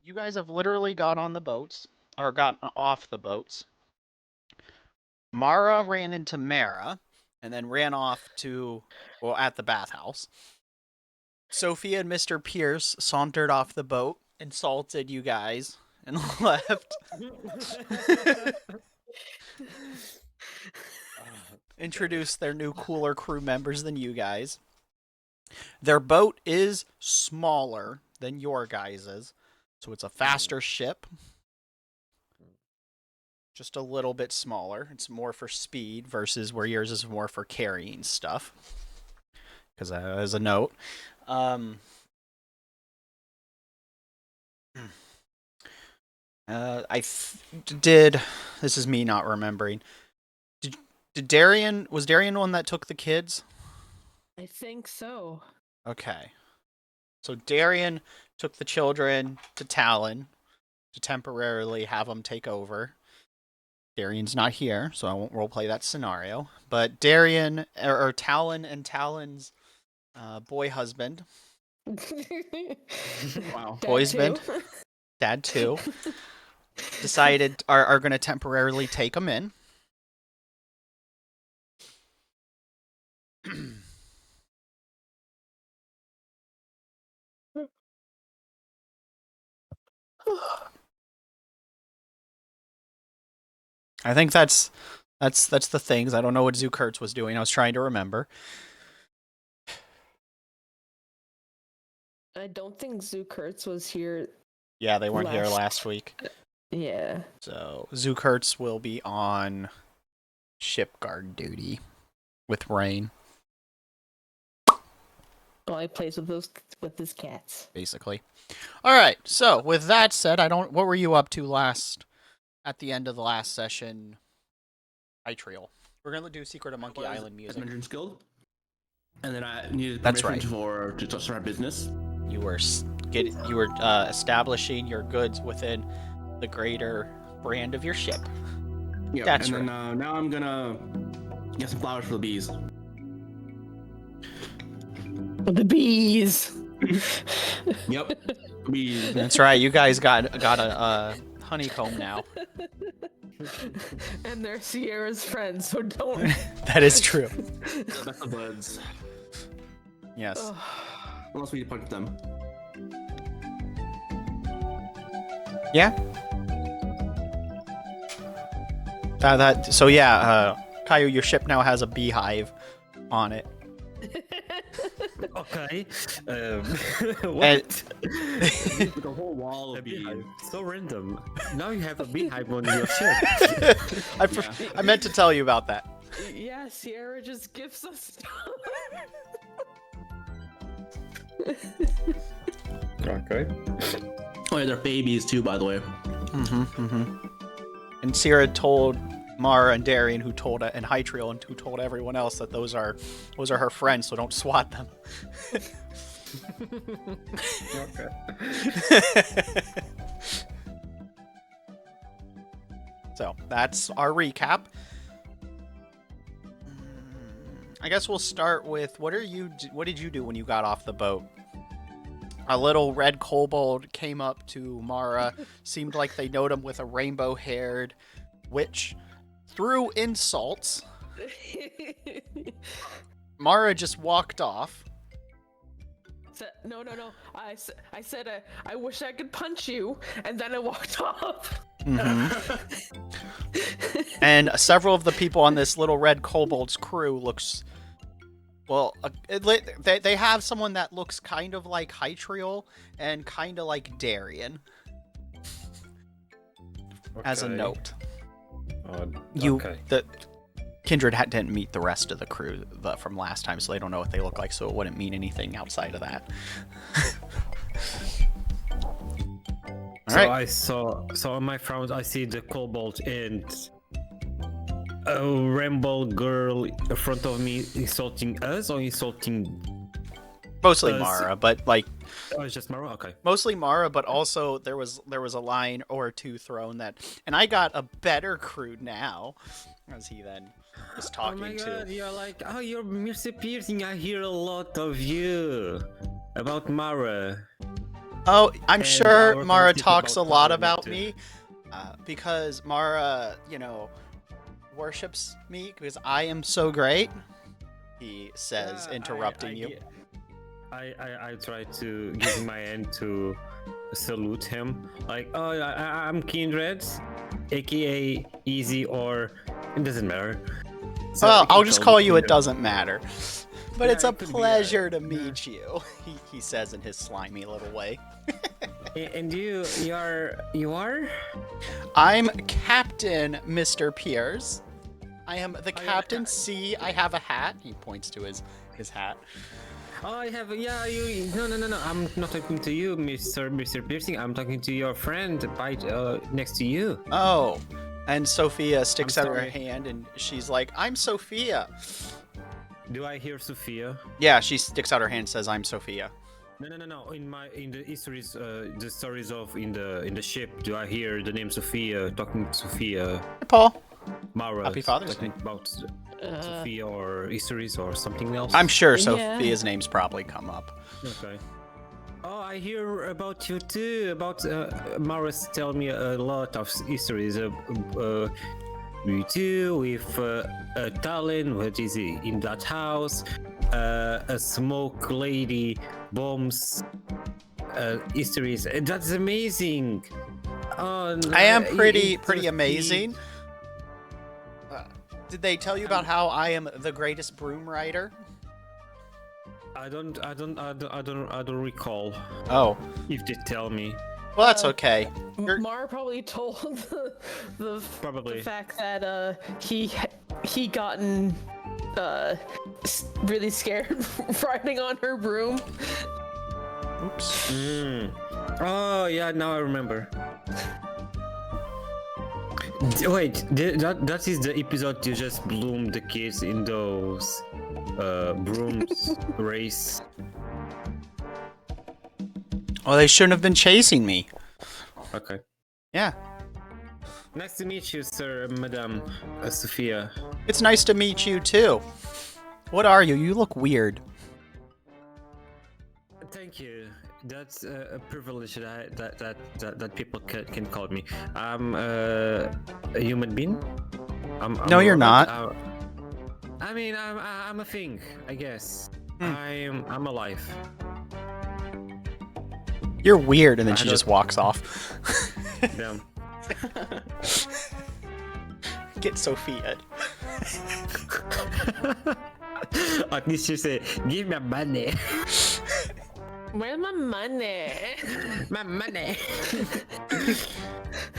You guys have literally got on the boats, or gotten off the boats. Mara ran into Mara, and then ran off to, well, at the bathhouse. Sophia and Mr. Pierce sauntered off the boat, insulted you guys, and left. Introduced their new cooler crew members than you guys. Their boat is smaller than your guys's, so it's a faster ship. Just a little bit smaller. It's more for speed versus where yours is more for carrying stuff. Because as a note, did. This is me not remembering. Did Darian, was Darian the one that took the kids? I think so. Okay. So Darian took the children to Talon to temporarily have them take over. Darian's not here, so I won't roleplay that scenario. But Darian, or Talon and Talon's boy husband. Wow. Boy husband. Dad too. Decided are going to temporarily take them in. I think that's the things. I don't know what Zoo Kurtz was doing. I was trying to remember. I don't think Zoo Kurtz was here. Yeah, they weren't here last week. Yeah. So Zoo Kurtz will be on ship guard duty with Rain. Well, he plays with his cats. Basically. All right. So with that said, what were you up to at the end of the last session? Itriel. We're gonna do Secret of Monkey Island music. Adventurers Guild, and then I needed That's permission right. to start business. You were establishing your goods within the greater brand of your ship. Yeah, That's and right. then now I'm gonna get some flowers for the bees. The bees. Yep, bees. That's right. You guys got a honeycomb now. And they're Sierra's friends, so don't. That is true. That's the buds. Yes. Unless we punch them. Yeah. Kayu, your ship now has a beehive on it. Okay. What? With a whole wall of bees. So random. Now you have a beehive on your ship. I meant to tell you about that. Yeah, Sierra just gives us stuff. Okay. Oh yeah, they're babies too, by the way. And Sierra told Mara and Darian, and Hytriel, and who told everyone else that those are her friends, so don't swat them. Okay. So that's our recap. I guess we'll start with what did you do when you got off the boat? A little red kobold came up to Mara. Seemed like they knowed him with a rainbow-haired witch. Threw insults. Mara just walked off. No. I said I wish I could punch you, and then I walked off. And several of the people on this little red kobold's crew looks... Well, they have someone that looks kind of like Hytriel and kind of like Darian. As a note. The Kindred didn't meet the rest of the crew from last time, so they don't know what they look like, so it wouldn't mean anything outside of that. I saw on my front I see the kobold and a rainbow girl in front of me insulting us or insulting mostly Mara, but like it's just Mara. Okay. Mostly Mara, but also there was a line or two thrown that, and I got a better crew now, as he then was talking oh my to. God, you're like, oh, you're Mr. Piercing. I hear a lot of you about Mara. Oh, I'm And sure our Mara conversation talks a about lot Kayu about too. me because Mara, worships me because I am so great. He says, Yeah, interrupting you. I try to give my hand to salute him. Like, oh, I'm Kindred, aka Easy, or it doesn't matter. So Well, you can I'll just me call you. It Kindred. doesn't matter. But Yeah, it's a it could be, pleasure to yeah. meet you. He says in his slimy little way. And you are? I'm Captain Mr. Pierce. I am the Oh, yeah, captain. See, I have a hat. He points to his hat. Oh, I have. Yeah, you. No. I'm not talking to you, Mr. Piercing. I'm talking to your friend next to you. Oh, and Sophia sticks I'm out her sorry. hand and she's like, "I'm Sophia." Do I hear Sophia? Yeah, she sticks out her hand and says, "I'm Sophia." No. In the histories, the stories of in the ship, do I hear the name Sophia talking to Sophia? Hey, Paul. Mara Happy Father's talking Day. about Sophia or histories or something else? I'm sure Yeah. Sophia's name's probably come up. Okay. Oh, I hear about you too. About Mara's tell me a lot of histories. You too with Talon. What is it in that house? A smoke lady bombs. Histories. That's amazing. Oh, I am it's pretty so amazing. Did they tell you about how I am the greatest broom rider? I don't recall Oh, if they tell me. well, that's okay. You're- Mar probably told the Probably. the fact that he gotten really scared riding on her broom. Oops. Oh yeah, now I remember. Wait, that is the episode you just bloom the kids in those brooms race. Well, they shouldn't have been chasing me. Okay. Yeah. Nice to meet you, sir, Madame Sophia. It's nice to meet you too. What are you? You look weird. Thank you. That's a privilege that people can call me. I'm a human being. I'm No, a you're robot. not. I mean, I'm a thing, I guess. Hmm. I'm alive. You're weird, and then I she don't- just walks off. Damn. Get Sophia. At least you say, "Give me money." Where's my money? My money.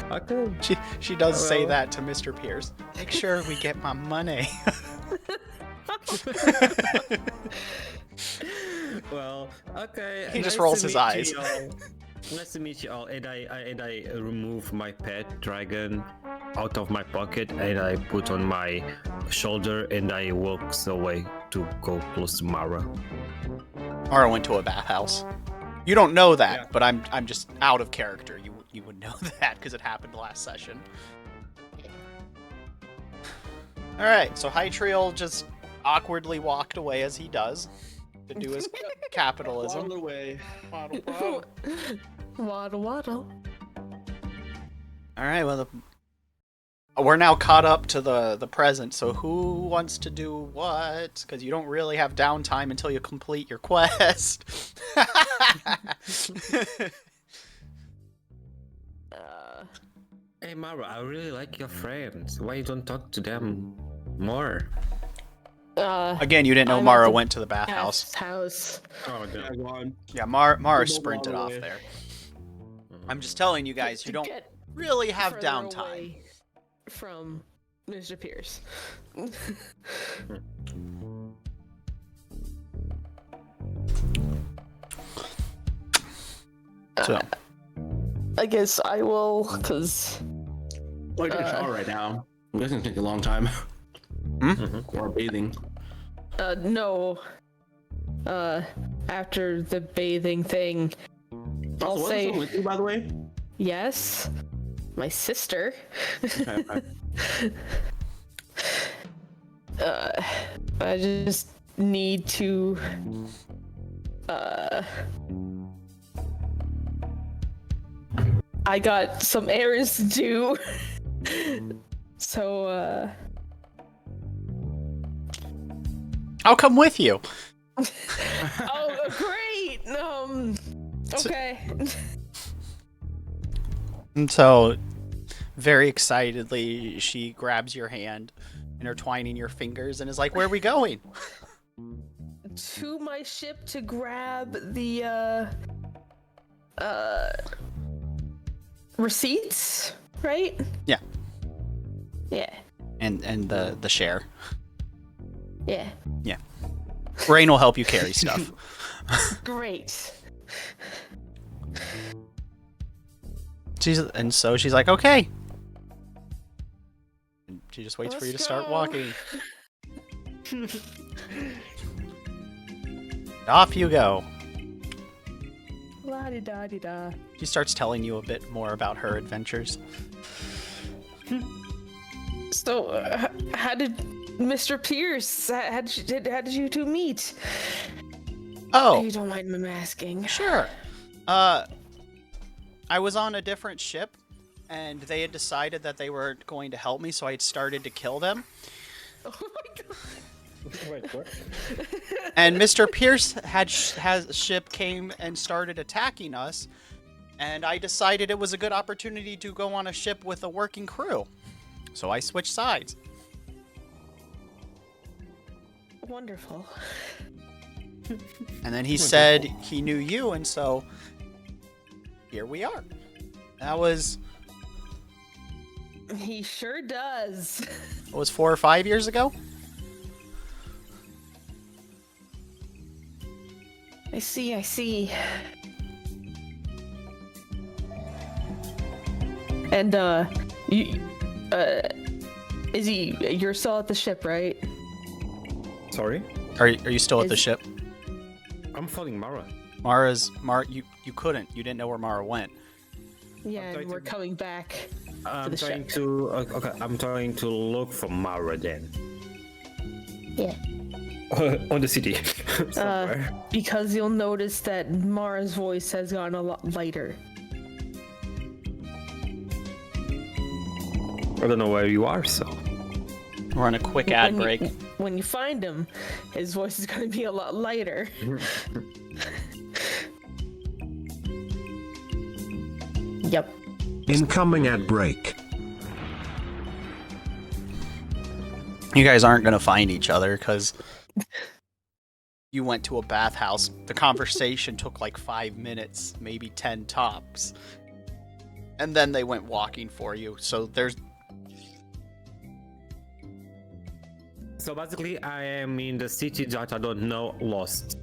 Okay. She does say Hello. that to Mr. Pierce. Make sure we get my money. Well, okay. He just nice rolls to his meet eyes. you all. Nice to meet you all. And I remove my pet dragon out of my pocket and I put on my shoulder and I walks away to go close to Mara. Mara went to a bathhouse. You don't know that, Yeah. but I'm just out of character. You would know that because it happened last session. All right, so Hytriel just awkwardly walked away as he does to do his capitalism. Waddle away. Waddle waddle. All right, well, we're now caught up to the present. So who wants to do what? Because you don't really have downtime until you complete your quest. Hey Mara, I really like your friends. Why you don't talk to them more? Again, you didn't know I'm Mara at the went to the bathhouse. Guest house. Oh, Yeah, go on. Yeah, Mara We'll sprinted waddle off away. there. I'm just telling you guys, you To don't get really have further downtime. away from Mr. Pierce. So, I guess I will, cause Well, you're in the shower right now. This gonna take a long time. Or bathing. no. After the bathing thing, I'll Also, say with you, by the way. yes. My sister. Okay, okay. I just need to I got some errands to do. So, I'll come with you. oh, great! Okay. And so, very excitedly, she grabs your hand, intertwining your fingers, and is like, "Where are we going?" To my ship to grab the, receipts, right? Yeah. Yeah. And the share. Yeah. Yeah. Rain will help you carry stuff. Great. So she's like, "Okay." And she just waits for you to Let's start go. walking. Off you go. La-di-da-di-da. She starts telling you a bit more about her adventures. So, how did Mr. Pierce, how did you two meet? Oh, You don't mind me asking. sure. I was on a different ship, and they had decided that they were going to help me, so I had started to kill them. Oh my god. Wait, what? And Mr. Pierce has ship came and started attacking us, and I decided it was a good opportunity to go on a ship with a working crew. So I switched sides. Wonderful. And then he said he knew you, and so here we are. That was He sure does. 4 or 5 years ago. I see. And, you're still at the ship, right? Sorry? Are you still at the ship? I'm following Mara. You couldn't. You didn't know where Mara went. Yeah, trying and we're to- coming back. I'm the trying ship. to. Okay, I'm trying to look for Mara then. Yeah. On the city. Somewhere. Because you'll notice that Mara's voice has gotten a lot lighter. I don't know where you are, so. We're on a quick ad When break. When you find him, his voice is going to be a lot lighter. Yep. Incoming ad break. You guys aren't gonna find each other because you went to a bathhouse. The conversation took like 5 minutes, maybe 10 tops, and then they went walking for you. So there's So basically, I am in the city that I don't know, lost.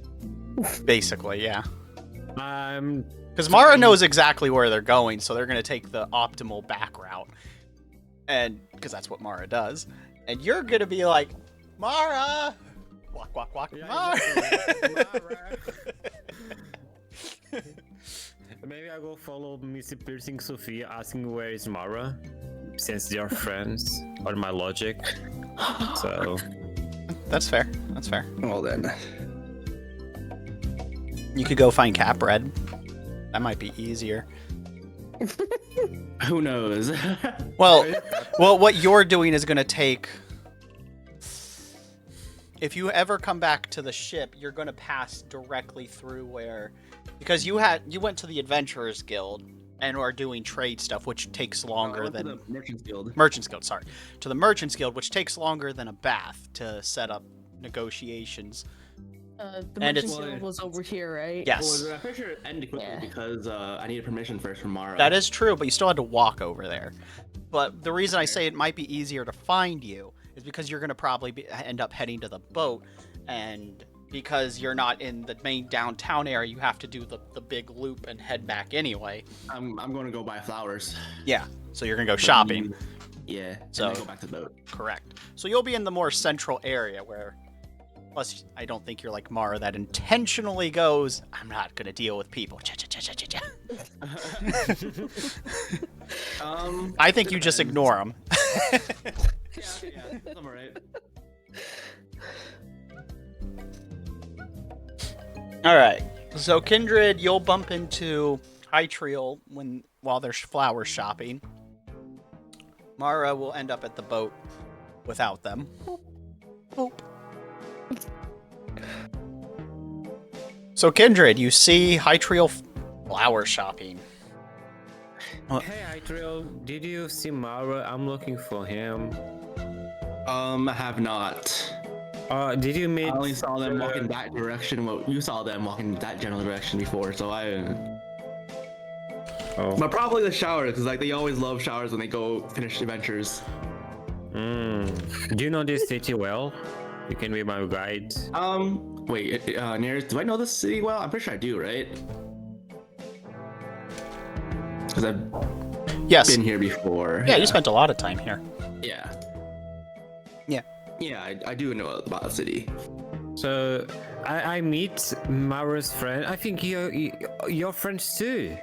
basically, yeah. I'm. Because Mara knows exactly where they're going, so they're gonna take the optimal back route, and because that's what Mara does. And you're gonna be like, Mara, walk, walk, walk, Yeah, Mara. Maybe I go follow Mr. Piercing Sophia, asking where is Mara, since they are friends. Or my logic. So. That's fair. That's fair. Well then. You could go find Capred. That might be easier. Who knows? Well, what you're doing is going to take. If you ever come back to the ship, you're going to pass directly through where, because you went to the Adventurers Guild and are doing trade stuff, which takes longer than the Merchants Guild. Merchants Guild. Sorry, to the Merchants Guild, which takes longer than a bath to set up negotiations. The And Merchant it's- Guild was over here, right? Yes, Well, I'm pretty sure it ended quickly Yeah. because I needed permission first from Mara. that is true, but you still had to walk over there. But the reason I say it might be easier to find you is because you're going to probably end up heading to the boat, and because you're not in the main downtown area, you have to do the big loop and head back anyway. I'm going to go buy flowers. Yeah, so you're going to go shopping. Yeah. So- And then go back to the boat. Correct. So you'll be in the more central area where, plus, I don't think you're like Mara that intentionally goes, I'm not going to deal with people. Cha-cha-cha-cha-cha-cha. I think you just depends. ignore them. Yeah, I'm alright. All right. So Kindred, you'll bump into. Hytriel while they're flower shopping. Mara will end up at the boat without them. Boop. So Kindred, you see Hytriel flower shopping. Hey, Itriel, did you see Mara? I'm looking for him. I have not. Did you meet? I only saw them walk in that direction. Well, you saw them walking in that general direction before, so Oh. But probably the showers, because like they always love showers when they go finish adventures. Do you know this city well? You can be my guide. Wait, Nears, do I know this city well? I'm pretty sure I do, right? Because I've Yes. been here before. Yeah, you spent a lot of time here. Yeah. Yeah. Yeah, I do know about the city. So I meet Mara's friend. I think your friends too,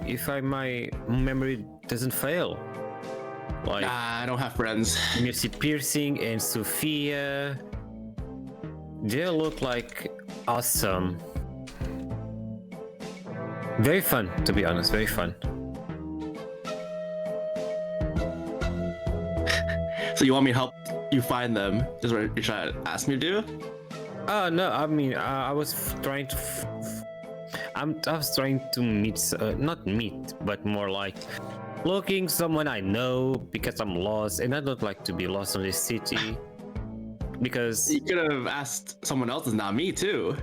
if my memory doesn't fail. Like Nah, I don't have friends. Mercy Piercing and Sophia. They look like awesome. Very fun, to be honest. Very fun. So you want me to help you find them? Is what you're trying to ask me to do? Oh no, I mean I was trying to. I was trying to meet, not meet, but more like looking someone I know because I'm lost and I don't like to be lost in this city. Because You could have asked someone else, it's not me too.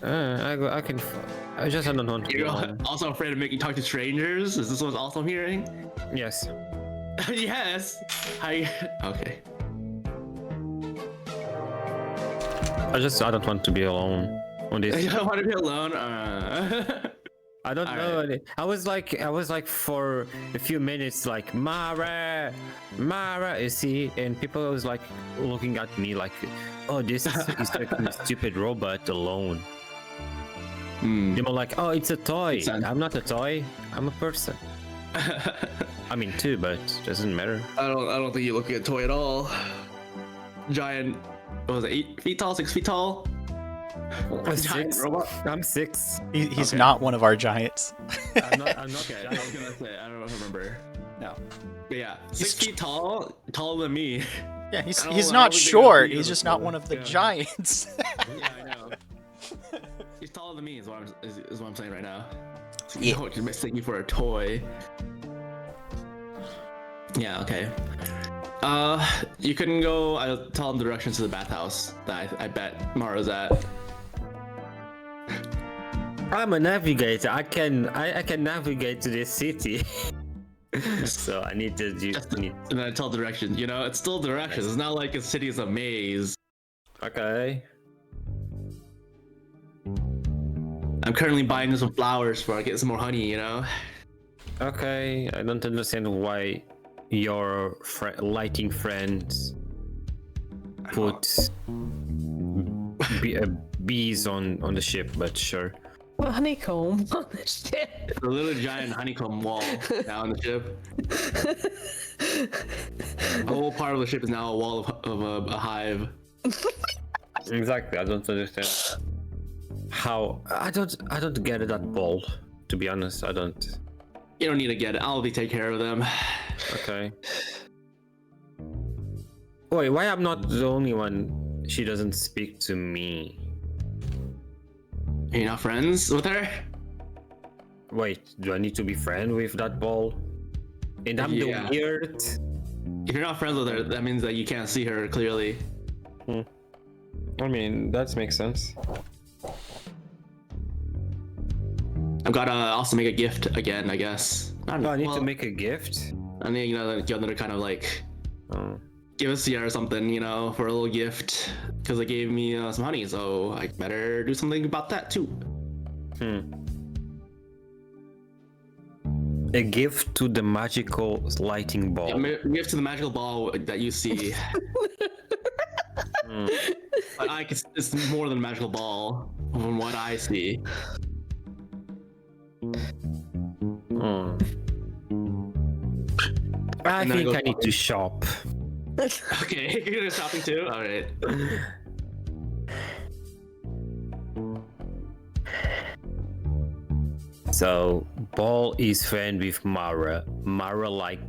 I can. I don't want to be You're alone. also afraid of making talk to strangers? Is this what's also I'm hearing? Yes. Yes. Okay. I don't want to be alone on this. You don't want to be alone. I don't know. I was like for a few minutes like Mara, you see, and people was like looking at me like, oh, this is like a stupid robot alone. They were like, oh, it's a toy. I'm not a toy. I'm a person. I mean, too, but doesn't matter. I don't think you look like a toy at all. Giant. What was it? 8 feet tall? 6 feet tall? Giant 6. robot. I'm 6. He's Okay. not one of our giants. I'm not Okay, I was gonna say I don't remember. No. But yeah, 6 feet tall, taller than me. Yeah, he's I don't not think they got short. feet He's on just the not floor. one of the Yeah. giants. Yeah, I know. He's taller than me is what I'm saying right now. Yeah. No, you're mistaking me for a toy. Yeah, okay. You couldn't go. I'll tell him directions to the bathhouse that I bet Mara's at. I'm a navigator. I can navigate to this city. So I need to do. And then I tell directions. You know, it's still directions. It's not like a city is a maze. Okay. I'm currently buying some flowers for I get some more honey. You know. Okay. I don't understand why your lighting friends put bees on the ship, but sure. A honeycomb on the ship. It's a little giant honeycomb wall now on the ship. The whole part of the ship is now a wall of a hive. Exactly. I don't understand how. I don't get that ball. To be honest, I don't. You don't need to get it. I'll take care of them. Okay. Wait, why I'm not the only one? She doesn't speak to me. Are you not friends with her? Wait, do I need to be friends with that ball? And I'm Yeah. the weird. If you're not friends with her, that means that you can't see her clearly. I mean, that makes sense. I've got to also make a gift again, I guess. I need to make a gift. I need another kind of like Oh. give us or something, you know, for a little gift because they gave me some honey, so I better do something about that too. A gift to the magical lighting ball. Gift to the magical ball that you see. But it's more than a magical ball from what I see. I And then I think go I need to shop. Okay, you're gonna shopping too? Alright. So Ball is friend with Mara. Mara like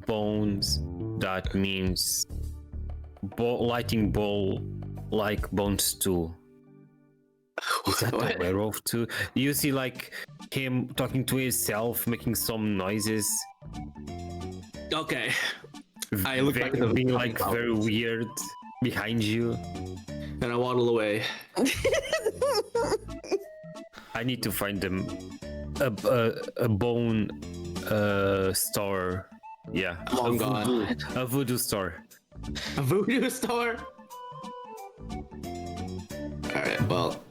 bones. That means lighting Ball like bones too. Is that the werewolf too? You see like him talking to himself, making some noises. Okay. I look back at the being like very weird behind you. and I waddle away. I need to find them a bone store. Yeah, I'm gone. a voodoo store. A voodoo store? Alright, well,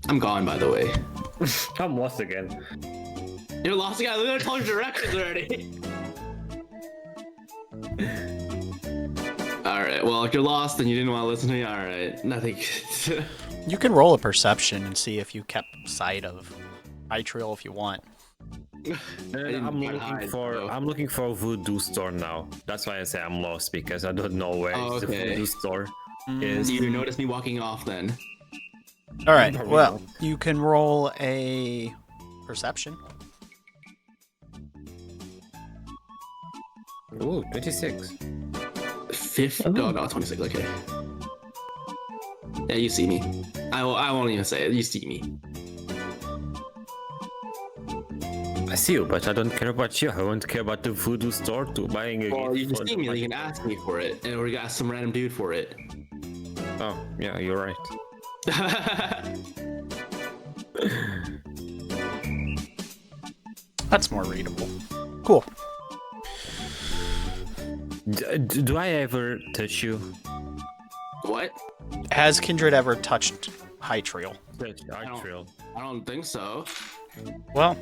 I'm gone, by the way. I'm lost again. You're lost again? I literally told you directions already. Alright, well, if you're lost and you didn't want to listen to me, alright, nothing. You can roll a perception and see if you kept sight of Itriel if you want. I'm looking for a voodoo store now. That's why I say I'm lost, because I don't know where the voodoo store is. You noticed me walking off then. Alright, well, you can roll a perception. Ooh, 26. No, 26, okay. Yeah, you see me. I won't even say it, you see me. I see you, but I don't care about you. I won't care about the voodoo store to buying a Well, you gift can see me, you can ask me for it, or you ask some random dude for it. Oh, yeah, you're right. That's more readable. Cool. Do I ever touch you? What? Has Kindred ever touched Hytriel? I don't think so. Well,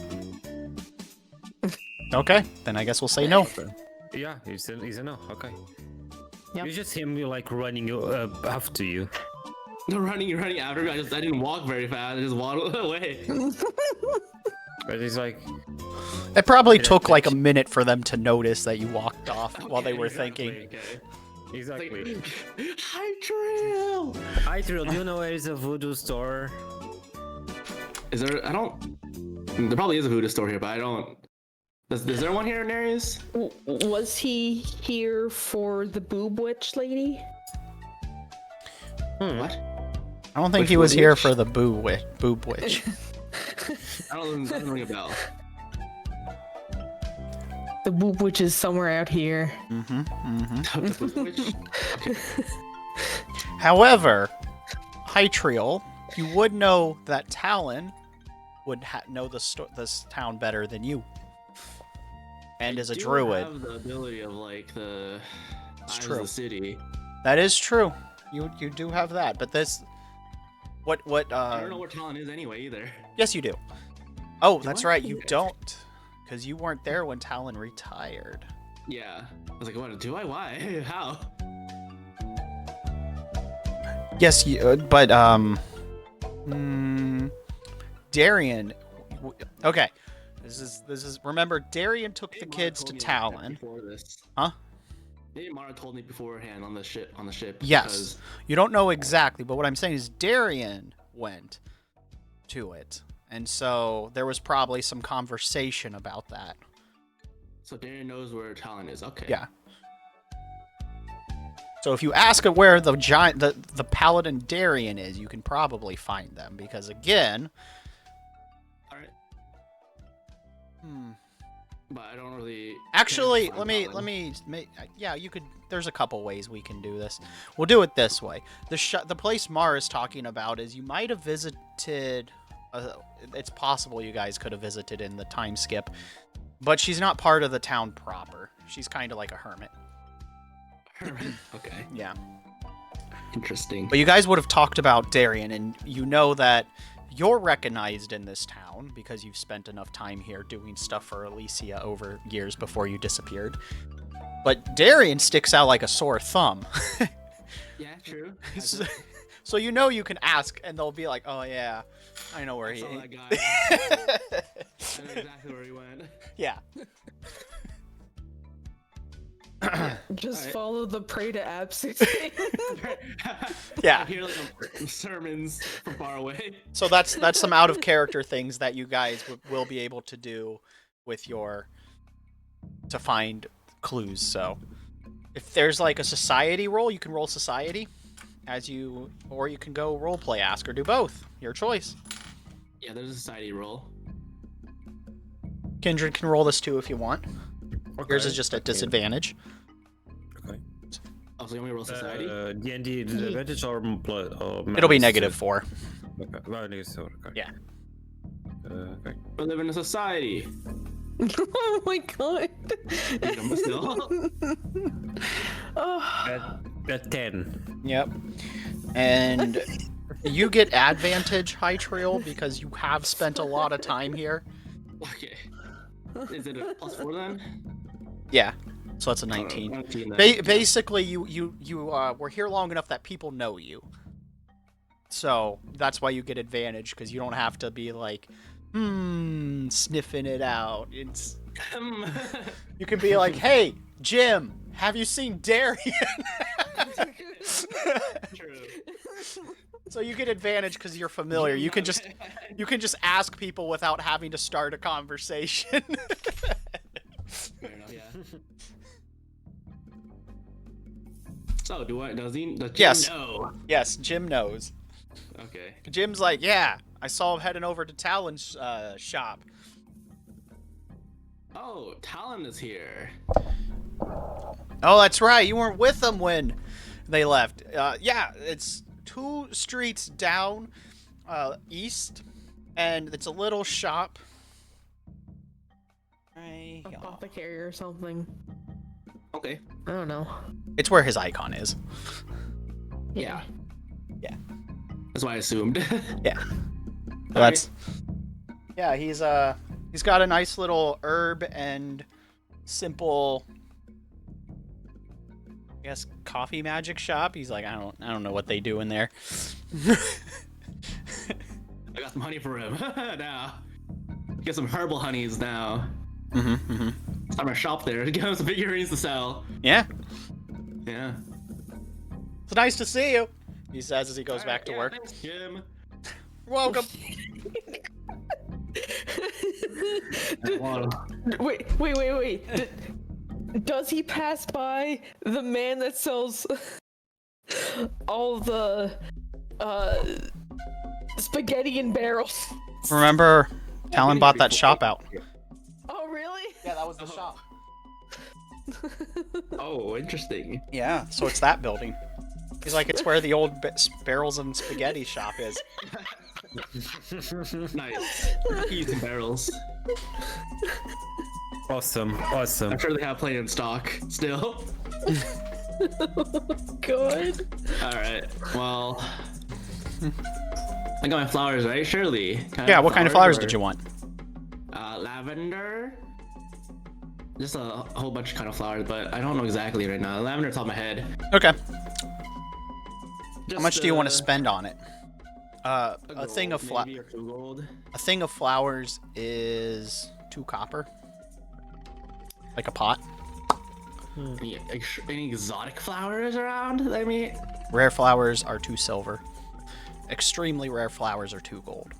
okay, then I guess we'll say no. Yeah, he's a no. Okay. Yep. It's just him like running after you. No, running after me. I didn't walk very fast. I just waddled away. But he's like, It probably took like a minute for them to notice that you walked off while they were thinking. Exactly. Hi, Trail. Hytriel, do you know where is a voodoo store? Is there? There probably is a voodoo store here, but I don't. Is there one here in Inaries? Was he here for the boob witch lady? What? I don't think Which he was one here is? for the boob witch. Doesn't ring a bell. The boob witch is somewhere out here. However, Hytriel, you would know that Talon would know this town better than you. And is a druid. Have the ability of like the It's eyes true. of the city. That is true. You do have that, but this what I don't know where Talon is anyway either. Yes, you do. Oh, that's I? right. You don't, because you weren't there when Talon retired. Yeah. I was like, what? Do I? Why? How? Yes, but Darian. Okay, this is. Remember, Darian took the kids to Talon. Huh? Maybe Mara told me beforehand on the ship. Yes. You don't know exactly, but what I'm saying is Darian went to it, and so there was probably some conversation about that. So Darian knows where Talon is. Okay. Yeah. So if you ask it where the giant, the paladin Darian is, you can probably find them, because again. All right. But I don't really. Actually, care to let find me. Talon. Yeah, you could. There's a couple ways we can do this. We'll do it this way. The place Mara is talking about is you might have visited. It's possible you guys could have visited in the time skip, but she's not part of the town proper. She's kind of like a hermit. Okay. Yeah. Interesting. But you guys would have talked about Darian, and you know that you're recognized in this town because you've spent enough time here doing stuff for Alicia over years before you disappeared. But Darian sticks out like a sore thumb. Yeah, true. So you know you can ask, and they'll be like, "Oh yeah, I know where I he saw is." that guy. I know exactly where he went. Yeah. Just Alright. follow the pray to absence. Yeah. I hear like sermons from far away. So that's some out of character things that you guys will be able to do with to find clues. So if there's like a society roll, you can roll society or you can go role play ask or do both. Your choice. Yeah, there's a society roll. Kindred can roll this too if you want. Yours is just at okay. disadvantage. Okay. Oh, so you want me to roll society? D&D disadvantage or plus? It'll be -4. Okay. Well, -4. Okay. Yeah. Okay. We live in a society. Oh my god. Still. Oh, At 10. Yep. And you get advantage, High Trail, because you have spent a lot of time here. Okay. Is it a +4 then? Yeah. So that's a 19. 19 then. Basically, you were here long enough that people know you. So that's why you get advantage, because you don't have to be like, sniffing it out. It's you can be like, hey, Jim, have you seen Darian? True. So you get advantage because you're familiar. You can just ask people without having to start a conversation. Fair enough, yeah. So, does Jim Yes. know? Yes, Jim knows. Okay. Jim's like, yeah, I saw him heading over to Talon's shop. Oh, Talon is here. Oh, that's right. You weren't with them when they left. Yeah, it's 2 streets down east, and it's a little shop. Right. apothecary or something. Okay. I don't know. It's where his icon is. Yeah. Yeah. That's what I assumed. Yeah. Well, that's. Yeah, he's got a nice little herb and simple, I guess, coffee magic shop. He's like, I don't know what they do in there. I got some honey for him now. Get some herbal honeys now. I'm gonna shop there. Get him some figurines to sell. Yeah. Yeah. It's nice to see you, he says as he goes back to work. Thanks, Jim. Welcome. Wait. Does he pass by the man that sells all the spaghetti in barrels? Remember, Talon bought that shop out. Oh, really? Yeah, that was the shop. Oh, interesting. Yeah, so it's that building. He's like, it's where the old barrels and spaghetti shop is. Nice. Keys and barrels. Awesome. I'm sure they have plenty in stock still. Good. Alright, well. I got my flowers, right? Surely. Yeah, what kind of flowers did you want? Lavender. Just a whole bunch of kind of flowers, but I don't know exactly right now. Lavender top of my head. Okay. Just, How much do you want to spend on it? A gold, thing of maybe, or 2 gold. a thing of flowers is 2 copper. Like a pot. Any exotic flowers around? I mean, Rare flowers are 2 silver. Extremely rare flowers are 2 gold.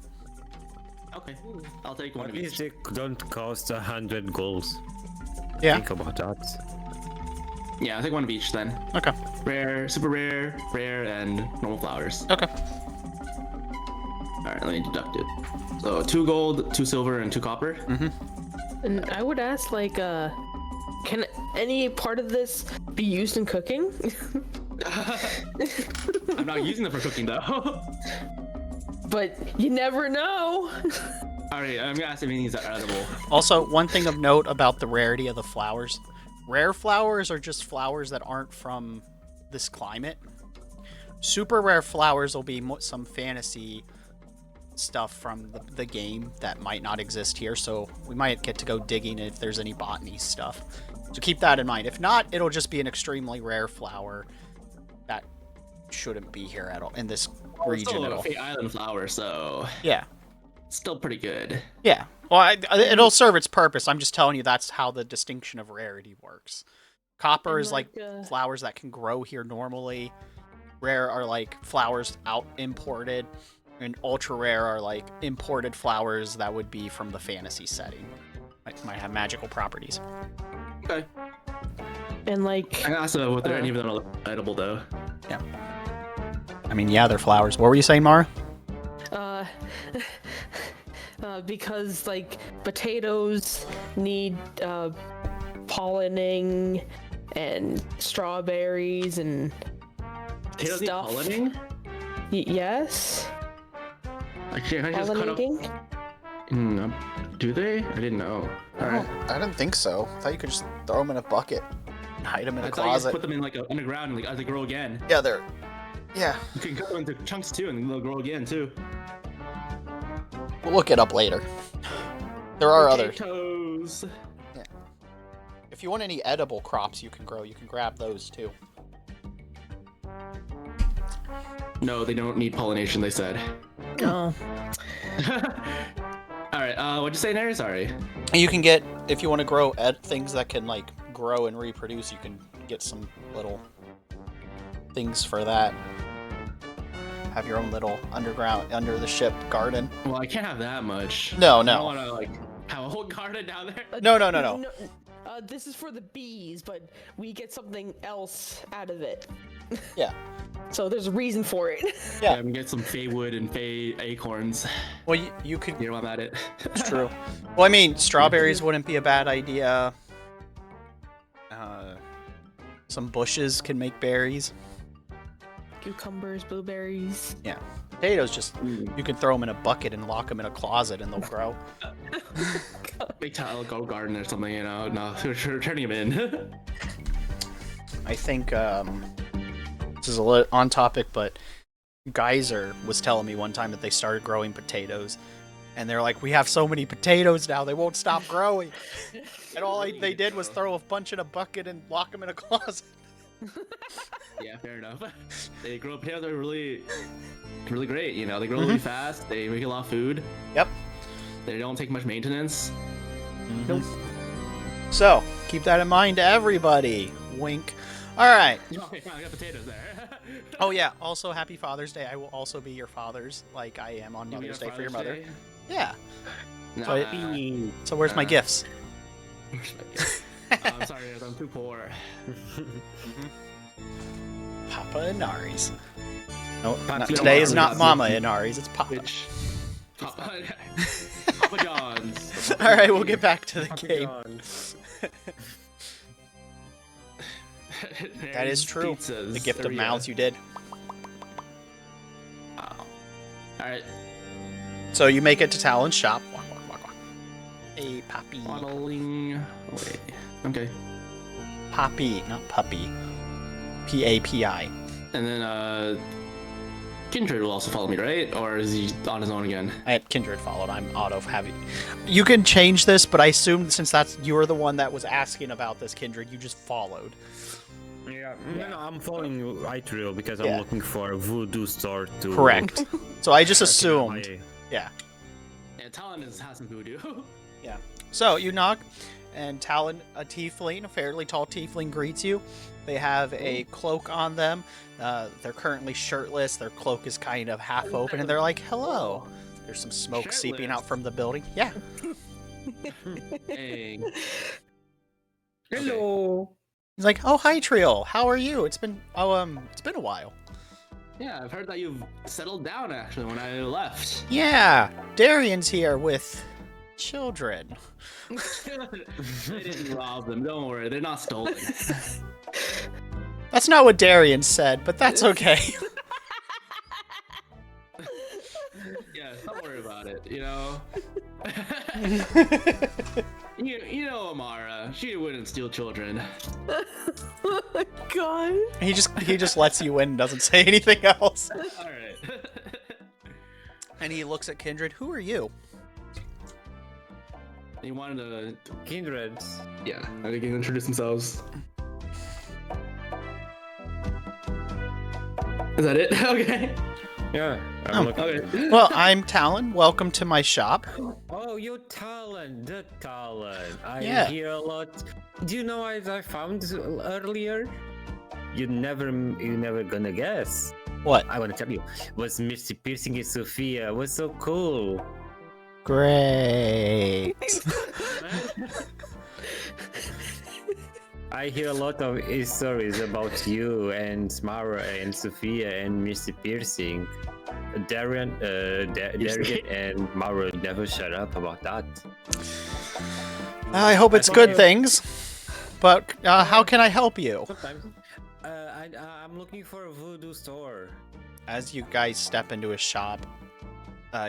okay, I'll take one At of each. least they don't cost 100 golds. Yeah. Think about that. Yeah, I'll take one of each then. Okay. Rare, super rare, rare, and normal flowers. Okay. Alright, let me deduct it. So 2 gold, 2 silver, and 2 copper. And I would ask, like, can any part of this be used in cooking? I'm not using them for cooking though. But you never know. Alright, I'm gonna ask if any of these are edible. Also, one thing of note about the rarity of the flowers. Rare flowers are just flowers that aren't from this climate. Super rare flowers will be some fantasy stuff from the game that might not exist here, so we might get to go digging if there's any botany stuff. So keep that in mind. If not, it'll just be an extremely rare flower that shouldn't be here at all in this region Still at a all. Fate Island flower, so Yeah. still pretty good. Yeah. Well, it'll serve its purpose. I'm just telling you that's how the distinction of rarity works. Copper And, is like like, flowers that can grow here normally. Rare are like flowers imported, and ultra rare are like imported flowers that would be from the fantasy setting. Might have magical properties. Okay. And like, I asked whether any of them are edible though. Yeah. I mean, yeah, they're flowers. What were you saying, Mara? because like potatoes need pollinating and strawberries and Potatoes need stuff. pollinating? Yes. Actually, I just cut up. Do they? I didn't know. Alright. I didn't think so. I thought you could just throw them in a bucket and hide them in I a thought you just closet. put them in like underground and like as they grow again. Yeah, they're. Yeah. You can cut them into chunks too and they'll grow again too. We'll look it up later. There are others. Potatoes. Yeah. If you want any edible crops you can grow, you can grab those too. No, they don't need pollination, they said. Oh. Alright, what'd you say, Inaries? Sorry. You can get, if you want to grow things that can like grow and reproduce, you can get some little things for that. Have your own little underground, under the ship garden. Well, I can't have that much. No, I no. don't want to like have a whole garden down there. No. This is for the bees, but we get something else out of it. Yeah. So there's a reason for it. Yeah. Yeah, I'm gonna get some fey wood and fey acorns. Well, you could. You know I'm at it. It's true. Well, I mean, strawberries wouldn't be a bad idea. Some bushes can make berries. Cucumbers, blueberries. Yeah. Potatoes, just you can throw them in a bucket and lock them in a closet and they'll grow. Big tile go garden or something, you know. No, we're turning them in. I think this is a little on topic, but Geyser was telling me one time that they started growing potatoes, and they're like, "We have so many potatoes now, they won't stop growing." And all they did was throw a bunch in a bucket and lock them in a closet. Yeah, fair enough. They grow potatoes are really great. You know, they grow really fast. They make a lot of food. Yep. They don't take much maintenance. So keep that in mind, everybody. Wink. All right. Okay, fine, I got potatoes there. Oh yeah. Also, happy Father's Day. I will also be your father's, like I am on Mother's Day for your mother. Yeah. Nah. So where's my gifts? I'm sorry, I'm too poor. Papa Inaries. No, Papa today is not Inaries. Mama Inaries. It's Papa. Which Papa John's. All right, we'll get back to the game. That is true. Pizzas. The gift There of we mouths go. you did. Alright. So you make it to Talon's shop. Walk, walk, walk, walk. Hey, Poppy. Modeling. Oh, wait. Okay. Poppy, not puppy. P-A-P-I. And then, Kindred will also follow me, right? Or is he on his own again? I had Kindred followed. I'm auto heavy. You can change this, but I assume since you were the one that was asking about this, Kindred, you just followed. Yeah, no, I'm following Itrill because Yeah. I'm looking for a voodoo store to. Correct. So I just assumed. Yeah. Yeah, Talon has some voodoo. Yeah. So you knock, and Talon, a tiefling, a fairly tall tiefling, greets you. They have a cloak on them. They're currently shirtless. Their cloak is kind of half open, and they're like, "Hello." There's some smoke seeping out from the building. Yeah. Dang. Hello. He's like, "Oh, hi, Trill. How are you? It's been a while." Yeah, I've heard that you've settled down actually when I left. Yeah, Darian's here with children. They didn't rob them, don't worry, they're not stolen. That's not what Darian said, but that's okay. Yeah, don't worry about it, you know? you know Amara, she wouldn't steal children. Oh, God. he just lets you in and doesn't say anything else. Alright. And he looks at Kindred. Who are you? He wanted to... Kindreds. Yeah, they can introduce themselves. Is that it? Okay. Yeah. Oh. I'm looking. Okay. Well, I'm Talon. Welcome to my shop. Oh, you Talon, the Talon. I Yeah. hear a lot Do you know what I found earlier? You never gonna guess. What? I want to tell you. Was Misty piercing his Sophia? It was so cool. Great. I hear a lot of stories about you and Mara and Sophia and Misty piercing. Darian and Mara never shut up about that. I hope it's good things. But how can I help you? Sometimes. I'm looking for a voodoo store. As you guys step into his shop,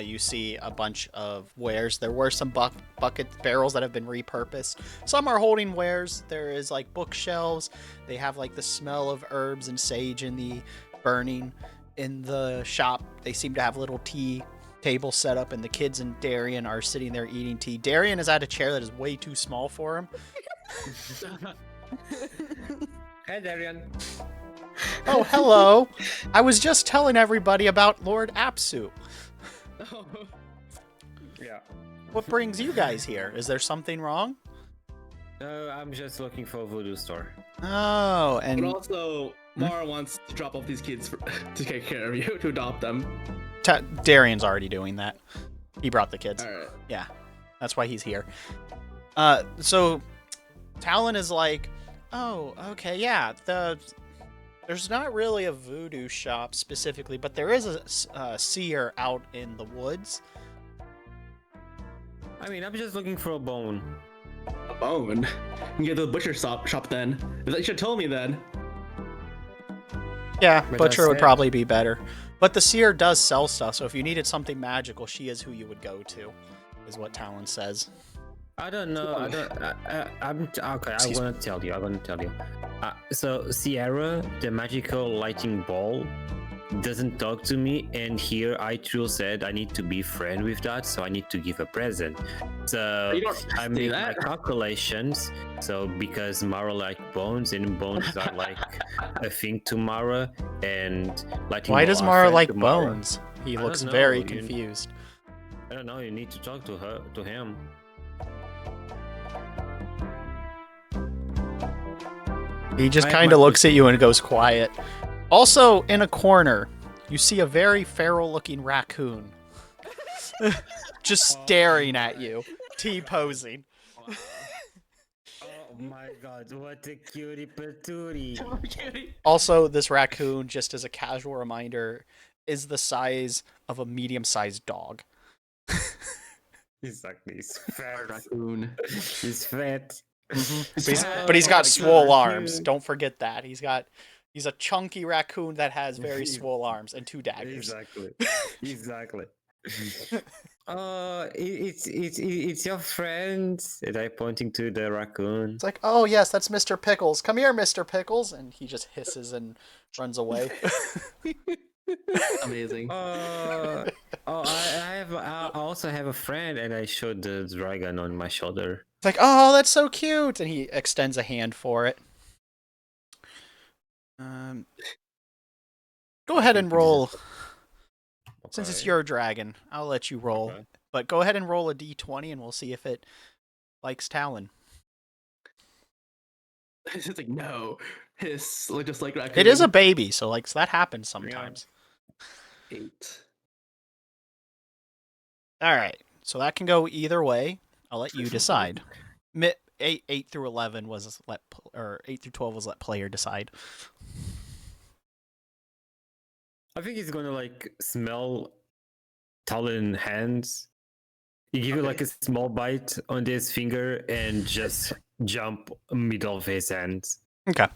you see a bunch of wares. There were some bucket barrels that have been repurposed. Some are holding wares. There is like bookshelves. They have like the smell of herbs and sage in the burning in the shop. They seem to have a little tea table set up, and the kids and Darian are sitting there eating tea. Darian is at a chair that is way too small for him. Hey, Darian. Oh, hello. I was just telling everybody about Lord Apsu. Yeah. What brings you guys here? Is there something wrong? No, I'm just looking for a voodoo store. Oh, But and also, Mara wants to drop off these kids to take care of you, to adopt them. Darian's already doing that. He brought the kids. Alright. Yeah, that's why he's here. So Talon is like, oh, okay, yeah. There's not really a voodoo shop specifically, but there is a seer out in the woods. I mean, I'm just looking for a bone. A bone. You can get to the butcher shop then. You should have told me then. Yeah, But butcher that's would it. probably be better. But the seer does sell stuff, so if you needed something magical, she is who you would go to, is what Talon says. I don't know. I'm okay. Excuse I'm gonna tell you. So Sierra, the magical lighting ball, doesn't talk to me, and here Itrul said I need to be friend with that, so I need to give a present. So You don't I say made my that. calculations. So because Mara like bones, and bones are like a thing to Mara, and lighting. Why ball does are Mara friend like to Mara. bones? He I looks don't very know, confused. I don't know. You need to talk to him. He just I have kind my of looks at you and goes quiet. Also, in a corner, you see a very feral-looking raccoon. Just staring at you, T-posing. Oh my god, what a cutie patootie. Also, this raccoon, just as a casual reminder, is the size of a medium-sized dog. Exactly, he's fat. Raccoon. He's fat. But he's got my swole God, arms. dude. Don't forget that. He's a chunky raccoon that has very swole arms and 2 daggers. Exactly. It's your friend. And I pointing to the raccoon. It's like, oh yes, that's Mr. Pickles. Come here, Mr. Pickles, and he just hisses and runs away. Amazing. I also have a friend, and I showed the dragon on my shoulder. It's like, oh, that's so cute, and he extends a hand for it. Go ahead and roll. Since it's Okay. your dragon, I'll let you roll. Okay. But go ahead and roll a d20, and we'll see if it likes Talon. It's like, no. Hiss, like, just like raccoon. It is a baby, so like that happens sometimes. 8. All right, so that can go either way. I'll let you decide. 8 through 11 was 8 through 12 was let player decide. I think he's gonna like smell Talon hands. You give it like a small bite on his finger and just jump middle of his hands. Okay.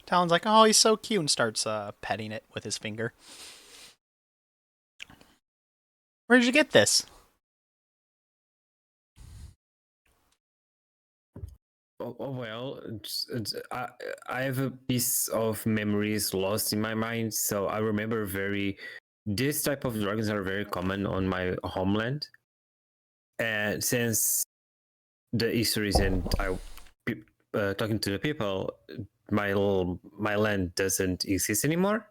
Talon's like, oh, he's so cute, and starts petting it with his finger. Where did you get this? Well, I have a piece of memories lost in my mind, so I remember this type of dragons are very common on my homeland, and since the histories and talking to the people, my land doesn't exist anymore,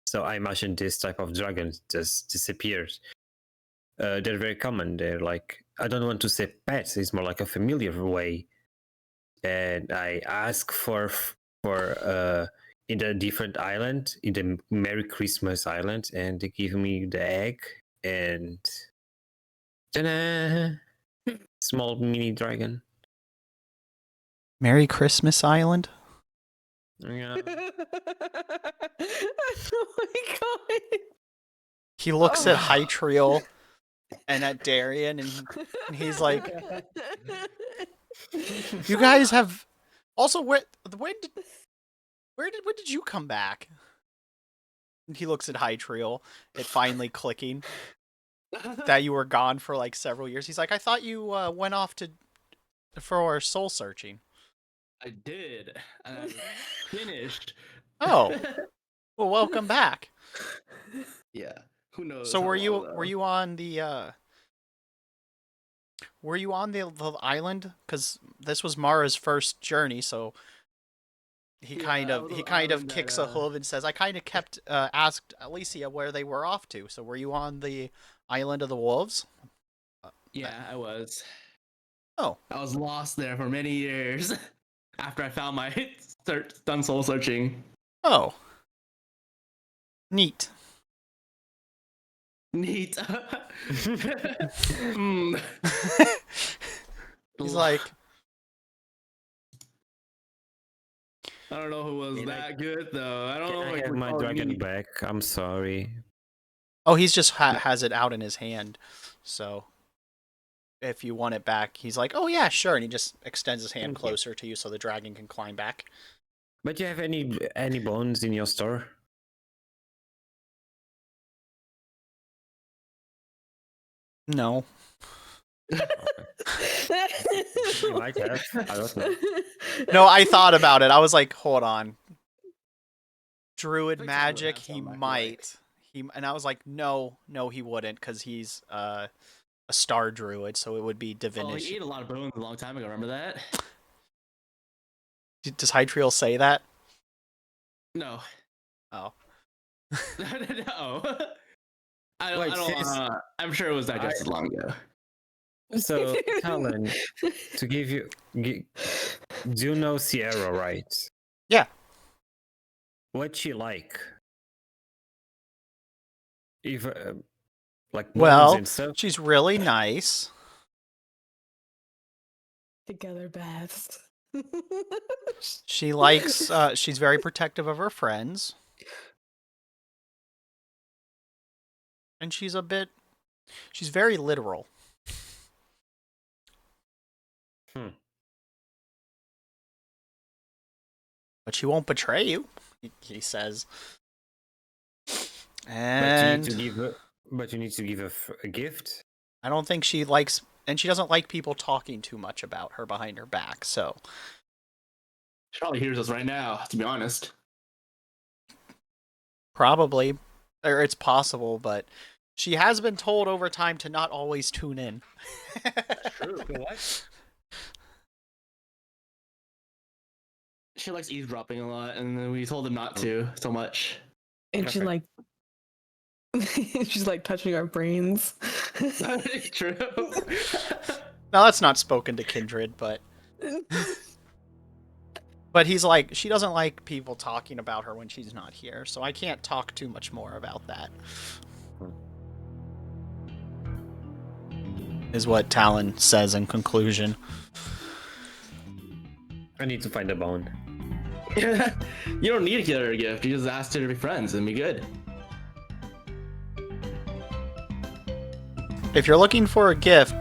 so I imagine this type of dragon just disappears. They're very common. They're like, I don't want to say pets, it's more like a familiar way. and I ask for in a different island, in the Merry Christmas Island, and they give me the egg and ta-da! Small mini dragon. Merry Christmas Island. Yeah. Oh my god. He looks at Hytriel and at Darian, and he's like, "You guys have also when did you come back?" And he looks at Hytriel, it finally clicking that you were gone for like several years. He's like, "I thought you went off for soul searching." I did. And I finished. Oh, well, welcome back. Yeah. Who knows? So how were long, you on the island? Because this was Mara's first journey, so he Yeah, kind I was on of the island kicks that, a hoof and says, "I kind of kept asked Alicia where they were off to. So were you on the island of the wolves?" Yeah, I was. Oh, I was lost there for many years after I found my done soul searching. oh, neat. Neat. Mm. He's like, I don't know who was Can I- that good though. I don't Can know. I Like, have my dragon back? I'm sorry. oh, he's just has it out in his hand. So if you want it back, he's like, "Oh yeah, sure," and he just extends his hand Thank you. closer to you so the dragon can climb back. But you have any bones in your store? No. You might have. I don't know. No, I thought about it. I was like, hold on. Druid I think someone would magic, have he some, I feel might. And I was like, no, he wouldn't, because he's a star druid, so it would be Oh, divination. he ate a lot of bones a long time ago. Remember that? Does Hytriel say that? No. Oh. No. I Wait, don't. sis- I'm sure it was digested long ago. So, Talon, to give you, do you know Sierra, right? Yeah. What's she like? If like bones Well, and stuff. she's really nice. Together best. She likes, she's very protective of her friends. And she's very literal. But she won't betray you, he says. And But you need to give a gift. I don't think she likes, and she doesn't like people talking too much about her behind her back, so. She probably hears us right now. To be honest. Probably, or it's possible, but she has been told over time to not always tune in. True. What? She likes eavesdropping a lot, and then we told him not to so much. And she like she's like touching our brains. True. Now that's not spoken to Kindred, but he's like, she doesn't like people talking about her when she's not here, so I can't talk too much more about that. Is what Talon says in conclusion. I need to find a bone. You don't need to get her a gift. You just asked her to be friends and be good. If you're looking for a gift,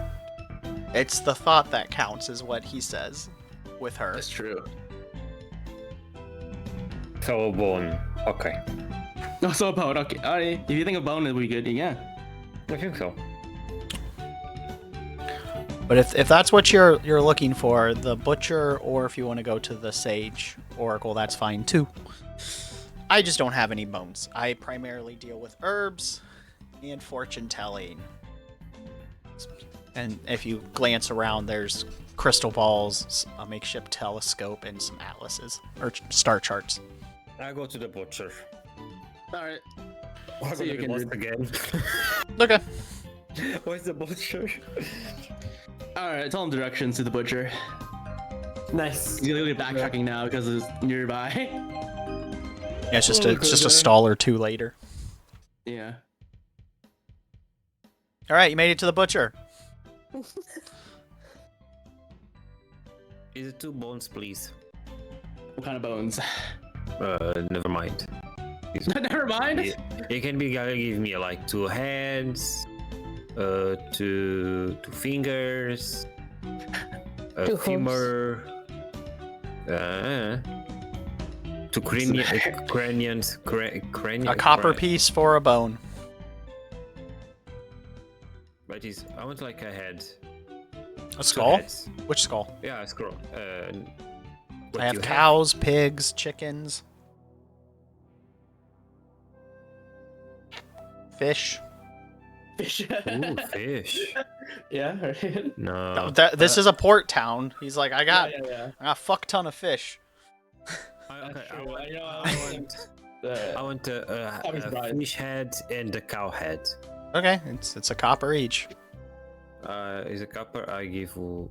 it's the thought that counts, is what he says with her. That's true. So a bone. Okay. No, so a bone. Okay. Alright. If you think a bone is we good, yeah. I think so. But if that's what you're looking for, the butcher, or if you want to go to the sage oracle, that's fine too. I just don't have any bones. I primarily deal with herbs and fortune telling. And if you glance around, there's crystal balls, a makeshift telescope, and some atlases or star charts. I go to the butcher. Alright. I'm See you, gonna be lost Kindred. again. Okay. Where's the butcher? Alright, tell him directions to the butcher. Nice. He's literally backtracking now because it's nearby. Yeah, it's just a stall or two later. Yeah. All right, you made it to the butcher. Is it 2 bones, please? What kind of bones? Never mind. Never mind. You can give me like 2 hands, 2 fingers, a 2 femur, 2 craniums, A copper piece for a bone. But I want like a head. A 2 skull? heads. Which skull? Yeah, a scroll. I have cows, pigs, chickens, fish. Fish. Ooh, fish. Yeah. Right. No. This is a port town. He's like, I got Yeah. a fuck ton of fish. Okay, True. I want a fish head and a cow head. Okay, it's a copper each. Is a copper? I give 1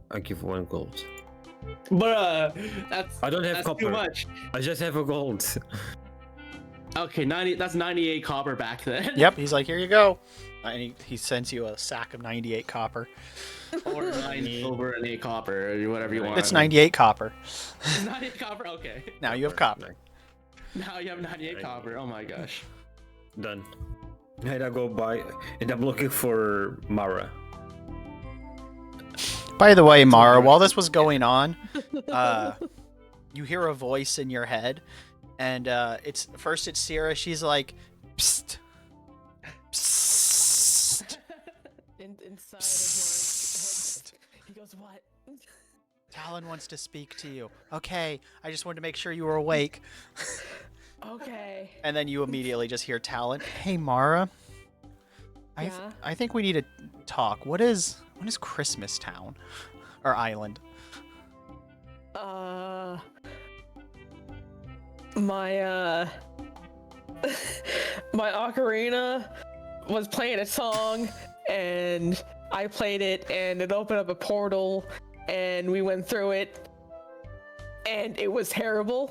gold. But that's I don't have that's copper. too much. I just have a gold. Okay, 90. That's 98 copper back then. Yep, he's like, here you go. And he sends you a sack of 98 copper. Or 9 silver and 8 copper, or whatever you want. It's 98 copper. 98 copper. Okay. Now you have copper. Now you have 98 copper. Oh my gosh. Done. And I go by, and I'm looking for Mara. By the way, Mara, while this was going on, you hear a voice in your head, and it's Sierra. She's like, psst, psst, Inside psst. of my head, he goes, "What?" Talon wants to speak to you. Okay, I just wanted to make sure you were awake. Okay. And then you immediately just hear Talon. Hey, Mara. Yeah? I think we need to talk. What is Christmas Town or Island? My my ocarina was playing a song, and I played it, and it opened up a portal, and we went through it, and it was terrible.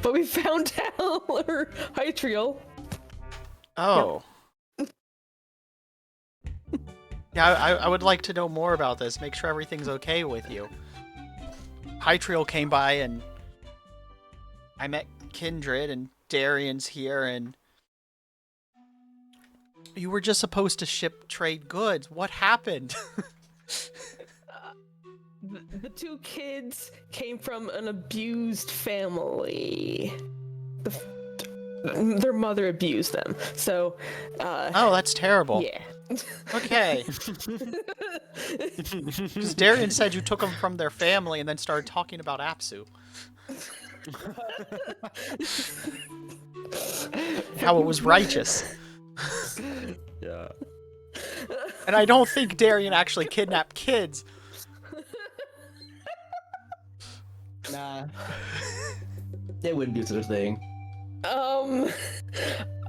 But we found our Hytriel. Oh. Yeah, I would like to know more about this. Make sure everything's okay with you. Hytriel came by and I met Kindred and Darian's here and you were just supposed to trade goods. What happened? The 2 kids came from an abused family. Their mother abused them. So, Oh, that's terrible. yeah. Okay. Because Darian said you took them from their family and then started talking about Apsu. How it was righteous. Yeah. And I don't think Darian actually kidnapped kids. Nah. They wouldn't do such a thing.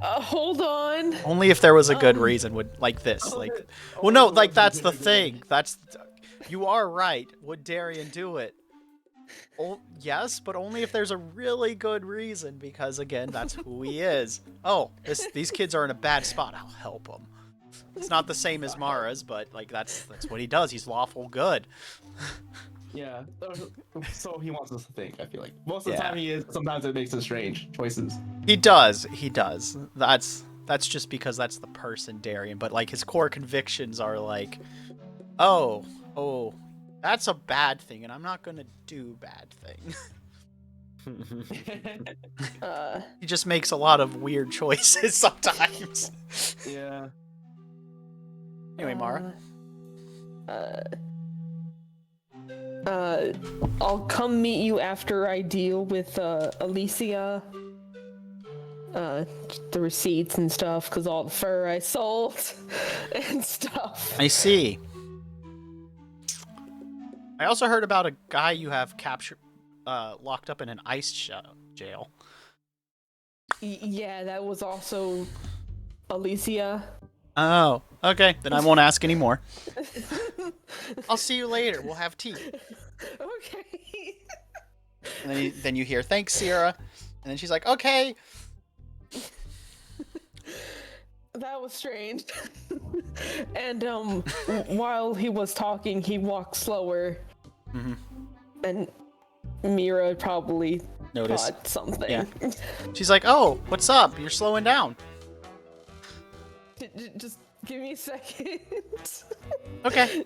Hold on. Only if there was a good reason would like this. Like, well, no, like that's the thing. You are right. Would Darian do it? Oh, yes, but only if there's a really good reason. Because again, that's who he is. Oh, these kids are in a bad spot. I'll help them. It's not the same as Mara's, but like that's what he does. He's lawful good. Yeah. So he wants us to think, I feel like. Most of the time he is, sometimes it makes us strange choices. He does. That's just because that's the person Darian, but like his core convictions are like, oh, that's a bad thing, and I'm not gonna do bad thing. He just makes a lot of weird choices sometimes. Yeah. Anyway, Mara. I'll come meet you after I deal with Alicia. The receipts and stuff, because all the fur I sold and stuff. I see. I also heard about a guy you have captured, locked up in an ice jail. Yeah, that was also Alicia. Oh, okay. Then I won't ask anymore. I'll see you later. We'll have tea. Okay. And then you hear, thanks, Sierra. And then she's like, okay. That was strange. And while he was talking, he walked slower. Mm-hmm. And Mira probably Notice. thought something. Yeah. She's like, oh, what's up? You're slowing down. Just give me a second. Okay.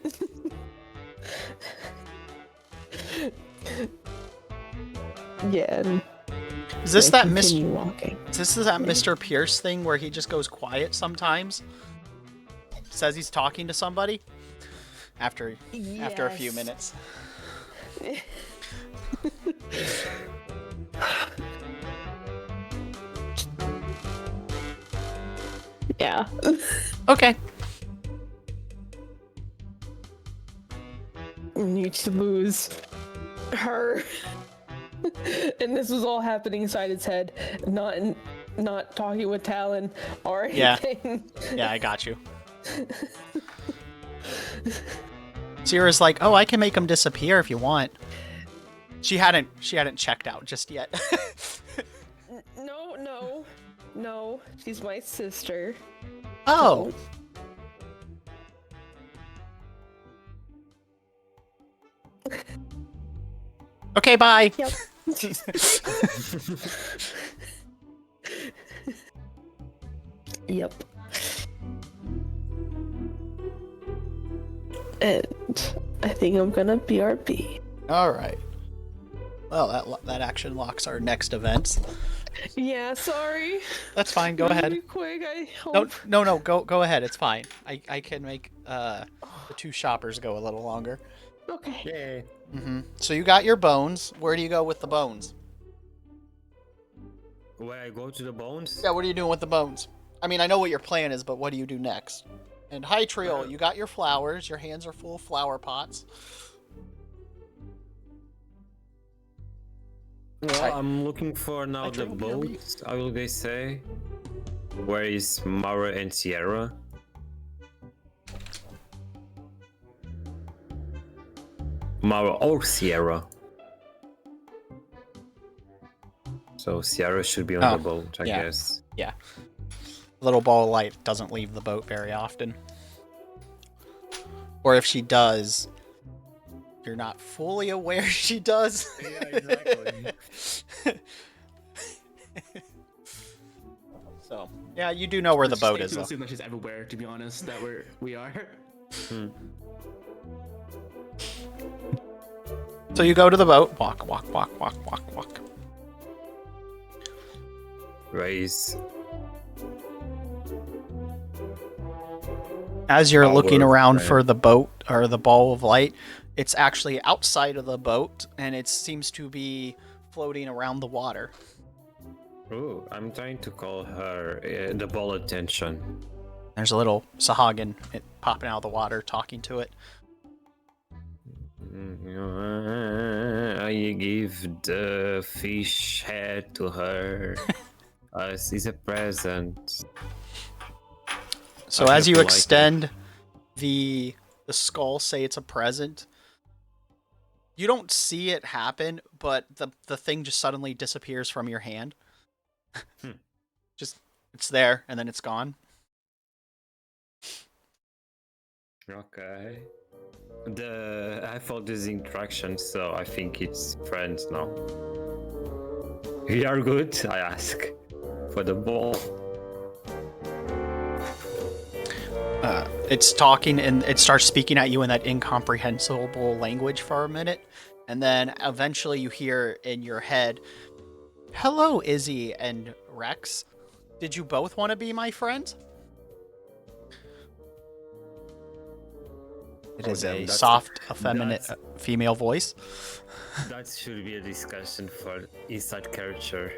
Yeah. And Is this that continue walking. This is that Mr. Pierce thing where he just goes quiet sometimes? Says he's talking to somebody? After a few Yes. minutes. Yeah. Okay. We need to lose her. And this was all happening inside its head, not talking with Talon or Yeah. anything. Yeah, I got you. Sierra's like, oh, I can make him disappear if you want. She hadn't checked out just yet. No. She's my sister. Oh. Okay, bye. Yep. Yep. And I think I'm gonna BRB. All right. Well, that action locks our next events. Yeah, sorry. That's fine. Go ahead. Really quick, I hope. No. Go ahead. It's fine. I can make the two shoppers go a little longer. Okay. Yay. Mm-hmm. So you got your bones. Where do you go with the bones? Where I go to the bones? Yeah. What are you doing with the bones? I mean, I know what your plan is, but what do you do next? And hi, Trio. You got your flowers. Your hands are full of flower pots. Well, I'm looking for now I the tried to be boats, I will say. Where is Mara and Sierra? Mara or Sierra? So Sierra should be on the boat, I yeah. guess. Yeah. Little ball of light doesn't leave the boat very often. Or if she does, you're not fully aware she does. Yeah, exactly. So, yeah, you do know where the boat is, To though. assume that she's everywhere, to be honest, that we are. So you go to the boat. Walk. Raise. As you're Oh, looking we're around right. for the boat or the ball of light, it's actually outside of the boat, and it seems to be floating around the water. Oh, I'm trying to call her the ball attention. There's a little Sahagin popping out of the water, talking to it. I give the fish head to her. It's a present. So I as hope you like it. extend the skull, say it's a present, you don't see it happen, but the thing just suddenly disappears from your hand. Just it's there and then it's gone. Okay. I thought this interaction, so I think it's friends now. We are good, I ask. For the ball. It's talking and it starts speaking at you in that incomprehensible language for a minute, and then eventually you hear in your head, "Hello, Izzy and Rex. Did you both want to be my friends?" It is damn, a that's- soft, effeminate that's- female voice. That should be a discussion for inside character.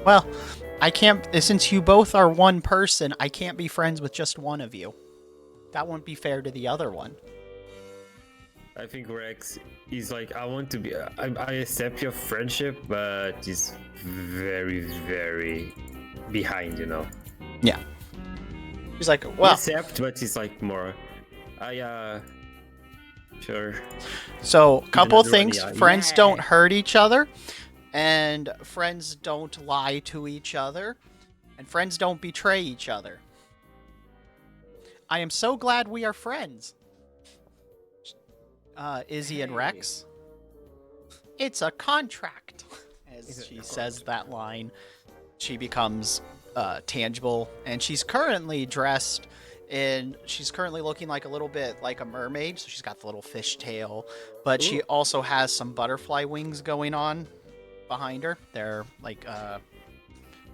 Well, I can't. Since you both are one person, I can't be friends with just one of you. That wouldn't be fair to the other one. I think Rex is like, I want to be. I accept your friendship, but he's very, very behind, you know. Yeah. He's like, Well, well, accept, but he's like more Sure. So, couple another one, things. yeah. Friends Yeah. don't hurt each other, and friends don't lie to each other, and friends don't betray each other. I am so glad we are friends. Izzy and Rex. It's a contract. As she says that line, she becomes tangible, and she's currently dressed in. She's currently looking like a little bit like a mermaid, so she's got the little fish tail, but she also has some butterfly wings going on behind her. They're like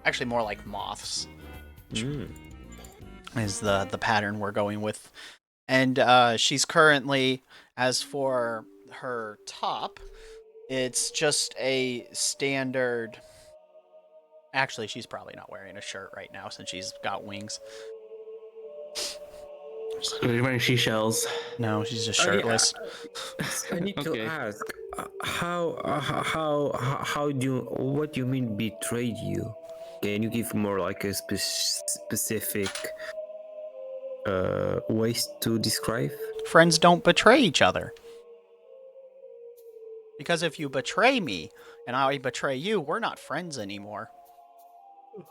actually more like moths. Is the pattern we're going with. And she's currently, as for her top, it's just a standard. Actually, she's probably not wearing a shirt right now since she's got wings. You're wearing seashells. No, she's just Oh, yeah. shirtless. I need to Okay. ask, how do you, what do you mean betrayed you? Can you give more like a specific ways to describe? Friends don't betray each other. Because if you betray me and I betray you, we're not friends anymore.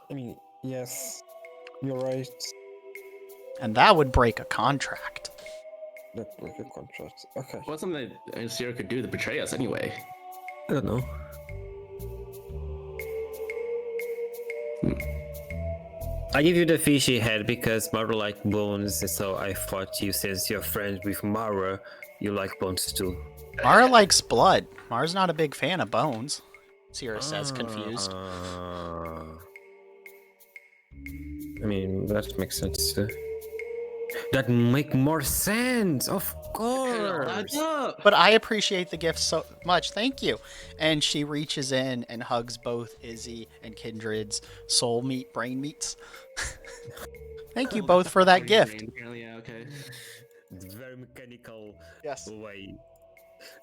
I mean, yes, you're right. And that would break a contract. That break a contract. Okay. What's something that Sierra could do to betray us anyway? I don't know. I give you the fishy head because Mara like bones, so I thought you, since you're friends with Mara, you like bones too. Mara likes blood. Mara's not a big fan of bones. Sierra says, confused. I mean, that makes sense too. That make more sense, of course. But I appreciate the gift so much. Thank you. And she reaches in and hugs both Izzy and Kindred's soul meat, brain meats. Thank you both for that gift. Yeah, okay. It's very mechanical Yes. way.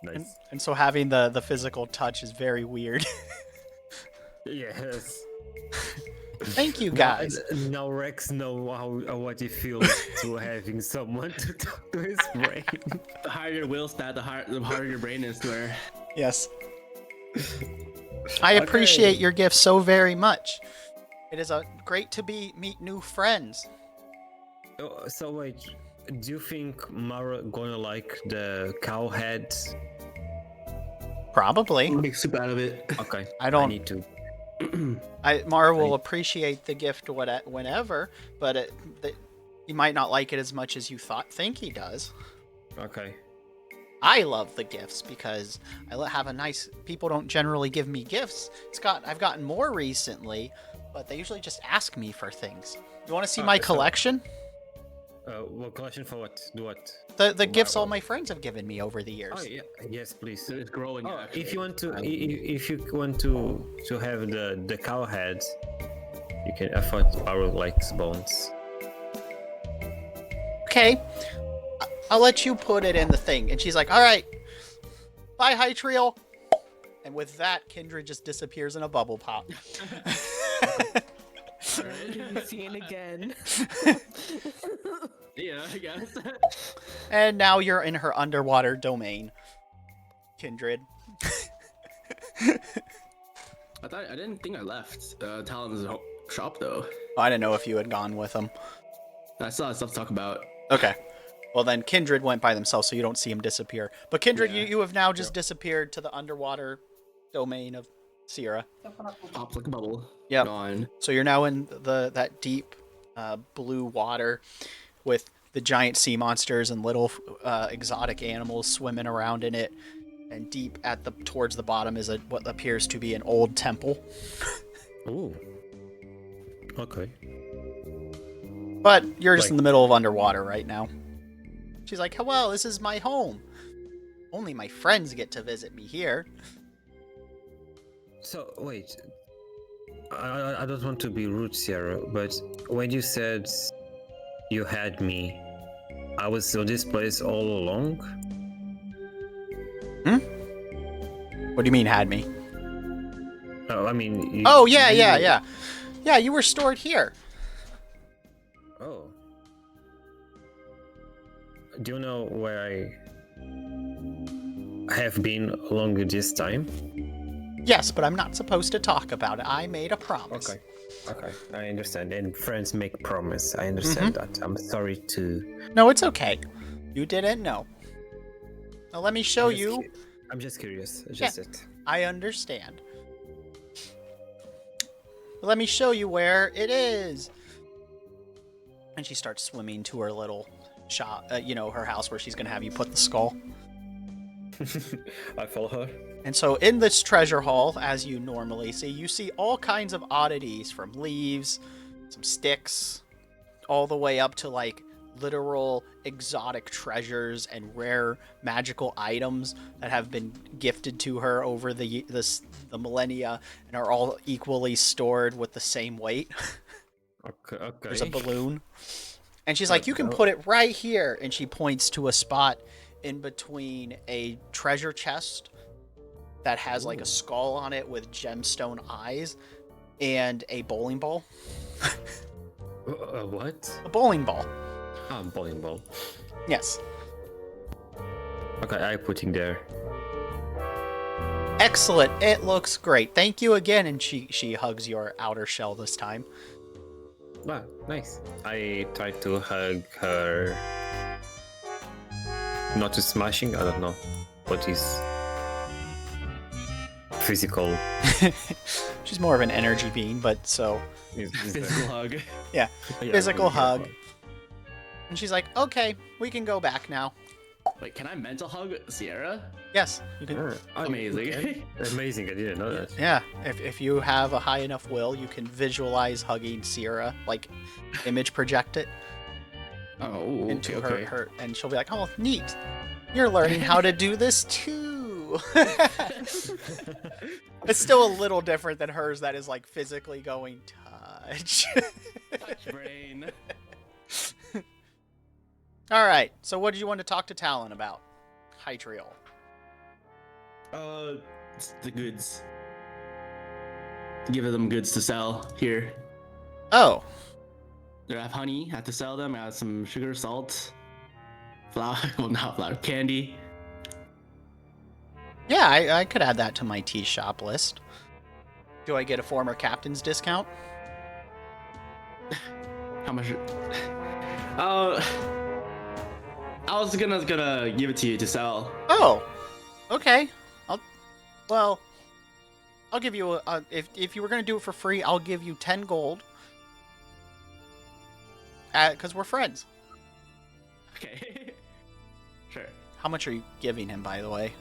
Nice. And so having the physical touch is very weird. Yes. Thank you, guys. Now Rex know how what it feels to having someone to talk to his brain. The higher your will stat, the harder your brain is to her. Yes. I appreciate your gift so very much. It is great to meet new friends. Oh, so wait, do you think Mara gonna like the cow head? Probably. Make soup out of it. Okay. I don't- need to. Mara will appreciate the gift whenever, but he might not like it as much as you think he does. Okay. I love the gifts because I have a nice. People don't generally give me gifts. I've gotten more recently, but they usually just ask me for things. You want to see my so- collection? What collection for what? Do what? The gifts all my friends have given me over the years. Oh yeah. Yes, please. So it's growing. Oh, actually. if you want to, if you want to have the cow head, you can afford Mara likes bones. Okay, I'll let you put it in the thing. And she's like, all right, bye, Hytriel. And with that, Kindred just disappears in a bubble pop. We'll see it again. Yeah, I guess. And now you're in her underwater domain, Kindred. I didn't think I left Talon's shop though. I didn't know if you had gone with them. I still had stuff to talk about. Okay. Well, then Kindred went by themselves, so you don't see him disappear. But Kindred, Yeah. you have now just disappeared to the underwater domain of Sierra. Pops like a bubble. Yep. Gone. So you're now in that deep blue water with the giant sea monsters and little exotic animals swimming around in it. And deep towards the bottom is what appears to be an old temple. Ooh. Okay. But you're just in the middle of underwater right now. She's like, "Well, this is my home. Only my friends get to visit me here." So wait, I don't want to be rude, Sierra, but when you said you had me, I was in this place all along. What do you mean had me? Oh, I mean. Yeah, you were stored here. Oh. do you know where I have been along this time? Yes, but I'm not supposed to talk about it. I made a promise. Okay, I understand. And friends make promise. I understand that. I'm sorry to. No, it's okay. You didn't know. Now let me show you. I'm just curious. Just it. I understand. Let me show you where it is. And she starts swimming to her little shop, her house where she's going to have you put the skull. I follow her. And so in this treasure hall, as you normally see, you see all kinds of oddities, from leaves, some sticks, all the way up to like literal exotic treasures and rare magical items that have been gifted to her over the millennia and are all equally stored with the same weight. Okay. There's a balloon. And she's like, you can put it right here. And she points to a spot in between a treasure chest that has like a skull on it with gemstone eyes and a bowling ball. What? A bowling ball. Ah, bowling ball. Yes. Okay, I putting there. Excellent. It looks great. Thank you again. And she hugs your outer shell this time. Wow, nice. I try to hug her. Not to smashing, I don't know what is physical. She's more of an energy being, but so. Physical hug. Yeah, physical hug. And she's like, okay, we can go back now. Wait, can I mental hug Sierra? Yes, you can. Amazing. Amazing, I didn't know that. Yeah, if you have a high enough will, you can visualize hugging Sierra, like image project it Oh, into okay. her, and she'll be like, oh, neat. You're learning how to do this too. It's still a little different than hers that is like physically going touch. Touch brain. All right, so what did you want to talk to Talon about? Hytriel. It's the goods. Give them goods to sell here. Oh, I have honey. I have to sell them. I have some sugar, salt, flour. Well, not flour. Candy. yeah, I could add that to my tea shop list. Do I get a former captain's discount? How much? I was gonna give it to you to sell. Oh, okay. I'll give you if you were gonna do it for free, I'll give you 10 gold. Because we're friends. Okay. Sure. How much are you giving him, by the way?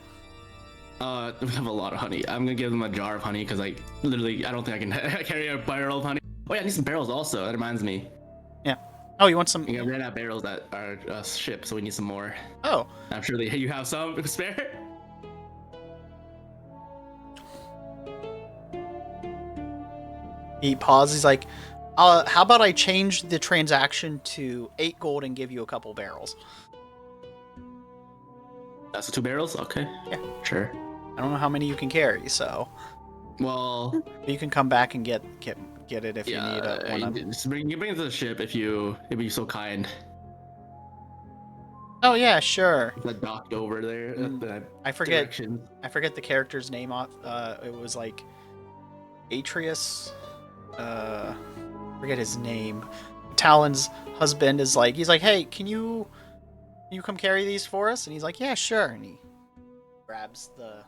We have a lot of honey. I'm gonna give them a jar of honey because I don't think I can carry a barrel of honey. Oh yeah, I need some barrels also. That reminds me. Yeah. Oh, you want some? We ran out of barrels at our ship, so we need some more. Oh. I'm sure that you have some spare. He pauses. He's like, how about I change the transaction to 8 gold and give you a couple barrels? That's the 2 barrels? Okay. Yeah. Sure. I don't know how many you can carry, so Well, you can come back and get it if you need one of. just bring it to the ship if you'd be so kind. Oh yeah, sure. That docked over there. I forget. Directions. I forget the character's name off. It was like Atreus. Forget his name. Talon's husband is like, he's like, hey, can you come carry these for us? And he's like, yeah, sure. And he grabs the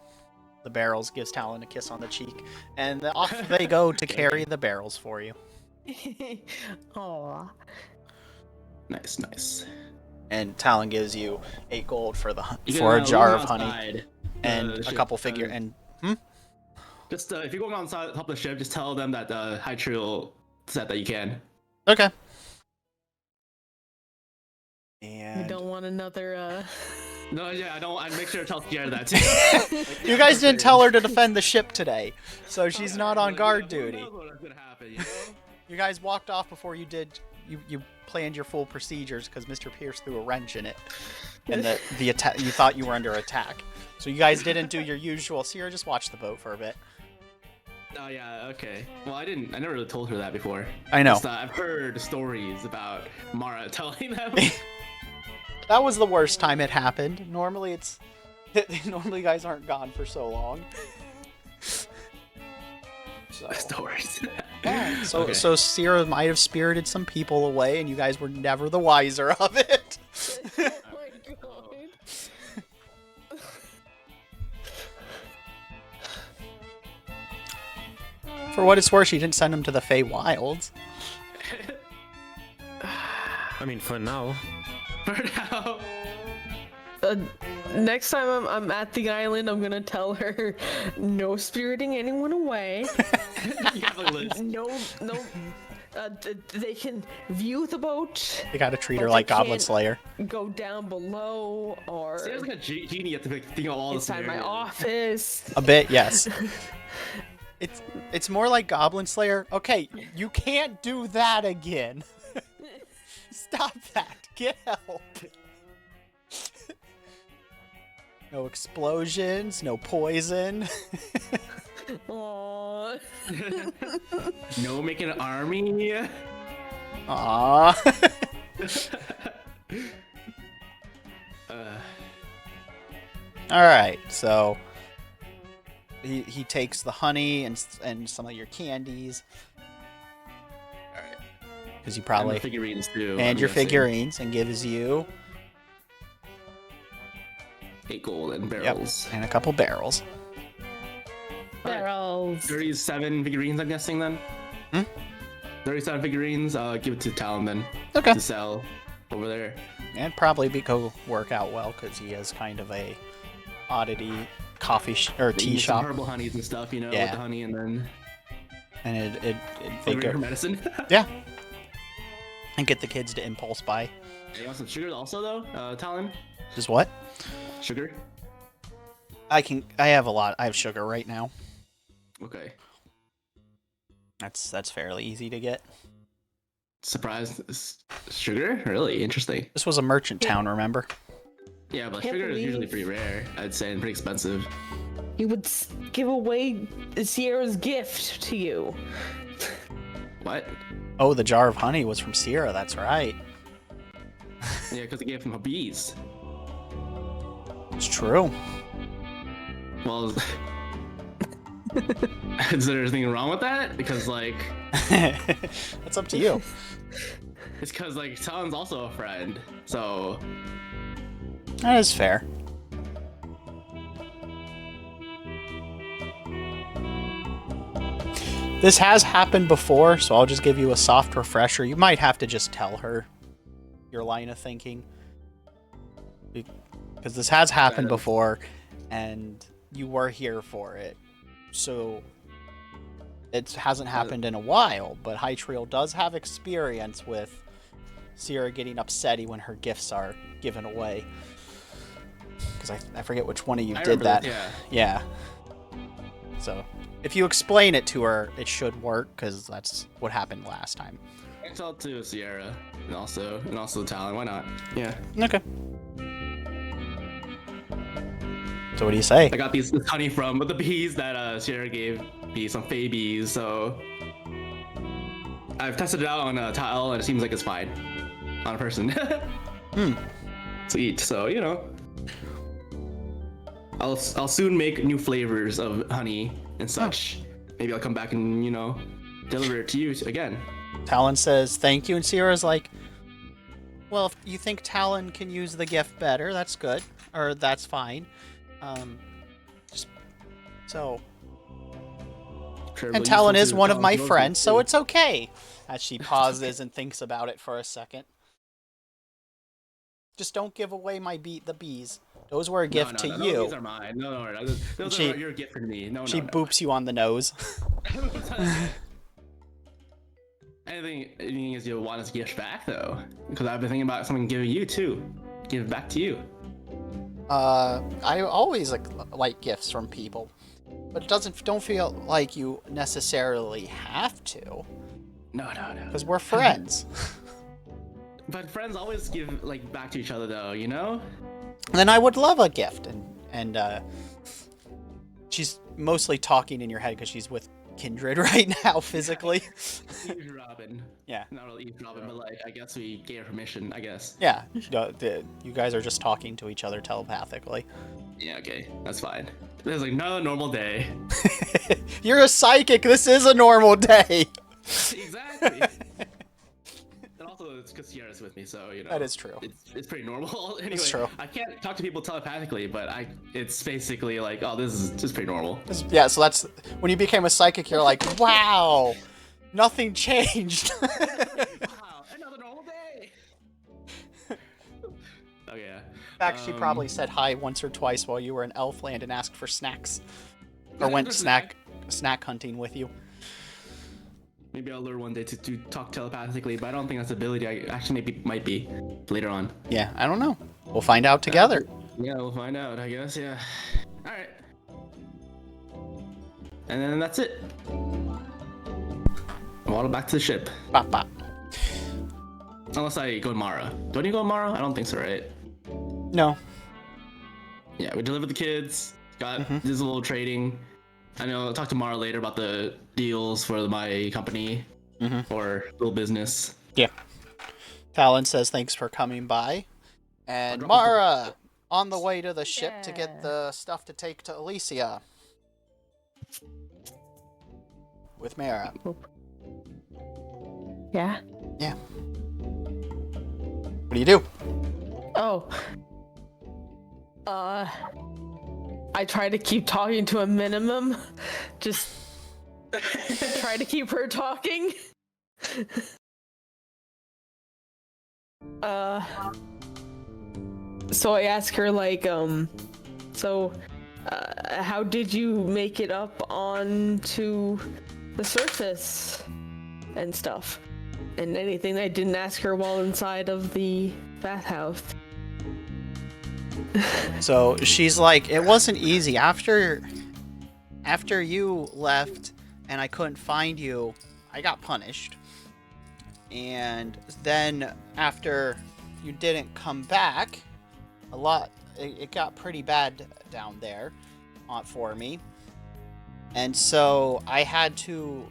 barrels, gives Talon a kiss on the cheek, and off they go to carry the barrels for you. Aw. Nice. And Talon gives you 8 gold for You for a can, jar look of honey outside and the a ship, couple figure and Just if you're going on top of the ship, just tell them that the Hytriel said that you can. okay. You And don't want another, No, yeah, I don't. I make sure to tell Sierra that too. you guys didn't tell her to defend the ship today, so she's not on guard duty. Who knows what's gonna happen, you know? You guys walked off before you did. You planned your full procedures because Mr. Pierce threw a wrench in it, and the attack. You thought you were under attack, so you guys didn't do your usual. Sierra, just watch the boat for a bit. Oh yeah, okay. Well, I never really told her that before. I know. I've heard stories about Mara telling them. That was the worst time it happened. Normally normally guys aren't gone for so long. So, Stories. yeah, so Okay. so Sierra might have spirited some people away, and you guys were never the wiser of it. Oh my god. For what it's worth, she didn't send him to the Fey Wilds. I mean, for now. For now. Next time I'm at the island, I'm gonna tell her no spiriting anyone away. You have a list. No. They can view the boat, You gotta treat But her they like Goblin can't- Slayer. go down below, or There's like a genie at the think of all the inside my scenarios. office. A bit, yes. It's more like Goblin Slayer. Okay, you can't do that again. Stop that. Get help. No explosions, no poison. Aww. No, making an army. Aww. Alright, so he takes the honey and some of your candies. Alright. Because you And probably the figurines too. and I'm your guessing. figurines, and gives you 8 gold and yep, barrels. and a couple barrels. Barrels. 37 figurines, I'm guessing then. Hmm? 37 figurines. Give it to Talon then Okay. to sell over there. And probably go work out well because he has kind of a oddity coffee or You tea get some shop, herbal honeys and stuff, with Yeah. the honey, and then and it flavor your vigor. medicine. Yeah. And get the kids to impulse buy. You want some sugar also though, Talon? Just what? Sugar? I have a lot. I have sugar right now. Okay. That's fairly easy to get. Surprised sugar? Really interesting. This was a merchant town, remember? Yeah, but Can't sugar is usually believe- pretty rare, I'd say, and pretty expensive. He would give away Sierra's gift to you. What? Oh, the jar of honey was from Sierra. That's right. Yeah, because they gave him bees. It's true. Well, is there anything wrong with that? Because like, That's up to you. it's because like Talon's also a friend, so That is fair. This has happened before, so I'll just give you a soft refresher. You might have to just tell her your line of thinking. Because this has happened before, and you were here for it. So it hasn't happened in a while, but Hytriel does have experience with Sierra getting upsetty when her gifts are given away. Because I forget which one of you I did remember that. Yeah. So if you explain it to her, it should work, because that's what happened last time. I can tell it to Sierra and also Talon. Why not? Yeah. Okay. So what do you say? I got this honey from the bees that Sierra gave me, some fey bees. So I've tested it out on a tile, and it seems like it's fine on a person. Sweet. So I'll soon make new flavors of honey and such. Maybe I'll come back and deliver it to you again. Talon says thank you, and Sierra's like, well, if you think Talon can use the gift better, that's good, or that's fine. Just so. Sure, And we'll Talon use is something one of Talon's my nose friends, so too. it's okay. As she pauses and thinks about it for a second. Just don't give away the bees. Those were a gift to no, you. These are mine. No. Those She- are your gift for me. No. She boops you on the nose. Anything is you want as a gift back though, because I've been thinking about something giving you too. Give it back to you. I always like gifts from people, but don't feel like you necessarily have to, No. because we're friends. But friends always give back to each other though, Then I would love a gift, and she's mostly talking in your head because she's with kindred right now, physically. Eavesdropping. Yeah. Not really eavesdropping, but like, I guess we gave her permission, I guess. Yeah, you guys are just talking to each other telepathically. Yeah, okay. That's fine. This is like another normal day. You're a psychic. This is a normal day. Exactly. And also, it's because Sierra's with me, so, you know. That is true. It's pretty normal. Anyway, It's true. I can't talk to people telepathically, but it's basically like, oh, this is just pretty normal. Yeah, so that's when you became a psychic. You're like, wow, nothing changed. Wow, another normal day. Oh yeah. In fact, she probably said hi once or twice while you were in Elfland and asked for snacks, or went snack hunting with you. Maybe I'll learn one day to talk telepathically, but I don't think that's an ability. I actually might be later on. Yeah, I don't know. We'll find out together. Yeah, we'll find out, I guess. Yeah. All right. And then that's it. Waddle back to the ship. Bop, bop. Unless I go to Mara. Do I need to go to Mara? I don't think so, right? No. Yeah, we delivered the kids. Got this little trading. I know I'll talk to Mara later about the deals for my company or little business. Yeah. Talon says thanks for coming by. And drop Mara, on the way to the ship to get the stuff to take to Alicia. With Mara. Yeah. Yeah. What do you do? Oh. I try to keep talking to a minimum. Just try to keep her talking. So I ask her like, how did you make it up onto the surface and stuff? And anything I didn't ask her while inside of the bathhouse. So she's like, it wasn't easy. After you left and I couldn't find you, I got punished. And then after you didn't come back, it got pretty bad down there for me. And so I had to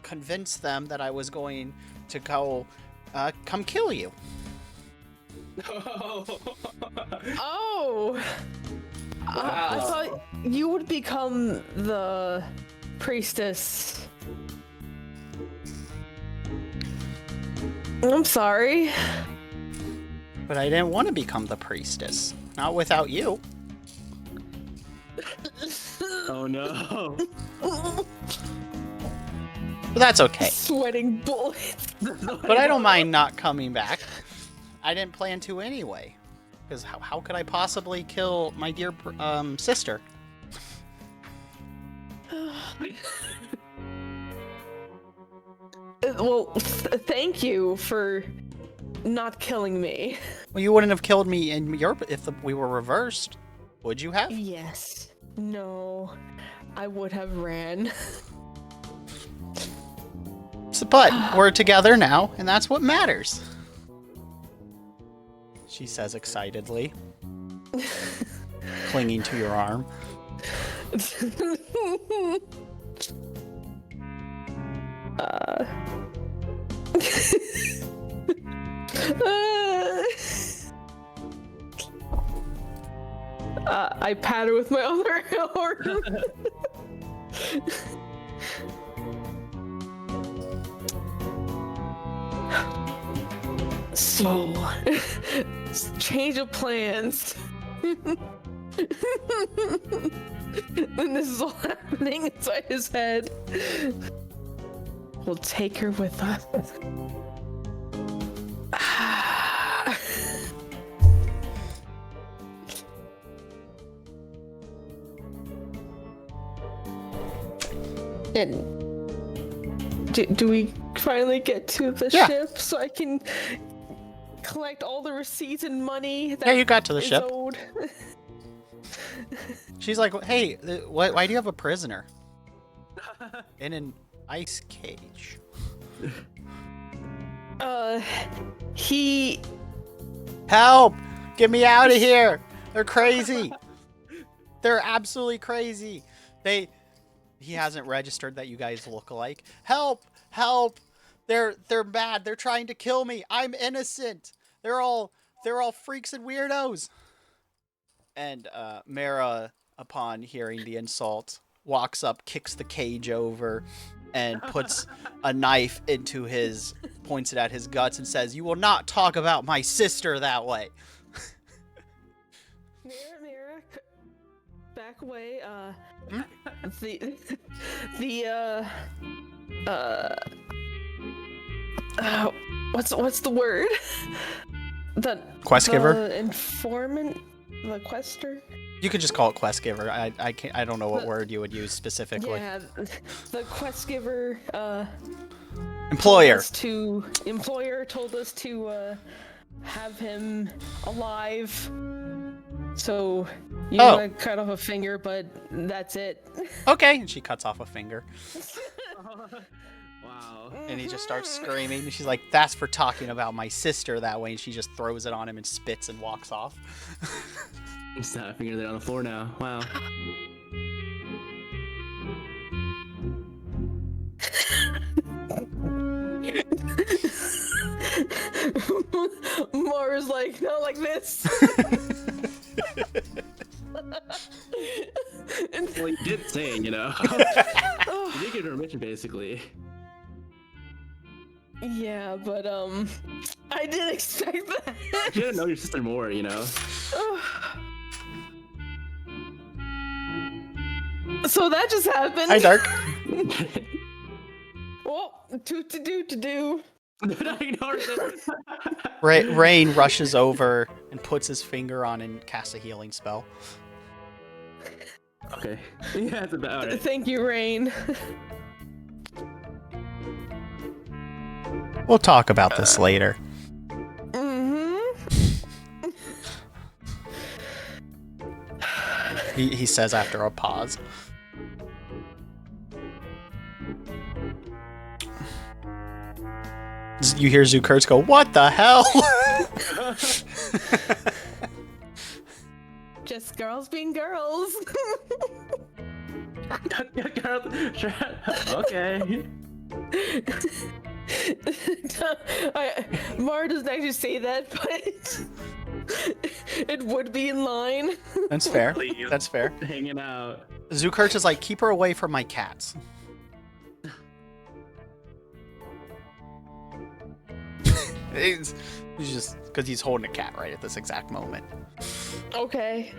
convince them that I was going to go come kill you. Oh! I thought you would become the priestess. I'm sorry. But I didn't want to become the priestess. Not without you. Oh no. But that's okay. Sweating bullets. But I don't mind not coming back. I didn't plan to anyway. Because how could I possibly kill my dear sister? Well, thank you for not killing me. Well, you wouldn't have killed me in Europe if we were reversed. Would you have? Yes. No. I would have ran. But we're together now, and that's what matters. She says excitedly, clinging to your arm. I pat her with my other arm. So, change of plans. And this is all happening inside his head. We'll take her with us. And do we finally get to the ship so I can collect all the receipts and money that You got to the is ship. owed? She's like, hey, why do you have a prisoner? In an ice cage. He... Help! Get me out of here! They're crazy! They're absolutely crazy! he hasn't registered that you guys look alike. Help! Help! They're bad. They're trying to kill me. I'm innocent. They're all freaks and weirdos. And Mara, upon hearing the insult, walks up, kicks the cage over, and puts a knife into points it at his guts and says, "You will not talk about my sister that way." Mira, back away. Hmm? What's the word? The Quest giver? The informant, the quester. You could just call it quest giver. I can't. I don't know what word you would use specifically. Yeah, the quest giver. Employer. Employer told us to have him alive. So you want to cut off a finger, but that's it. Okay. And she cuts off a finger. Wow. And he just starts screaming. And she's like, "That's for talking about my sister that way." And she just throws it on him and spits and walks off. Just that finger there on the floor now. Wow. Mara's like, not like this. Well, you did say, you know. You did give her permission, basically. Yeah, but I didn't expect that. You didn't know your sister more, you know. So that just happened. Hi, Dark. Well, to do. Ignore it. Rain rushes over and puts his finger on and casts a healing spell. Okay. Yeah, that's about it. Thank you, Rain. We'll talk about this later. He says after a pause. You hear Zukurtz go, "What the hell?" Just girls being girls. Okay. Mara doesn't actually say that, but it would be in line. That's fair. That's fair. Hanging out. Zukurtz is like, "Keep her away from my cats." He's just because he's holding a cat right at this exact moment. Okay.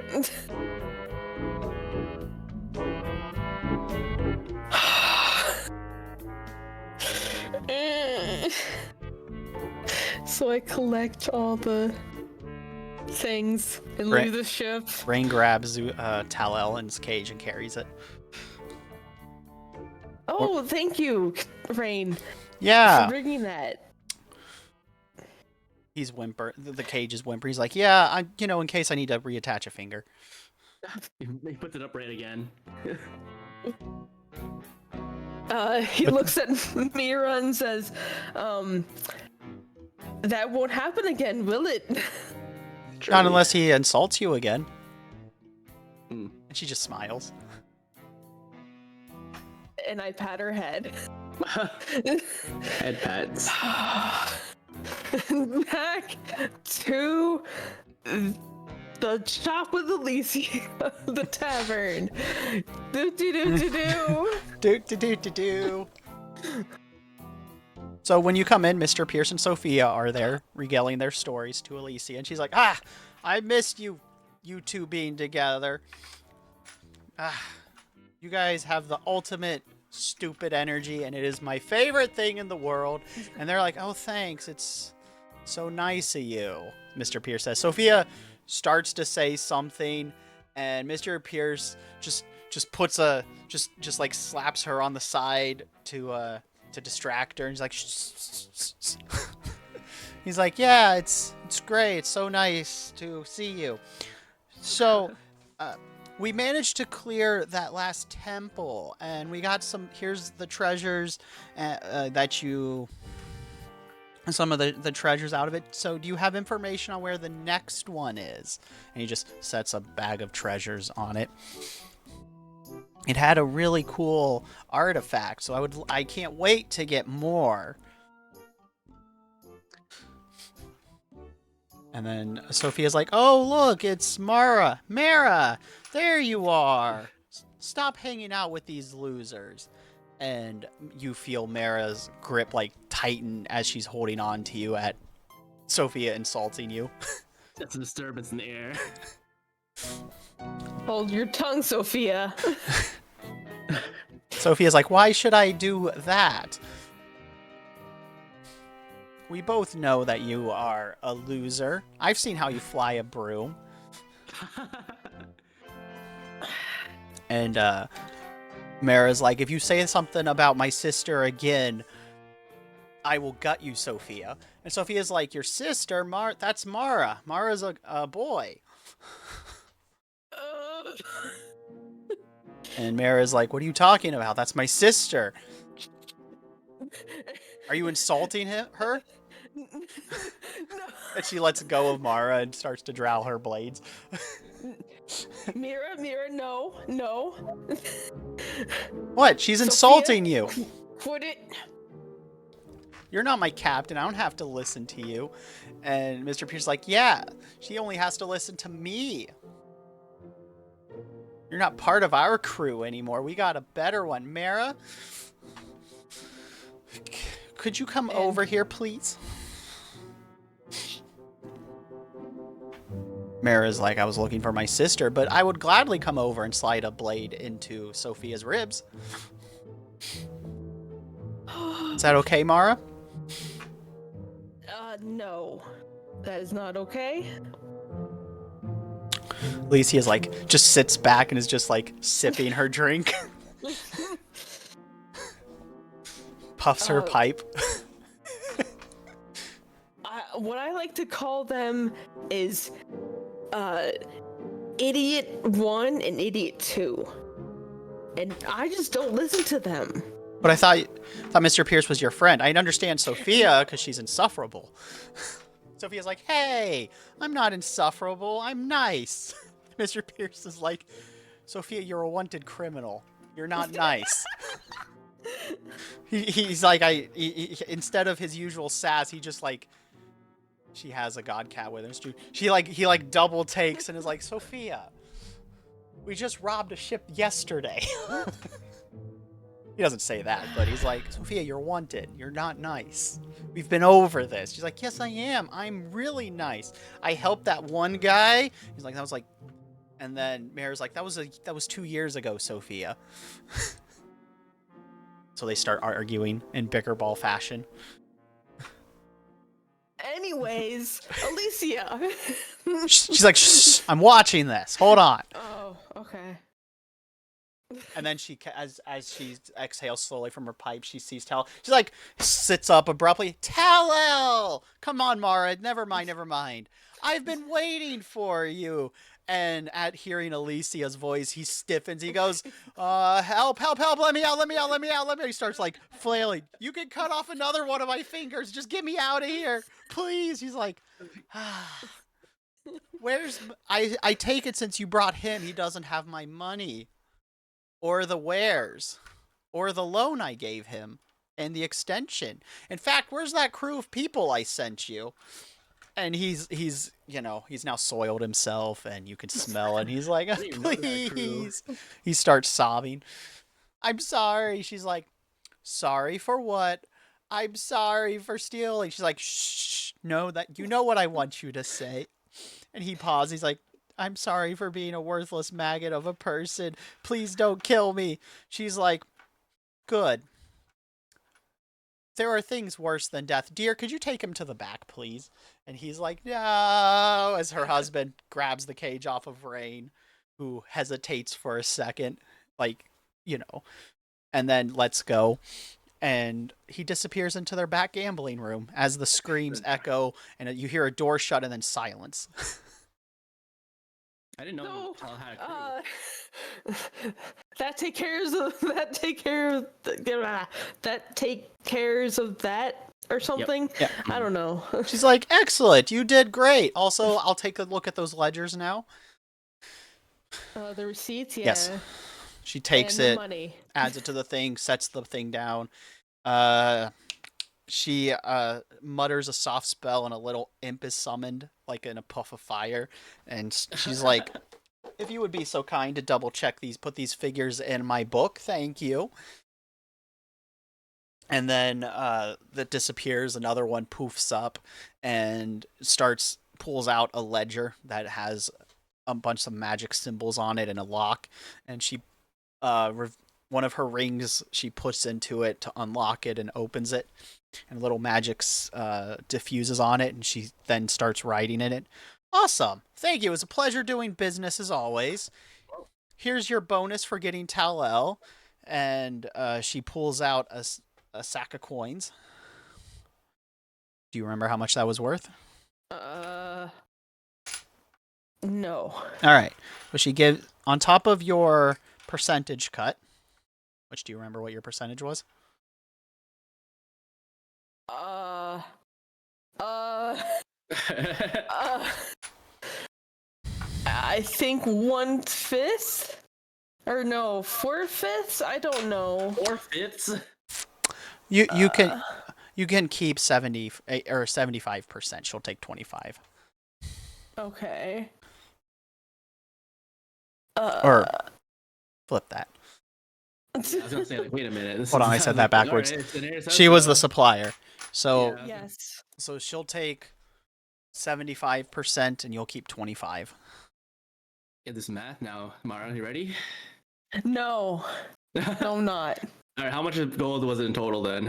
So I collect all the things and Right. leave the ship. Rain grabs Tal-El's cage and carries it. Oh, thank you, Rain, Yeah. for bringing that. He's whimper. The cage is whimper. He's like, "Yeah, in case I need to reattach a finger." He puts it upright again. He looks at Mira and says, that won't happen again, will it? Not unless he insults you again. Hmm. And she just smiles. And I pat her head. Head pats. Back to the shop with Alicia, the tavern. Do. So when you come in, Mr. Pierce and Sophia are there, regaling their stories to Alicia, and she's like, "Ah, I missed you two being together. You guys have the ultimate stupid energy, and it is my favorite thing in the world." And they're like, "Oh, thanks. It's so nice of you," Mr. Pierce says. Sophia starts to say something, and Mr. Pierce just puts just like slaps her on the side to distract her, and he's like, "Shh." He's like, "Yeah, it's great. It's so nice to see you." So, we managed to clear that last temple, and we got here's the treasures some of the treasures out of it. So do you have information on where the next one is? And he just sets a bag of treasures on it. It had a really cool artifact, so I can't wait to get more. And then Sophia's like, "Oh, look, it's Mara. Mara, there you are. Stop hanging out with these losers." And you feel Mara's grip like tighten as she's holding on to you at Sophia insulting you. That's a disturbance in the air. Hold your tongue, Sophia. Sophia's like, "Why should I do that? We both know that you are a loser. I've seen how you fly a broom." And Mara's like, "If you say something about my sister again, I will gut you, Sophia." And Sophia's like, "Your sister? That's Mara. Mara's a boy." And Mara's like, "What are you talking about? That's my sister. Are you insulting her?" And she lets go of Mara and starts to drow her blades. Mira, no. What? She's Sophia? insulting you. Quit it. You're not my captain. I don't have to listen to you. And Mr. Pierce's like, "Yeah, she only has to listen to me. You're not part of our crew anymore. We got a better one. Mara, could you come over here, please?" Mara's like, "I was looking for my sister, but I would gladly come over and slide a blade into Sophia's ribs. Is that okay, Mara?" No. That is not okay. Alicia's like, just sits back and is just like sipping her drink. Puffs her pipe. What I like to call them is Idiot 1 and Idiot 2. And I just don't listen to them. But I thought Mr. Pierce was your friend. I understand Sophia because she's insufferable. Sophia's like, "Hey, I'm not insufferable. I'm nice." Mr. Pierce is like, "Sophia, you're a wanted criminal. You're not nice." He's like, instead of his usual sass, he just like, she has a god cat with her. He double takes and is like, "Sophia, we just robbed a ship yesterday." He doesn't say that, but he's like, "Sophia, you're wanted. You're not nice. We've been over this." She's like, "Yes, I am. I'm really nice. I helped that one guy." He's like, "That was like," and then Mayor's like, that was 2 years ago, Sophia." So they start arguing in bickerball fashion. Anyways, Alicia. She's like, "Shh, I'm watching this. Hold on." Oh, okay. And then as she exhales slowly from her pipe, she sees Tal. She's like, sits up abruptly. "Tal! Come on, Mara. Never mind. I've been waiting for you." And at hearing Alicia's voice, he stiffens. He goes, help, let me out. He starts like flailing. "You can cut off another one of my fingers. Just get me out of here, please." He's like, I take it since you brought him, he doesn't have my money. Or the wares. Or the loan I gave him. And the extension. In fact, where's that crew of people I sent you? And he's now soiled himself, and you can smell it. He's like, "Please." He starts sobbing. "I'm sorry." She's like, "Sorry for what?" "I'm sorry for stealing." She's like, "Shh, no, that you know what I want you to say." And he pauses. He's like, "I'm sorry for being a worthless maggot of a person. Please don't kill me." She's like, "Good. There are things worse than death. Dear, could you take him to the back, please?" And he's like, "No," as her husband grabs the cage off of Rain, who hesitates for a second, and then lets go. And he disappears into their back gambling room as the screams echo, and you hear a door shut and then silence. I didn't know Tal had a crew. That take cares of that or something. Yeah. I don't know. She's like, "Excellent, you did great. Also, I'll take a look at those ledgers now." The receipts, yeah. Yes. She takes and the it, money. adds it to the thing, sets the thing down. She mutters a soft spell, and a little imp is summoned, like in a puff of fire. And she's like, "If you would be so kind to double check these, put these figures in my book, thank you." And then that disappears. Another one poofs up and pulls out a ledger that has a bunch of magic symbols on it and a lock. And she, one of her rings, she puts into it to unlock it and opens it. And little magic diffuses on it, and she then starts writing in it. Awesome. Thank you. It was a pleasure doing business as always. Here's your bonus for getting Tal-El. And she pulls out a sack of coins. Do you remember how much that was worth? No. All right. But she gives, on top of your percentage cut, which, do you remember what your percentage was? I think 1/5, or no, 4/5. I don't know. 4/5? You can keep 70 or 75%. She'll take 25. Okay. Or flip that. I was gonna say, like, wait a minute. Hold on, I said that backwards. Right, She was the supplier, so Yeah. Yes. so she'll take 75%, and you'll keep 25. Get this math now, Mara. You ready? No. No, I'm not. All right. How much of gold was it in total then?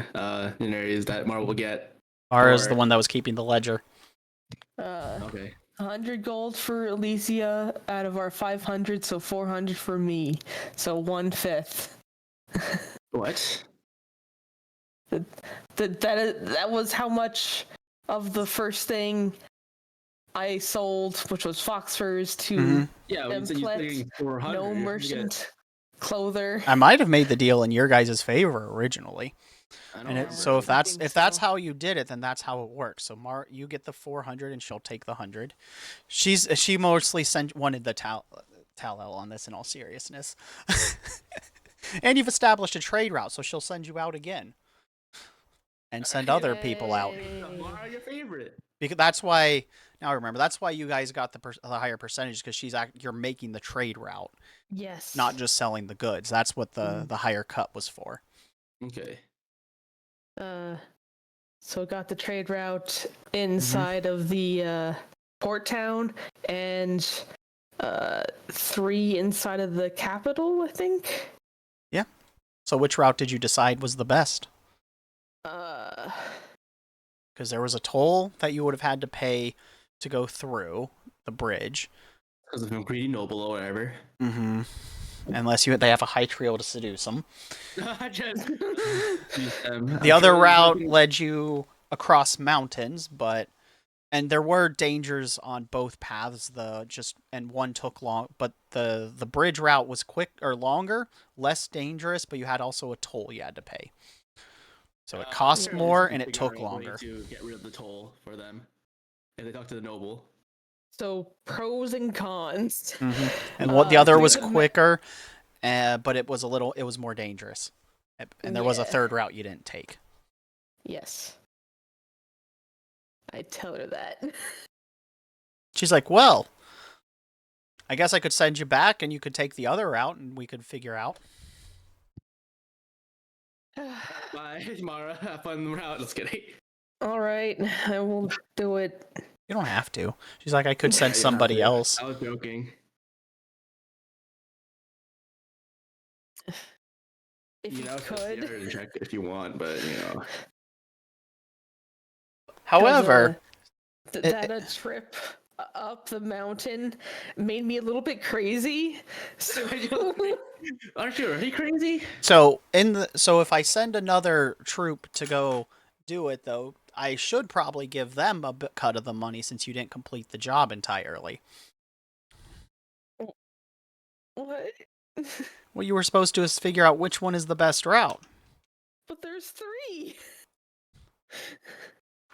In areas that Mara will get. Mara's the one that was keeping the ledger. Okay. 100 gold for Alicia out of our 500, so 400 for me. So 1/5. What? That was how much of the first thing I sold, which was fox furs, to Mhm. Yeah, you said you're Template, taking 400. no merchant, clother. I might have made the deal in your guys' favor originally. I don't And remember. so if that's think that's so. how you did it, then that's how it works. So you get the 400, and she'll take the 100. She mostly wanted the Tal-El on this, in all seriousness. And you've established a trade route, so she'll send you out again, and send other people out. Mara, your favorite. Because that's why. Now remember, that's why you guys got the higher percentage, because you're making the trade route, Yes. not just selling the goods. That's what the higher cut was for. Okay. So got the trade route inside of the port town, and 3 inside of the capital, I think. So which route did you decide was the best? Uh, Because there was a toll that you would have had to pay to go through the bridge. Because of him greedy noble or whatever. Mm-hmm. Unless they have a high trio to seduce them. Just The other route led you across mountains, and there were dangers on both paths. And one took long, but the bridge route was longer, less dangerous, but you had also a toll you had to pay. So it cost more and it took longer. To get rid of the toll for them, and they talk to the noble. so pros and cons. Mm-hmm. And what the other was through the quicker, but it was more dangerous. And there was a Yeah. third route you didn't take. Yes. I tell her that. She's like, well, I guess I could send you back and you could take the other route and we could figure out. Bye, Mara. Have fun route. Just kidding. All right, I will do it. You don't have to. She's like, I could send somebody else. I was joking. If you know, could. check if you want, but you know. However, That trip up the mountain made me a little bit crazy. So Aren't you already crazy? so if I send another troop to go do it, though, I should probably give them a cut of the money since you didn't complete the job entirely. what? What you were supposed to is figure out which one is the best route. But there's 3.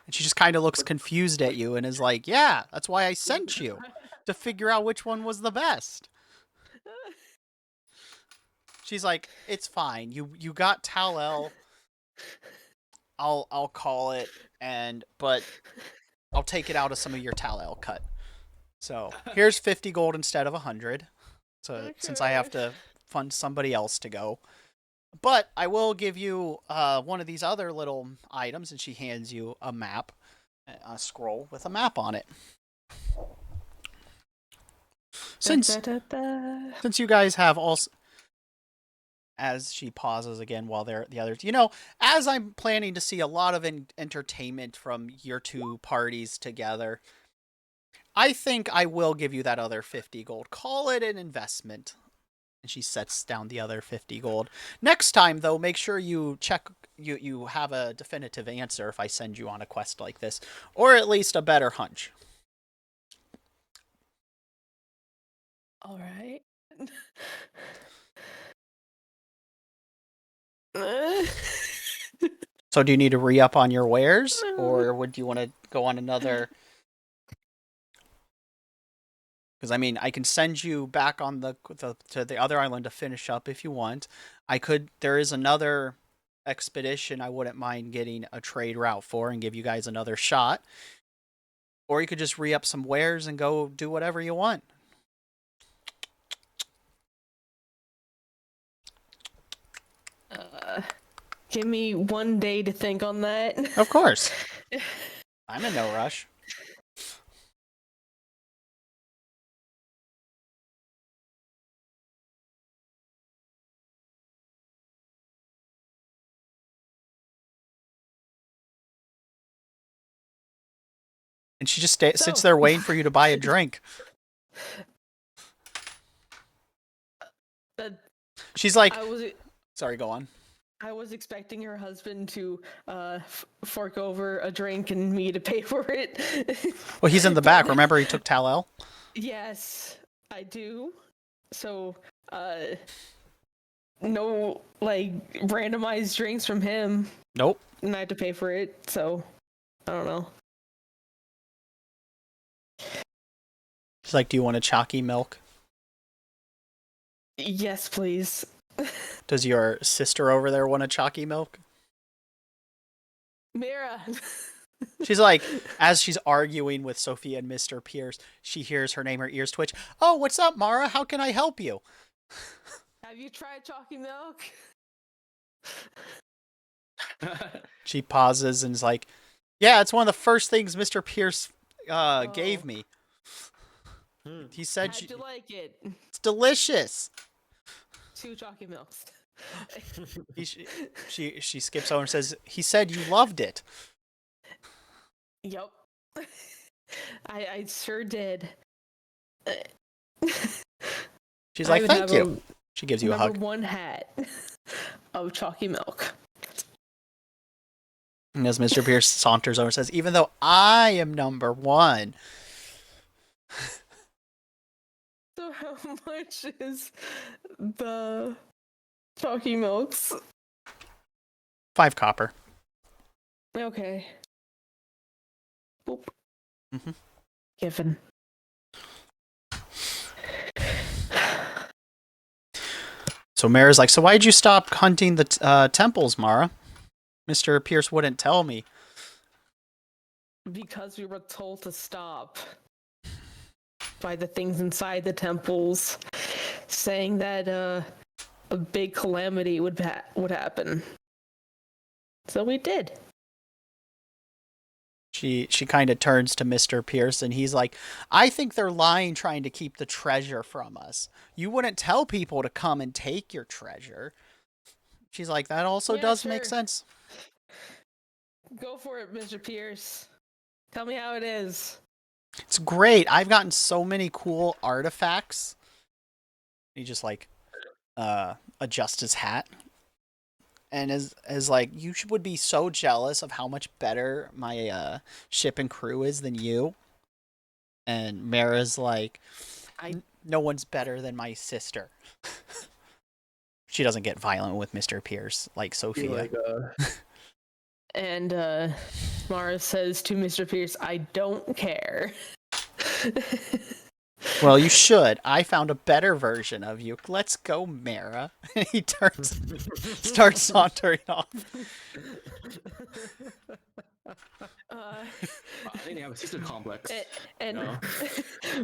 And she just kind of looks confused at you and is like, yeah, that's why I sent you, to figure out which one was the best. She's like, it's fine. You got Tal-El. I'll call it, but I'll take it out of some of your Tal-El cut. So here's 50 gold instead of 100. So since I have to fund somebody else to go. But I will give you one of these other little items, and she hands you a map, a scroll with a map on it. Since you guys have also, as she pauses again while they're the others, as I'm planning to see a lot of entertainment from your two parties together, I think I will give you that other 50 gold. Call it an investment. And she sets down the other 50 gold. Next time, though, make sure you check, you have a definitive answer if I send you on a quest like this, or at least a better hunch. All right. So do you need to re-up on your wares, or would you want to go on another? Because, I mean, I can send you back on to the other island to finish up if you want. There is another expedition I wouldn't mind getting a trade route for and give you guys another shot. Or you could just re-up some wares and go do whatever you want. Give me 1 day to think on that. Of course. I'm in no rush. And she just sits there waiting for you to buy a drink. She's like, sorry, go on. I was expecting her husband to fork over a drink and me to pay for it. Well, he's in the back. Remember, he took Tal-El? Yes, I do. So, no, randomized drinks from him. Nope. And I had to pay for it, so, I don't know. She's like, do you want a chalky milk? Yes, please. Does your sister over there want a chalky milk? Mira. She's like, as she's arguing with Sophia and Mr. Pierce, she hears her name, her ears twitch. Oh, what's up, Mara? How can I help you? Have you tried chalky milk? She pauses and is like, yeah, it's one of the first things Mr. Pierce gave me. He said How'd you like it? It's delicious. 2 chalky milks. She skips over and says, he said you loved it. Yep. I sure did. She's like, thank you. She gives you a hug. 1 hat of chalky milk. And as Mr. Pierce saunters over and says, even though I am number 1. So how much is the chalky milks? 5 copper. Okay. Boop. Mm-hmm. Given. So Mara's like, so why'd you stop hunting the temples, Mara? Mr. Pierce wouldn't tell me. Because we were told to stop by the things inside the temples, saying that a big calamity would happen. So we did. She kind of turns to Mr. Pierce and he's like, I think they're lying trying to keep the treasure from us. You wouldn't tell people to come and take your treasure. She's like, that also does make sense. Go for it, Mr. Pierce. Tell me how it is. It's great. I've gotten so many cool artifacts. He just adjusts his hat. And is like, you would be so jealous of how much better my ship and crew is than you. And Mara's like, no one's better than my sister. She doesn't get violent with Mr. Pierce like Sophia. And Mara says to Mr. Pierce, I don't care. Well, you should. I found a better version of you. Let's go, Mara. And he starts sauntering off. Uh, I think they have a sister complex. and No.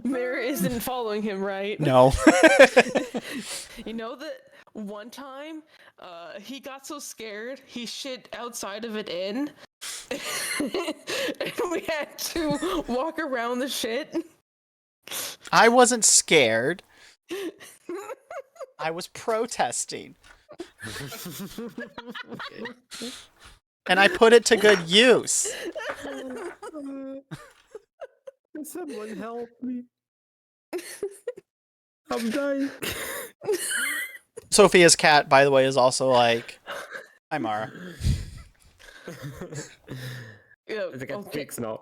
Mara isn't following him, right? No. You know that one time, he got so scared he shit outside of an inn, and we had to walk around the shit. I wasn't scared. I was protesting. And I put it to good use. Someone help me. I'm dying. Sophia's cat, by the way, is also like, hi, Mara. Yeah, The cat okay. speaks now.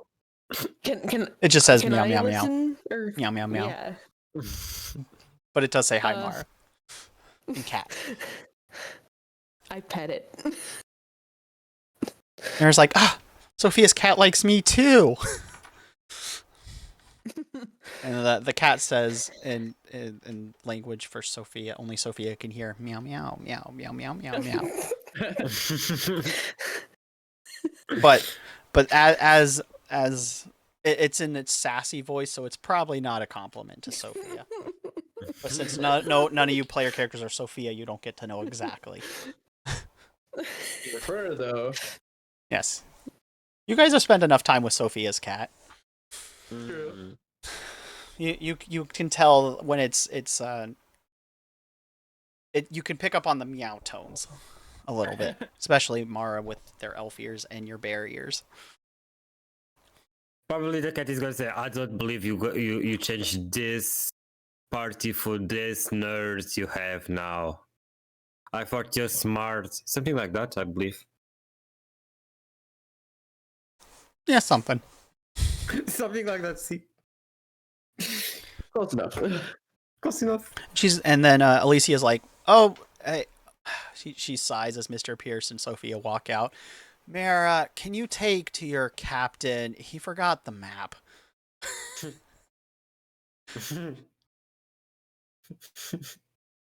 Can It just says can meow, I meow, meow. listen? Or Meow, meow, meow. yeah. But it does say hi, Uh, Mara. And cat. I pet it. Mara's like, Sophia's cat likes me too. And the cat says in language for Sophia, only Sophia can hear, meow, meow, meow, meow, meow, meow, meow. But as it's in its sassy voice, so it's probably not a compliment to Sophia. But since none of you player characters are Sophia, you don't get to know exactly. You prefer though. Yes, you guys have spent enough time with Sophia's cat. True. You can tell when you can pick up on the meow tones a little bit, especially Mara with their elf ears and your bear ears. Probably the cat is gonna say, "I don't believe you changed this party for this nerds you have now. I thought you're smart." Something like that, I believe. Yeah, something. Something like that. See, Close enough. close enough. And then Alicia's like, "Oh," she sighs as Mr. Pierce and Sophia walk out. Mara, can you take to your captain? He forgot the map.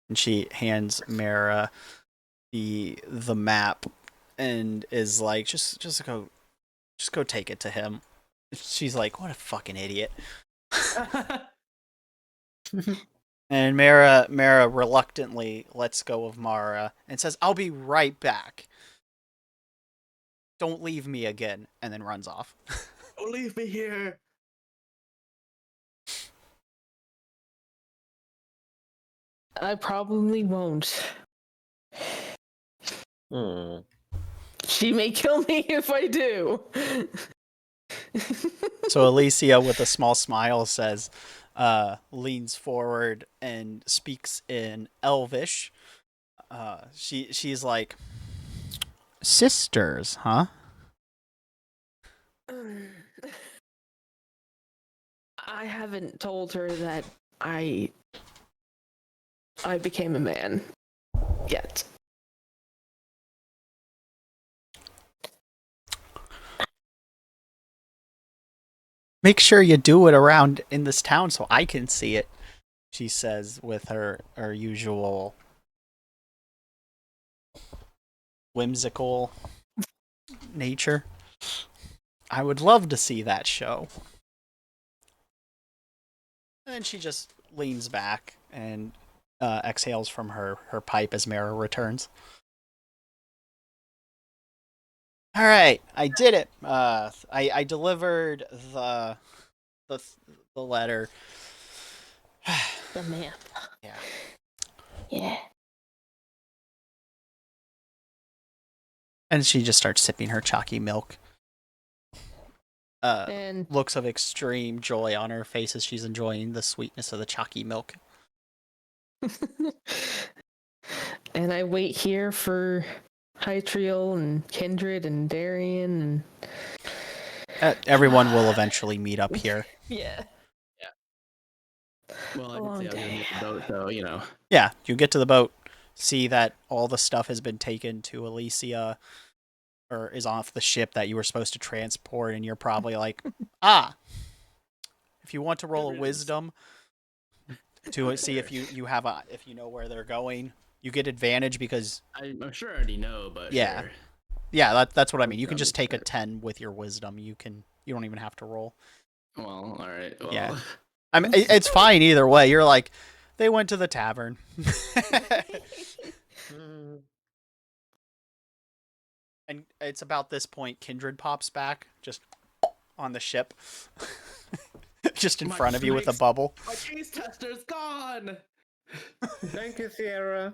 And she hands Mara the map and is like, just go take it to him. She's like, what a fucking idiot. And Mara reluctantly lets go of Mara and says, I'll be right back. Don't leave me again, and then runs off. Don't leave me here. I probably won't. She may kill me if I do. So Alicia, with a small smile, says, leans forward and speaks in Elvish. She's like, sisters, huh? I haven't told her that I became a man yet. Make sure you do it around in this town so I can see it, she says with her usual whimsical nature. I would love to see that show. And then she just leans back and exhales from her pipe as Mara returns. All right, I did it. I delivered the letter. The map. Yeah. Yeah. And she just starts sipping her chalky milk. And Looks of extreme joy on her face as she's enjoying the sweetness of the chalky milk. and I wait here for Hytriel and Kindred and Darian and Everyone will eventually meet up here. yeah. Well, I Long did say I was day. gonna get the boat, so you know. Yeah, you get to the boat, see that all the stuff has been taken to Alicia, or is off the ship that you were supposed to transport, and you're probably like, if you want to roll a wisdom, to see if you have if you know where they're going. You get advantage because I'm sure I already know, but yeah. sure. Yeah, that's what I mean. You can That just makes take a sense. 10 with your wisdom. You don't even have to roll. Well, all right. Well, Yeah. I mean, it's fine either way. You're like, they went to the tavern. And it's about this point Kindred pops back just on the ship. Just in My front of you with a snakes. bubble. my taste tester's gone. Thank you, Sierra.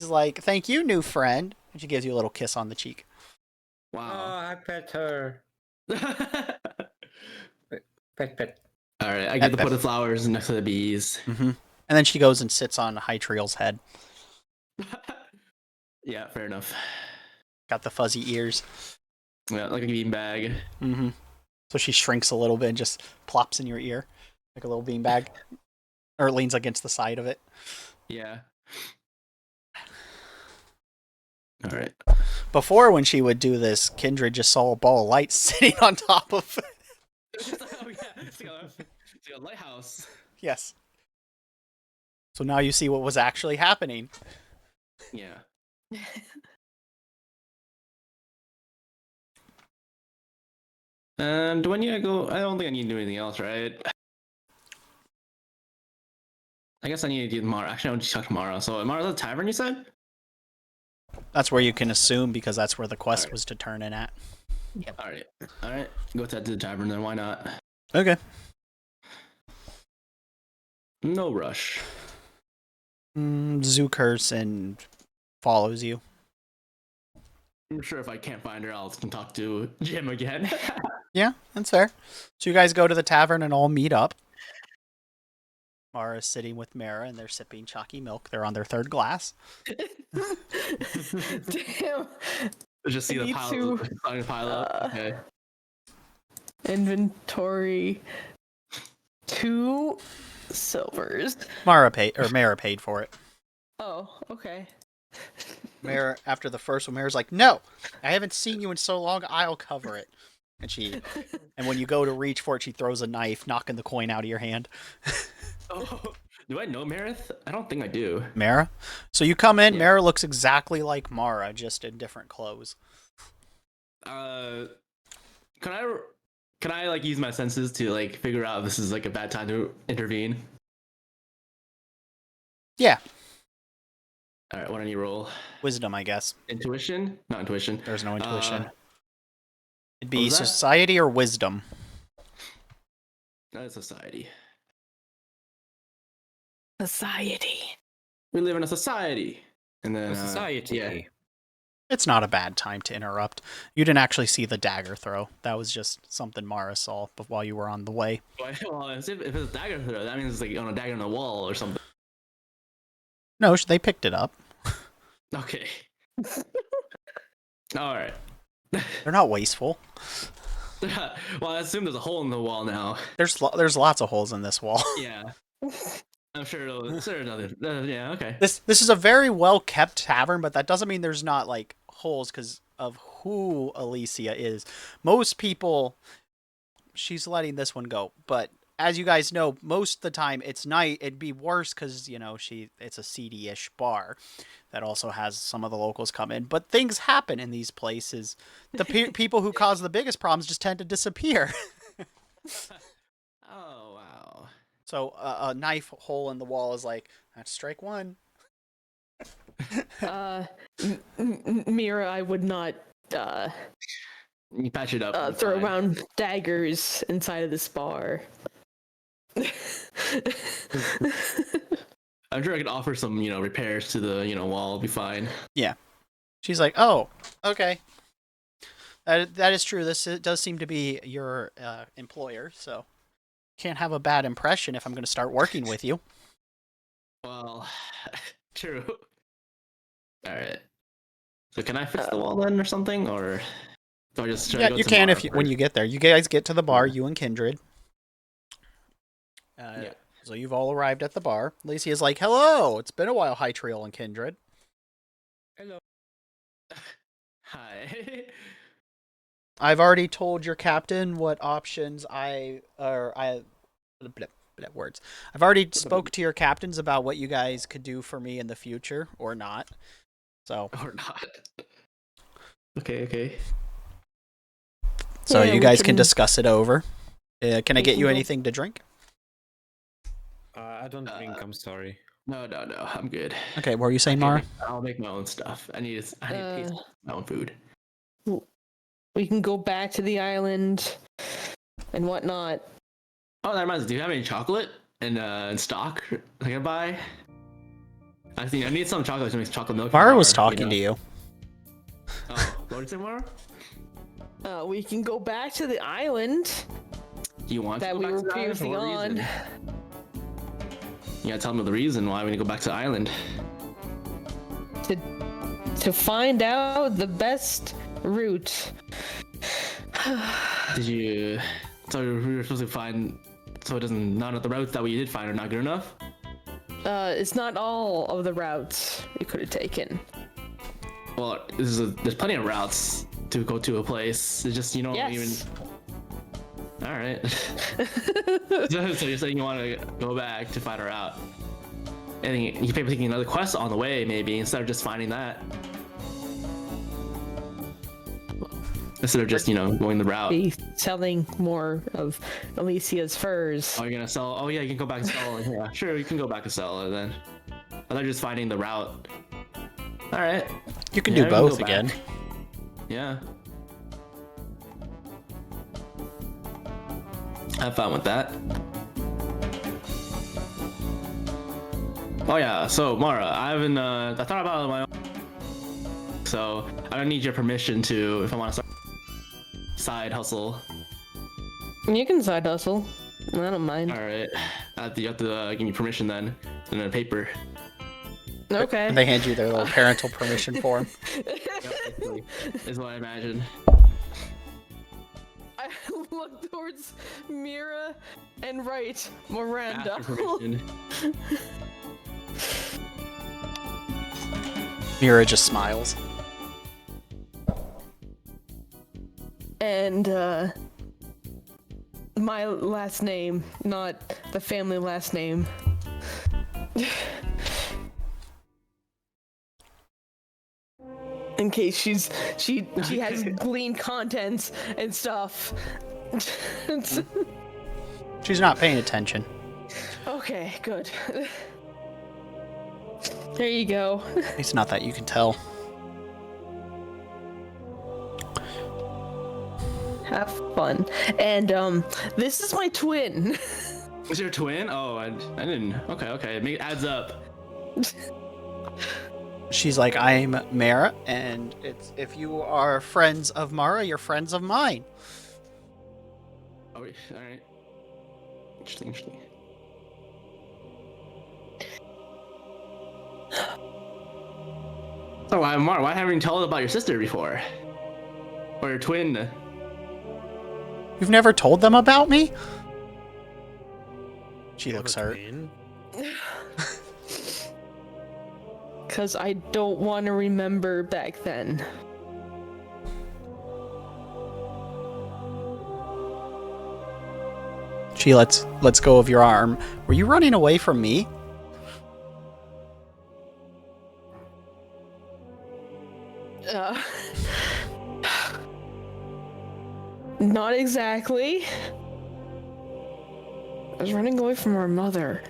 He's like, "Thank you, new friend." And she gives you a little kiss on the cheek. Oh, Wow. I pet her. All Pet. right, I get to Pep. put the flowers next to the bees. Mm-hmm. And then she goes and sits on Hytriel's head. Yeah, fair enough. Got the fuzzy ears. Yeah, like a beanbag. Mm-hmm. So she shrinks a little bit and just plops in your ear like a little beanbag. Or leans against the side of it. Yeah. All right. Before, when she would do this, Kindred just saw a ball of light sitting on top of Oh yeah, it's like a lighthouse. Yes. So now you see what was actually happening. Yeah. Do I need to go? I don't think I need to do anything else, right? I guess I need to do tomorrow. Actually, I want to talk tomorrow. So tomorrow's at the tavern, you said? That's where you can assume because that's where the quest Alright. was to turn in at. All right. All right. Go to the tavern then. Why not? Okay. No rush. Zookerson follows you. I'm sure if I can't find her, I'll can talk to Jim again. Yeah, that's fair. So you guys go to the tavern and all meet up. Mara's sitting with Mara and they're sipping chalky milk. They're on their third glass. Damn. Just see I the need pile, to, starting to pile up. Okay. Inventory. 2 silvers. Mara paid for it. Oh, okay. Mara, after the first one, Mara's like, "No, I haven't seen you in so long. I'll cover it." And when you go to reach for it, she throws a knife, knocking the coin out of your hand. Oh, do I know Marith? I don't think I do. Mara. So you come in. Yeah. Mara looks exactly like Mara, just in different clothes. Can I like use my senses to like figure out if this is like a bad time to intervene? Yeah, All right, what do I need to roll? wisdom, I guess. Intuition? Not intuition. There's no intuition. It'd what be was that? society or wisdom. That is society. Society. We live in a society. And then Society. yeah. It's not a bad time to interrupt. You didn't actually see the dagger throw. That was just something Mara saw while you were on the way. Well, if it's a dagger throw, that means it's like on a dagger on the wall or something. No, they picked it up. Okay. All right. They're not wasteful. Well, I assume there's a hole in the wall now. There's lots of holes in this wall. Yeah. I'm sure another. Yeah, okay. This is a very well kept tavern, but that doesn't mean there's not like holes because of who Alicia is. Most people, she's letting this one go, but as you guys know, most of the time it's night. It'd be worse because it's a seedy-ish bar that also has some of the locals come in. But things happen in these places. The people who cause the biggest problems just tend to disappear. Oh wow. So a knife hole in the wall is like, that's strike one. Mira, I would not You patch it up. it's throw fine. around daggers inside of this bar. I'm sure I could offer some, repairs to the, wall. It'll be fine. She's like, oh, okay. That is true. This does seem to be your employer, so can't have a bad impression if I'm going to start working with you. Well, true. All right. So can I fix the wall then, or something, or do I just? Yeah, you can when you get there. You guys get to the bar, you and Kindred. Yeah. So you've all arrived at the bar. Lacey is like, hello, it's been a while, Hytriel and Kindred. Hello. Hi. I've already told your captain what options bad words. I've already spoke to your captains about what you guys could do for me in the future or not. So Or not. Okay. So Yeah, you we guys can can- discuss it over. Can I we get can you go- anything to drink? I don't drink. I'm sorry. No, I'm good. Okay, what were you I saying, can Mara? I'll make my own stuff. I need to taste my own food. We can go back to the island and whatnot. Oh, that reminds me. Do you have any chocolate in stock I can buy? I need some chocolate to make chocolate milk. Mara was talking to you. Oh, what did you say, Mara? We can go back to the island Do you want that to we go were back to the island? previously For what on. reason? You gotta tell me the reason why we need to go back to the island. To find out the best route. Did you? So we were supposed to find. So it doesn't. None of the routes that we did find are not good enough. It's not all of the routes we could have taken. Well, there's plenty of routes to go to a place. It's just you don't even. Yes. All right. So you're saying you want to go back to find her out, and you could maybe taking another quest on the way, maybe instead of just finding that. Instead of just going the route. Be selling more of Alicia's furs. Oh, you're gonna sell? Oh yeah, you can go back and sell it. Yeah, sure, you can go back and sell it then. I thought just finding the route. All right. You can Yeah, do we can go both back. again. Yeah. Have fun with that. Oh yeah, so Mara, I thought about it my own. So I don't need your permission if I want to start side hustle. You can side hustle. I don't mind. All right. You have to give me permission then, and then a paper. Okay. And they hand you their little parental permission form. Is what I imagine. I look towards Mira and write Miranda. Ask for permission. Mira just smiles. And my last name, not the family last name. In case she has gleaned contents and stuff. She's not paying attention. Okay, good. There you go. It's not that you can tell. Have fun. And this is my twin. Was your twin? Oh, I didn't. Okay. It adds up. She's like, I'm Mara, and if you are friends of Mara, you're friends of mine. Oh, all right. Interesting. So, Mara, why haven't you told about your sister before? Or your twin? You've never told them about me? She looks hurt. Twin? Because I don't want to remember back then. She lets go of your arm. Were you running away from me? Not exactly. I was running away from our mother.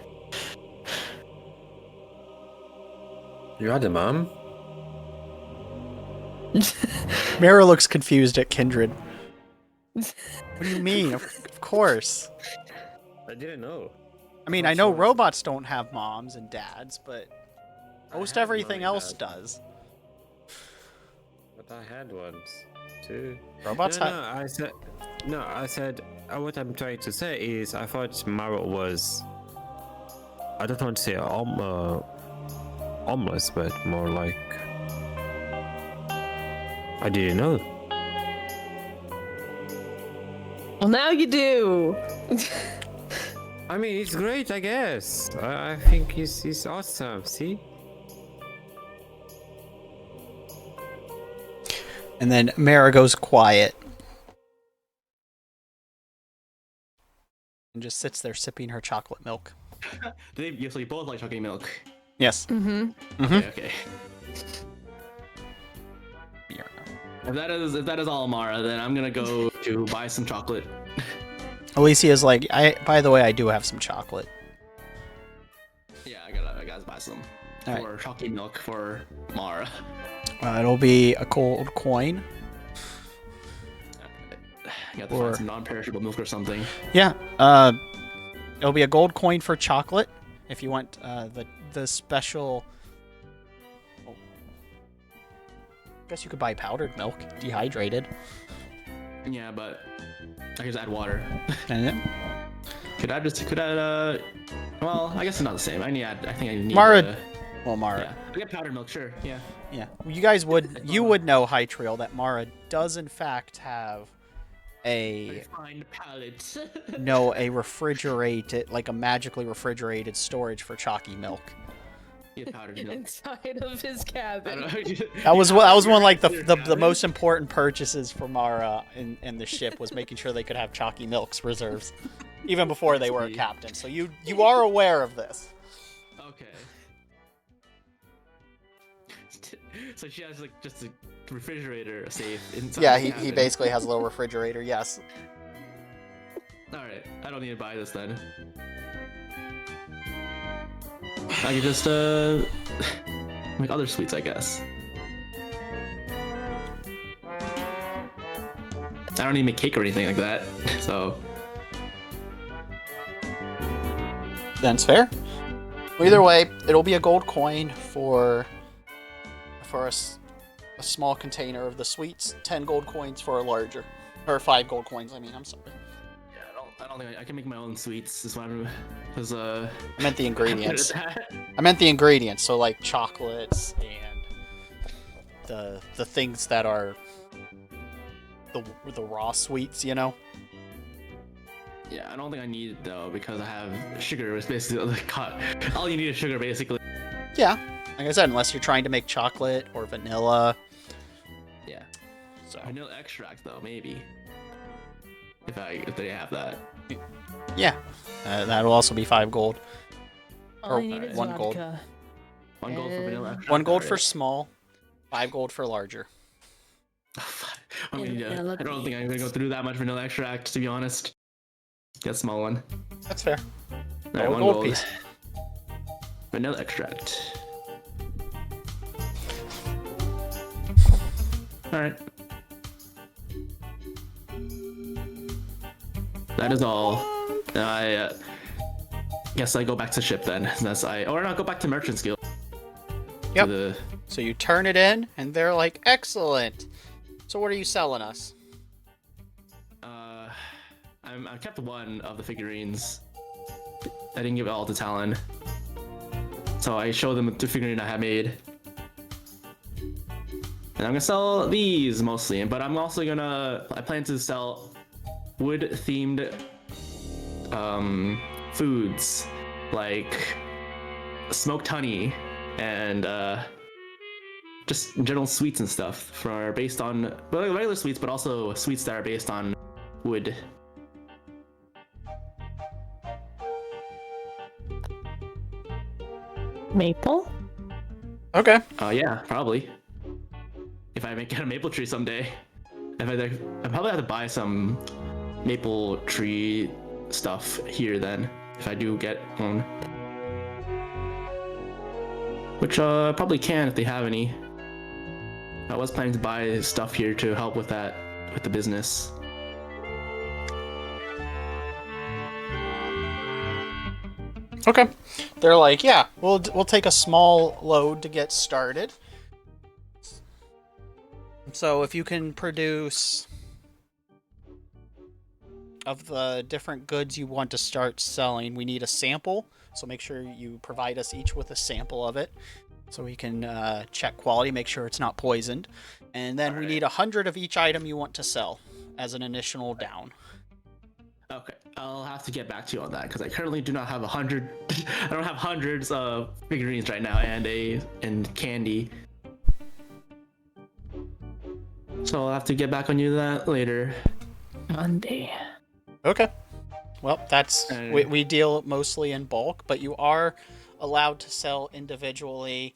You had a mom? Mara looks confused at Kindred. What do you mean? Of course. I didn't know. I mean, I know robots don't have moms and dads, but most had everything mom and else dad. does. But I had once too. Robots No, have... I said what I'm trying to say is I thought Mara was, I don't want to say homeless, but more like, I didn't know. Well, now you do. I mean, it's great, I guess. I think he's awesome. See? And then Mara goes quiet. and just sits there sipping her chocolate milk. So you both like chocolate milk. Yes. Mm-hmm. Okay. If that is all Mara, then I'm gonna go to buy some chocolate. Alicia's like, by the way, I do have some chocolate. Yeah, I gotta buy some All for chocolate milk for Mara. It'll be a gold coin. I got to find some non-perishable milk or something. Yeah. It'll be a gold coin for chocolate if you want the special. Oh. I guess you could buy powdered milk, dehydrated. Yeah, but I can just add water. And Could I well, I guess it's not the same. I think I need Mara. Mara. Yeah. I get powdered milk, sure. Yeah. Yeah. You guys would know, High Trail, that Mara does in fact have a Refined palate. a refrigerated, like a magically refrigerated storage for chalky milk. Powdered milk. Inside of his cabin. That was one like the most important purchases for Mara in the ship was making sure they could have chalky milks reserves, even before they were a captain. So you are aware of this. Okay. So she has like just a refrigerator safe inside. Yeah, the he cabin. basically has a little refrigerator. Yes. All right, I don't need to buy this then. I could just make other sweets, I guess. I don't need to make cake or anything like that, so. That's fair. Well, either way, it'll be a gold coin for a small container of the sweets. 10 gold coins for a larger, or 5 gold coins. I mean, I'm sorry. Yeah, I don't think I can make my own sweets. This one, because I meant the ingredients. I meant the ingredients. So like chocolates and the things that are the raw sweets, you know. Yeah, I don't think I need it though because I have sugar. It's basically all you need is sugar, basically. Yeah, like I said, unless you're trying to make chocolate or vanilla. Yeah. So Vanilla extract though, maybe. If they have that. yeah, that'll also be 5 gold. All Or I need is 1 gold. vodka. 1 gold for vanilla extract. 1 gold for Alright. small, 5 gold for larger. I don't Vanilla think I'm gonna go through that much vanilla extract, to be honest. Get a small one. That's fair. Alright, Oh, 1 gold gold. piece. Vanilla extract. Alright. That is all. I guess I go back to ship then. Or not, go back to Merchant's Guild. Yep. So you turn it in, and they're like, "Excellent. So what are you selling us?" I kept 1 of the figurines. I didn't give it all to Talon. So I showed them the figurine I had made. And I'm gonna sell these mostly, but I'm also I plan to sell wood-themed foods like smoked honey and just general sweets and stuff based on regular sweets, but also sweets that are based on wood. Maple? Okay. Yeah, probably. If I get a maple tree someday, I probably have to buy some maple tree stuff here then. If I do get one, which probably can if they have any. I was planning to buy stuff here to help with that, with the business. Okay. They're like, "Yeah, we'll take a small load to get started. So if you can produce of the different goods you want to start selling, we need a sample. So make sure you provide us each with a sample of it, so we can check quality, make sure it's not poisoned, and then we need 100 of each item you want to sell as an initial down." Okay, I'll have to get back to you on that because I currently do not have 100. I don't have hundreds of figurines right now and candy. So I'll have to get back on you that later. Monday. Okay. Well, that's we deal mostly in bulk, but you are allowed to sell individually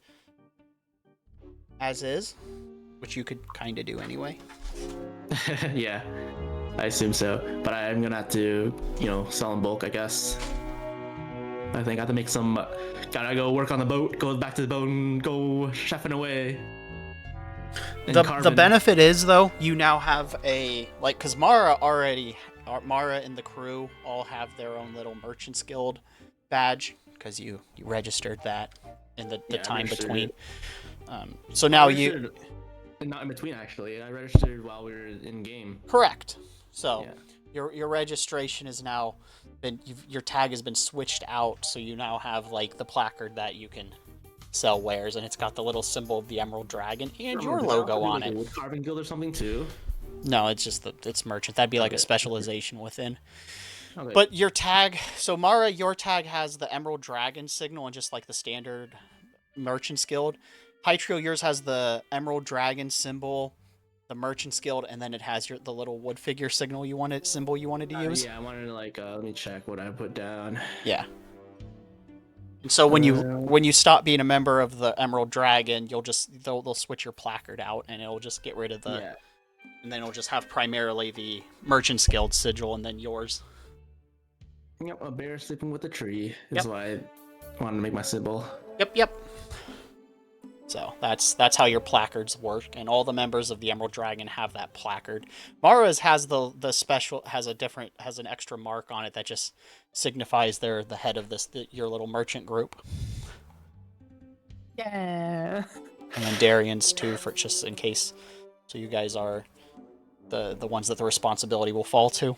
as is, which you could kind of do anyway. Yeah, I assume so. But I'm gonna have to, sell in bulk, I guess. I think I have to make some. Gotta go work on the boat. Go back to the boat and go chefing away. And The benefit is though, you now have because Mara and the crew all have their own little Merchants Guild badge because you registered that in the time between. So now you. Not in between, actually. I registered while we were in game. Correct. So Yeah. your registration is now your tag has been switched out, so you now have the placard that you can sell wares, and it's got the little symbol of the Emerald Dragon and your logo on it. Wood carving guild or something too. No, it's just it's merchant. That'd be like a specialization within. Okay. But your tag, so Mara, your tag has the Emerald Dragon signal and just like the standard Merchants Guild. Hytrio, yours has the Emerald Dragon symbol, the Merchants Guild, and then it has the little wood figure symbol you wanted to use. Yeah, I wanted to let me check what I put down. Yeah. And so when you stop being a member of the Emerald Dragon, they'll switch your placard out, and it'll just get rid of the, and then it'll just have primarily the Merchants Guild sigil, and then yours. Yep, a bear sleeping with a tree is what I wanted to make my symbol. Yep. So that's how your placards work, and all the members of the Emerald Dragon have that placard. Mara's has the special has an extra mark on it that just signifies they're the head of your little merchant group. Yeah. And then Darian's too, for just in case. So you guys are the ones that the responsibility will fall to.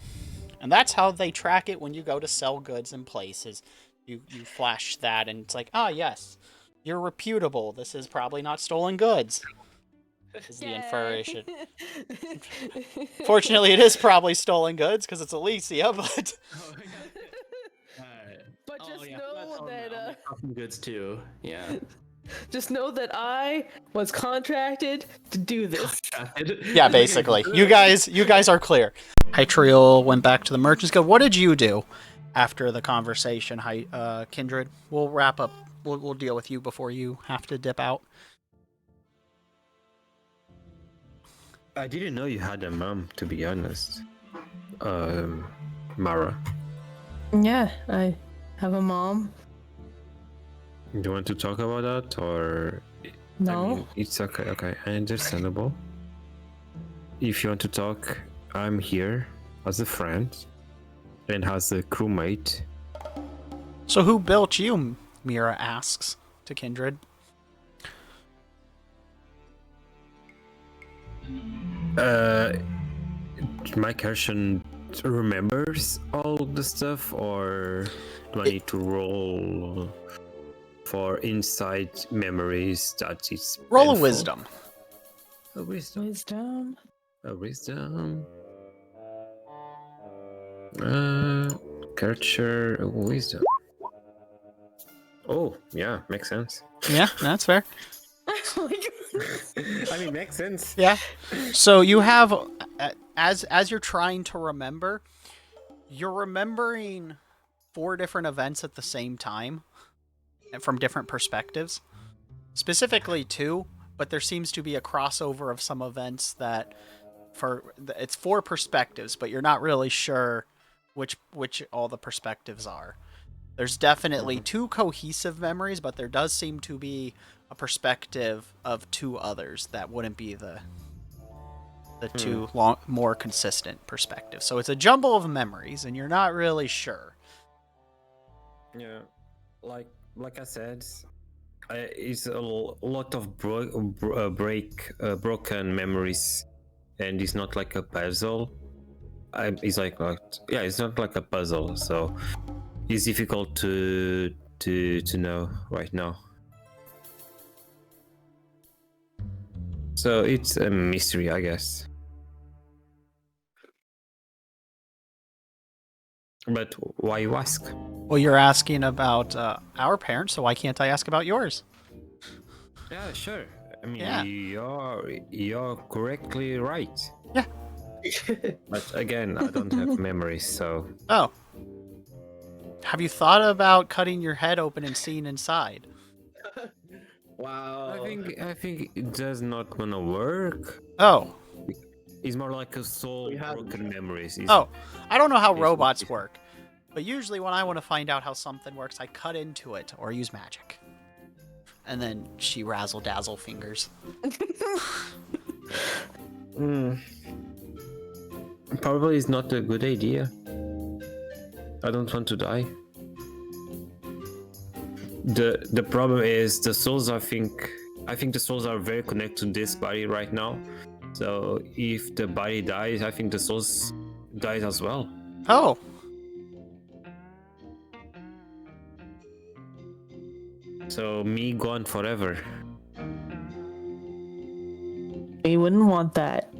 And that's how they track it when you go to sell goods in places. You flash that, and it's like, yes. You're reputable. This is probably not stolen goods. Is the inferration. Fortunately, it is probably stolen goods because it's Elysia, but... But just know that... goods too, yeah. Just know that I was contracted to do this. Yeah, basically. You guys are clear. Hytriel went back to the Merchants Guild. What did you do after the conversation, Kindred? We'll wrap up. We'll deal with you before you have to dip out. I didn't know you had a mom, to be honest. Mara. Yeah, I have a mom. Do you want to talk about that, or... No. I mean, it's okay, understandable. If you want to talk, I'm here as a friend and as a crewmate. So who built you? Mira asks to Kindred. My Kershan remembers all the stuff, or do I need to roll for inside memories that it's Roll painful? a wisdom. A wisdom. Wisdom. A wisdom. Culture, a wisdom. Oh, yeah, makes sense. Yeah, that's fair. Oh my God. I mean, makes sense. Yeah. So you have, as you're trying to remember, you're remembering 4 different events at the same time, and from different perspectives. Specifically 2, but there seems to be a crossover of some events that, it's 4 perspectives, but you're not really sure which all the perspectives are. There's definitely 2 cohesive memories, but there does seem to be a perspective of 2 others that wouldn't be the 2 more consistent perspectives. So it's a jumble of memories, and you're not really sure. Yeah, like I said, it's a lot of broken memories, and it's not like a puzzle. It's it's not like a puzzle, so it's difficult to know right now. So it's a mystery, I guess. But why you ask? Well, you're asking about our parents, so why can't I ask about yours? Yeah, sure. I mean, Yeah. you're correctly right. Yeah. But again, I don't have memories, so... Oh. Have you thought about cutting your head open and seeing inside? Wow. I think it does not gonna work. Oh. It's more like a soul We have- broken memories. Oh. I don't know how It's- robots work. But usually when I want to find out how something works, I cut into it or use magic. And then she razzle-dazzle fingers. Probably is not a good idea. I don't want to die. The problem is the souls. I think the souls are very connected to this body right now. So if the body dies, I think the souls dies as well. Oh. So me gone forever. We wouldn't want that.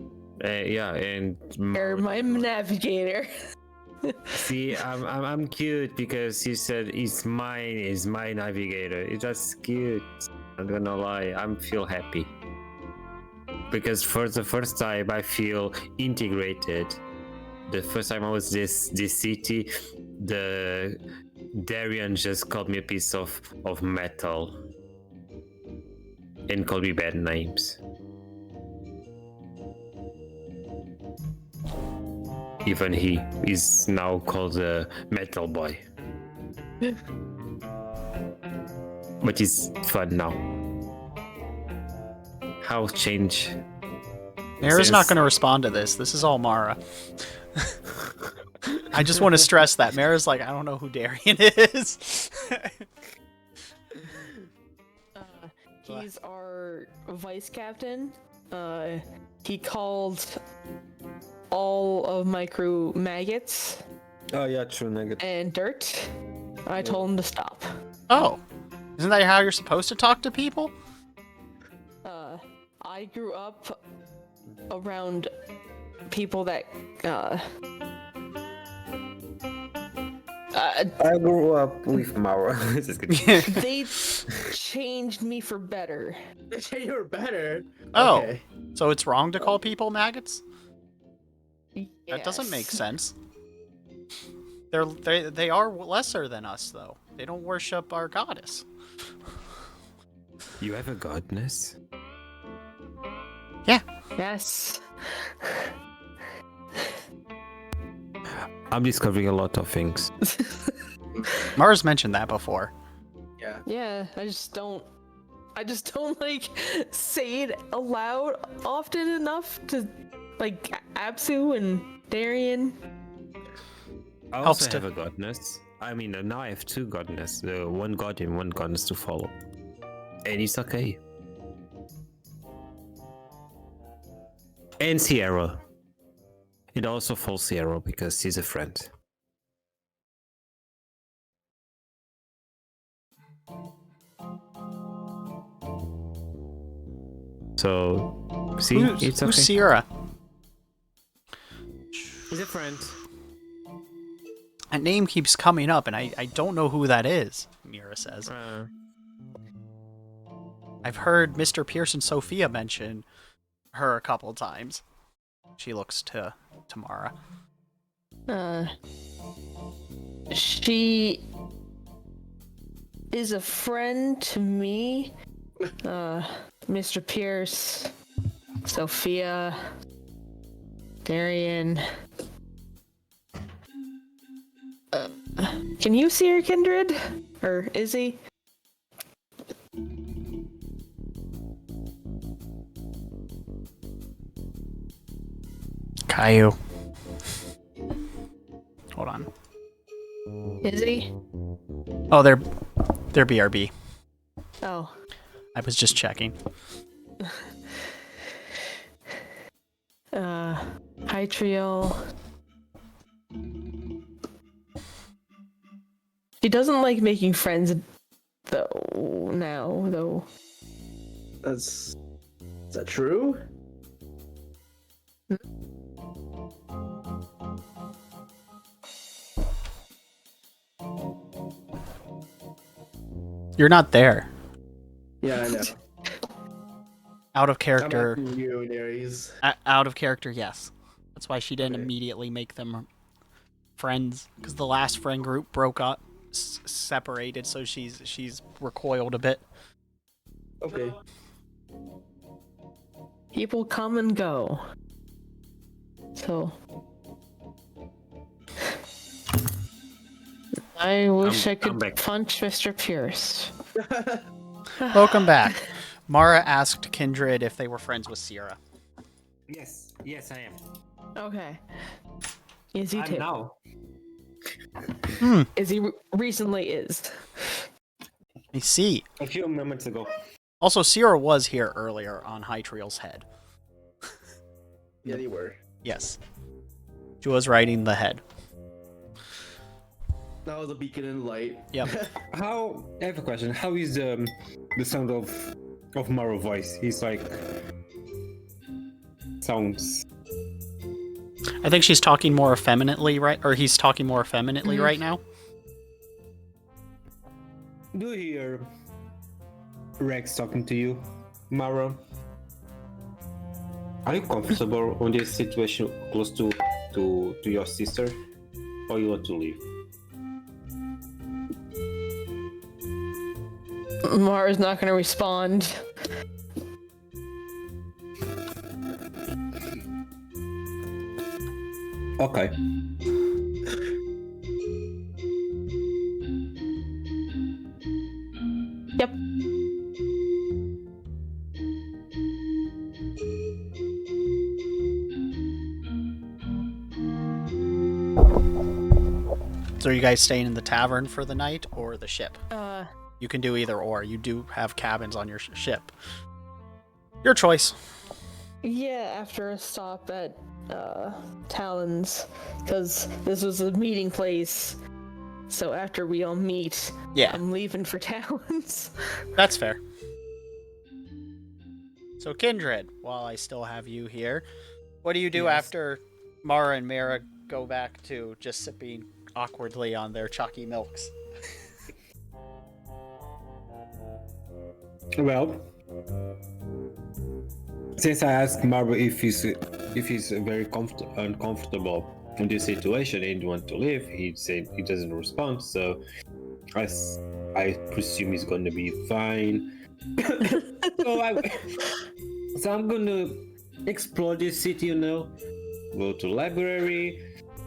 Yeah, and You're my navigator. see, I'm cute because he said it's mine, is my navigator. It's just cute. I'm gonna lie, I feel happy because for the first time I feel integrated. The first time I was this city, the Darian just called me a piece of metal and called me bad names. Even he is now called a metal boy. But it's fun now. How change? Mara's not Since- going to respond to this. This is all Mara. I just want to stress that. Mara's like, I don't know who Darian is. He's our vice captain. He called all of my crew maggots Oh yeah, true. Negative. and dirt. I told him to stop. Oh. Isn't that how you're supposed to talk to people? I grew up around people that I grew up with Mara. Just kidding. they changed me for better. You're better. Oh. Okay. So it's wrong to call people maggots? That doesn't make Yes. sense. They are lesser than us, though. They don't worship our goddess. You have a godness? Yeah. Yes. I'm discovering a lot of things. Mars mentioned that before. Yeah. Yeah, I just don't like say it aloud often enough to like Absu and Darian. I Helps also to- have a godness. I mean, now I have two godness. One god and one godness to follow. And it's okay. And Sierra. It also follows Sierra because she's a friend. So, see, it's okay. Who's Sierra? He's a friend. That name keeps coming up, and I don't know who that is, Mira says. I've heard Mr. Pierce and Sophia mention her a couple times. She looks to Mara. She is a friend to me. Mr. Pierce, Sophia, Darian. Can you see her, Kindred? Or is he? Kayu. Hold on. Is he? Oh, they're BRB. Oh. I was just checking. Hytriel. She doesn't like making friends though now though. Is that true? You're not there. Yeah, I know. Out of I'm character. asking you, Inaries. Out of character, yes. That's why she didn't Okay. immediately make them friends, because the last friend group broke up. separated, so she's recoiled a bit. Okay. People come and go. So I wish I could back. punch Mr. Pierce. Welcome back. Mara asked Kindred if they were friends with Sierra. Yes, I am. Okay. Is he too? Now. Is he recently is? I see. A few moments ago. Also, Sierra was here earlier on Hytriel's head. Yeah, they were. Yes. She was riding the head. That was a beacon in light. Yep. I have a question. How is the sound of Maro voice? He's like sounds. I think she's talking more effeminately, right? Or he's talking more effeminately right now. Do you hear Rex talking to you, Maro? Are you comfortable on this situation close to your sister, or you want to leave? Mara's not gonna respond. Okay. Yep. So are you guys staying in the tavern for the night or the ship? Uh, You can do either or. You do have cabins on your ship. Your choice. yeah, after a stop at Talon's, because this was a meeting place. So after we all meet, Yeah. I'm leaving for Talon's. That's fair. So Kindred, while I still have you here, what do you do after Mara and Mara go back to just sipping awkwardly on their chalky milks? Well, since I asked Marvel if he's very uncomfortable in this situation and want to leave, he said he doesn't respond. So I presume he's gonna be fine. so I'm gonna explore this city, go to library,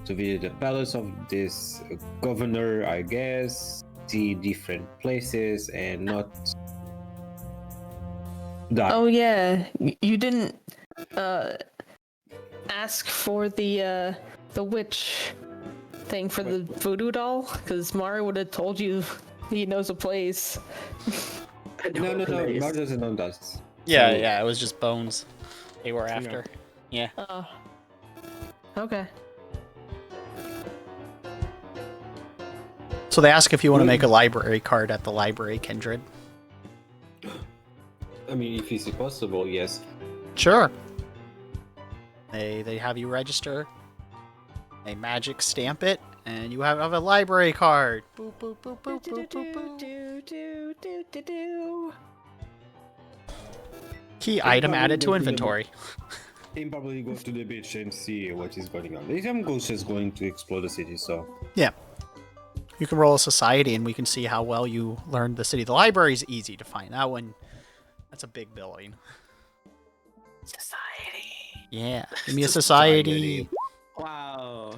to visit the palace of this governor, I guess, see different places and not die. Oh yeah, you didn't ask for the witch thing for the voodoo doll, because Mara would have told you he knows a place. No, Mar doesn't know that. Yeah, So- yeah, it was just bones they were after. Yeah. Okay. So they ask if you want to make a library card at the library, Kindred. I mean, if it's possible, yes. Sure. They have you register, they magic stamp it, and you have a library card. Boop, boop, boop, boop, boop, boop, boop. Key item added to inventory. He probably go to the beach and see what is going on. I'm just going to explore the city, so... Yeah. You can roll a society and we can see how well you learned the city. The library is easy to find. That one, that's a big building. Society. Yeah. Give me a society. Wow.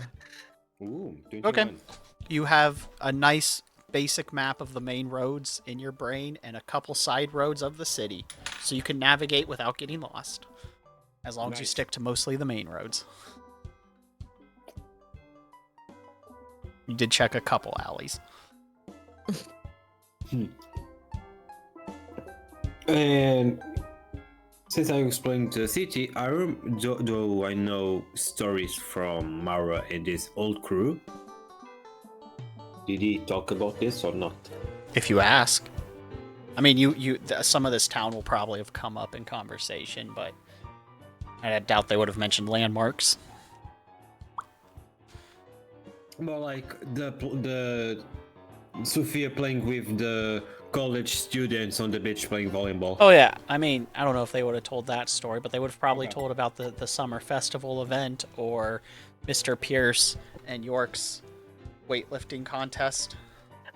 Ooh, 21. Okay. You have a nice basic map of the main roads in your brain and a couple side roads of the city. So you can navigate without getting lost. As long as you Nice. stick to mostly the main roads. You did check a couple alleys. And since I'm exploring the city, do I know stories from Mara and this old crew? Did he talk about this or not? If you ask. I mean, some of this town will probably have come up in conversation, but I doubt they would have mentioned landmarks. Well, like the Sophia playing with the college students on the beach playing volleyball. Oh yeah, I mean, I don't know if they would have told that story, but they would have probably told about the summer festival event or Mr. Pierce and York's weightlifting contest.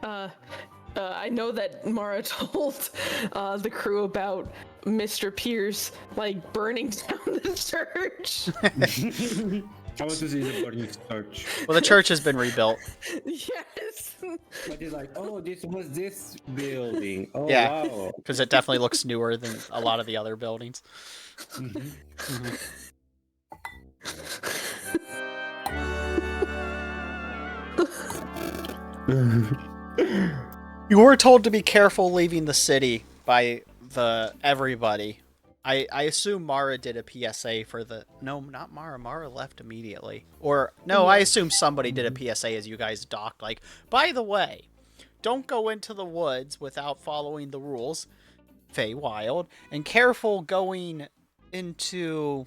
I know that Mara told the crew about Mr. Pierce like burning down the church. I want to see the burning church. Well, the church has been rebuilt. Yes. But it's like, oh, this was this building. Oh, Yeah. wow. Because it definitely looks newer than a lot of the other buildings. You were told to be careful leaving the city by everybody. I assume Mara did a PSA for the... No, not Mara. Mara left immediately. Or, no, I assume somebody did a PSA as you guys docked. Like, by the way, don't go into the woods without following the rules. Feywild. And careful going into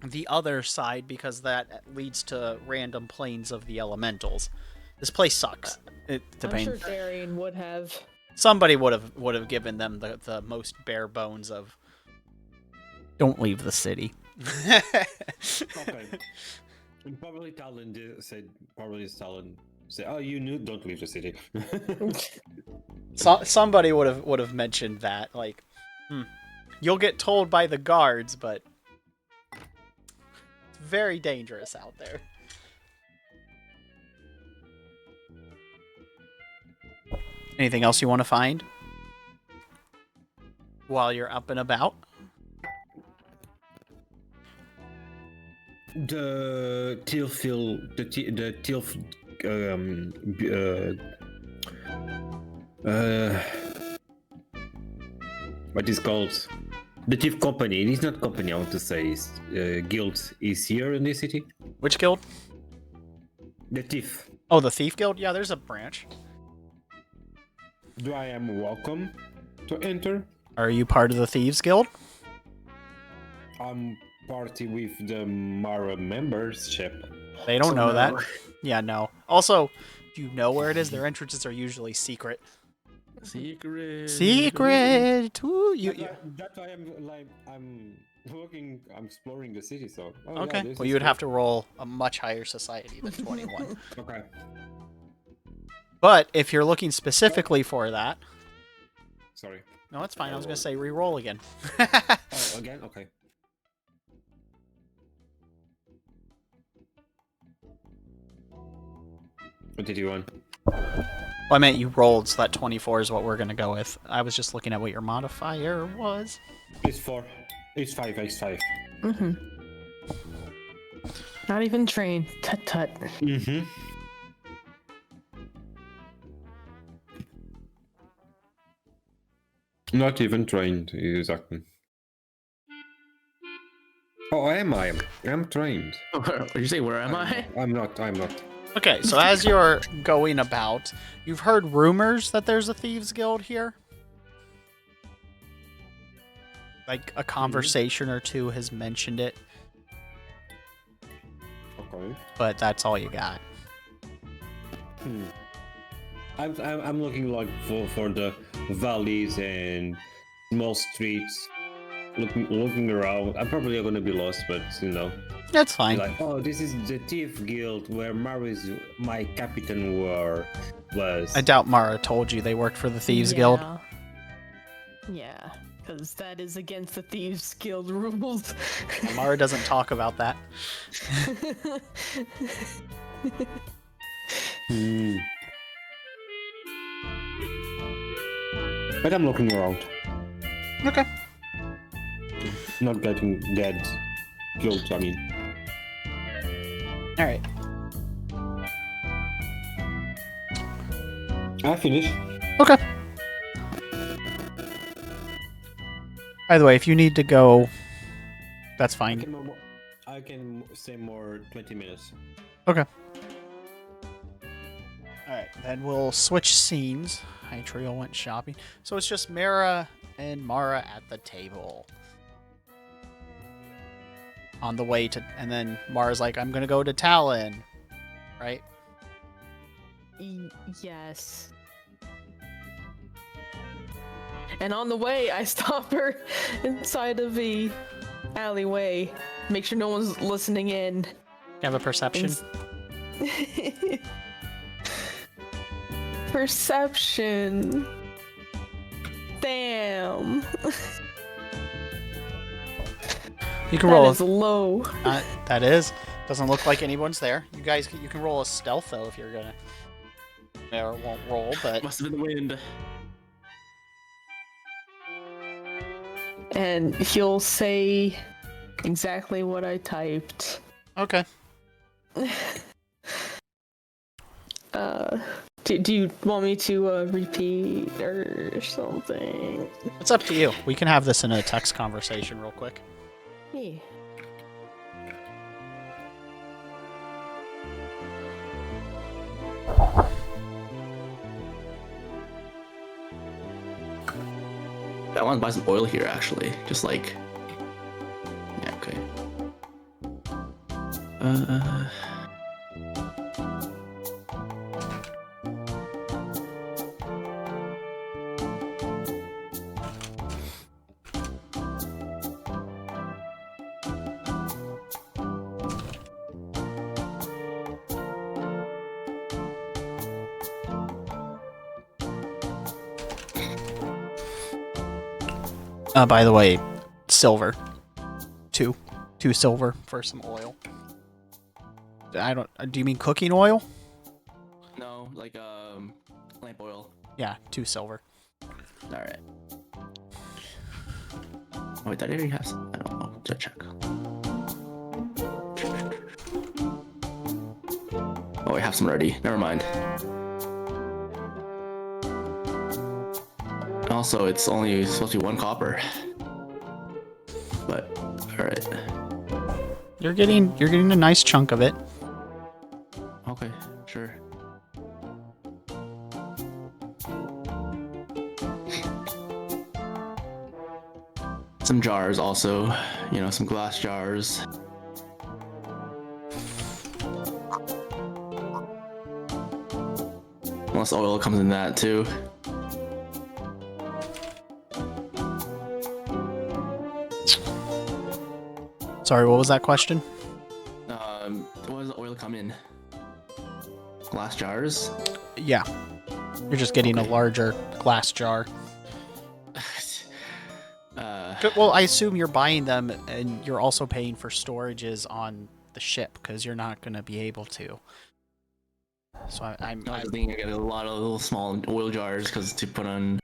the other side because that leads to random planes of the elementals. This place sucks. I'm sure Darian would have. Somebody would have given them the most bare bones of don't leave the city. Okay. And probably Talon said, oh, you knew, don't leave the city. Somebody would have mentioned that, like, you'll get told by the guards, but it's very dangerous out there. Anything else you want to find while you're up and about? The Tilfield, the Tilf, what is called? The Thief Company. It is not company, I want to say. Guild is here in this city. Which guild? The Thief. Oh, the Thief Guild? Yeah, there's a branch. Do I am welcome to enter? Are you part of the Thieves Guild? I'm party with the Mara membership. They don't know no. that. Yeah, no. Also, do you know where it is? Their entrances are usually secret. Secret. Secret! Ooh, That's why I'm looking, I'm exploring the city, so... Oh, Okay, yeah, well, you would have to roll a much higher society than 21. Okay. But if you're looking specifically for that... Sorry. No, it's fine. I was going to say re-roll again. Oh, again? Okay. What did you want? Well, I meant you rolled, so that 24 is what we're going to go with. I was just looking at what your modifier was. It's 4. It's 5. It's 5. Mm-hmm. Not even trained. Tut tut. Mm-hmm. Not even trained, exactly. Oh, am I? I'm trained. Did you say where am I? I'm not. Okay, so as you're going about, you've heard rumors that there's a Thieves Guild here? Like, a conversation or two has mentioned it, Okay. but that's all you got. I'm looking like for the valleys and small streets. Looking around. I'm probably gonna be lost, but you know. That's fine. Like, oh, this is the Thief Guild where Mari's my captain was. I doubt Mara told you they worked for the Thieves Guild. Yeah, because that is against the Thieves Guild rules. Mara doesn't talk about that. But I'm looking around. Okay. Not getting dead. Killed, I mean. Alright. I finished. Okay. By the way, if you need to go, that's fine. I can say more 20 minutes. Okay. Alright, then we'll switch scenes. Trio went shopping. So it's just Mara and Mara at the table. On the way to... And then Mara's like, I'm gonna go to Talon. Right? Yes. And on the way, I stop her inside of the alleyway. Make sure no one's listening in. You have a perception? Perception. Damn. You can That roll. is low. That is. Doesn't look like anyone's there. You guys, you can roll a stealth though if you're gonna. Or won't roll, but Must have been the wind. And he'll say exactly what I typed. okay. Do you want me to repeat or something? It's up to you. We can have this in a text conversation real quick. Yeah. I want to buy some oil here, actually. Just like... Yeah, okay. By the way, silver. Two silver for some oil. I don't. Do you mean cooking oil? No, like, lamp oil. Yeah, 2 silver. Alright. Oh, wait, did I already have some? I don't know. Just check. Oh, I have some ready. Never mind. Also, it's only supposed to be 1 copper. But, alright. You're getting a nice chunk of it. Okay, sure. Some jars also, you know, some glass jars. Unless oil comes in that too. Sorry, what was that question? What does the oil come in? Glass jars? Yeah. You're just getting a Okay. larger glass jar. Well, I assume you're buying them and you're also paying for storages on the ship because you're not going to be able to. So I was thinking I get a lot of little small oil jars because to put on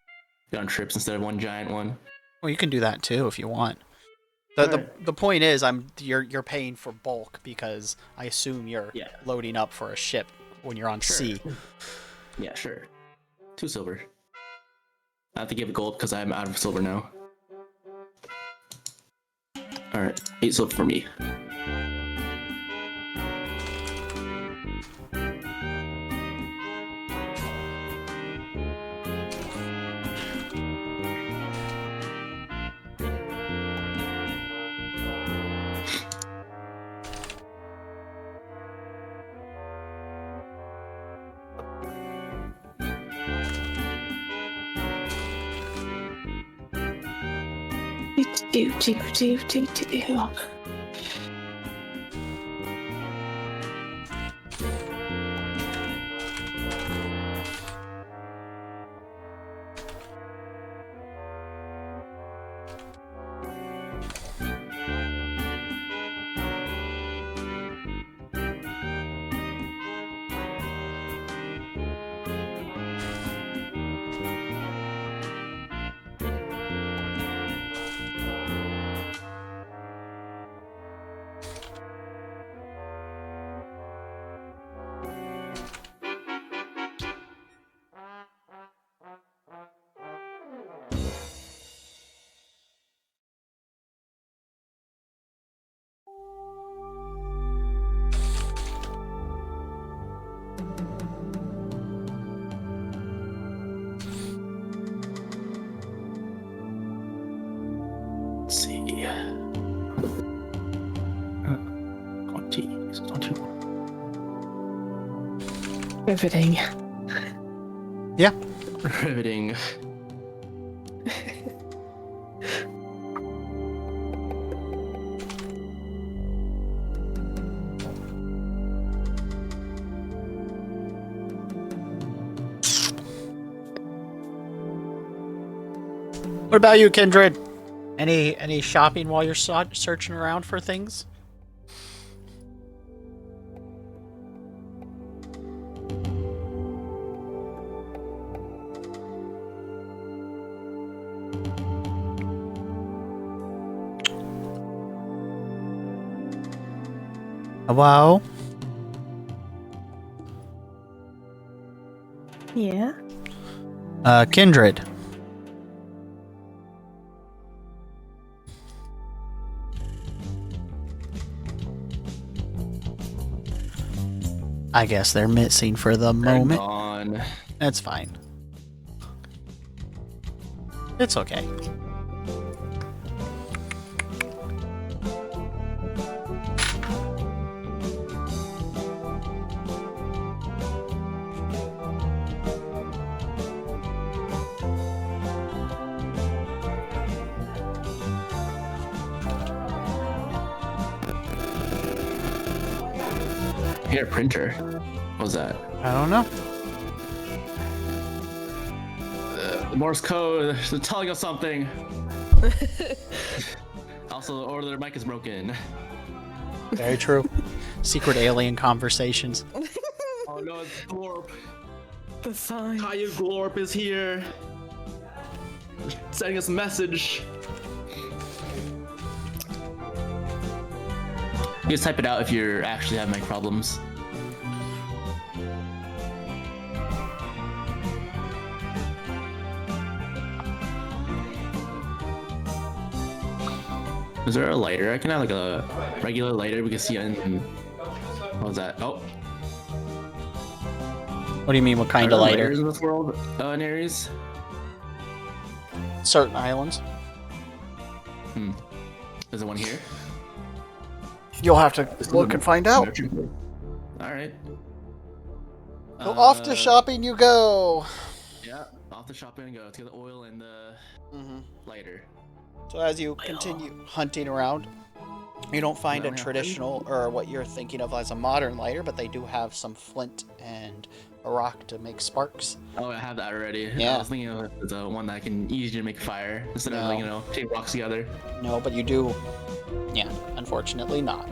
trips instead of one giant one. well, you can do that too if you want. The point is, you're paying for bulk because I assume you're loading up for a ship when you're on sea. Yeah, sure. 2 silver. I have to give it gold because I'm out of silver now. Alright, 8 silver for me. Do. Let's see. 20. 21. Riveting. Yeah. Riveting. What about you, Kindred? Any shopping while you're searching around for things? Hello? Yeah. Kindred. I guess they're missing for the moment. On. That's fine. It's okay. Here, printer. What was that? I don't know. Morse code. They're telling us something. Also, or their mic is broken. Very true. Secret alien conversations. Oh no, it's Glorp. The sign. Kayu Glorp is here. Sending us a message. You just type it out if you're actually having mic problems. Is there a lighter? I can have like a regular lighter we can see in. What was that? Oh. What do you mean, what kind Are of there lighter? lighters in this world, Inaries? Certain islands. There's one here. You'll have to look and find out. Alright. So off to shopping you go. Yeah, off the shopping and go. Let's get the oil and the lighter. So as you continue hunting around, you don't find a Yeah. traditional or what you're thinking of as a modern lighter, but they do have some flint and a rock to make sparks. Oh, I have that already. Yeah. I was thinking of it as one that can easily make fire instead No. of like, taking rocks together. No, but you do. Yeah, unfortunately not.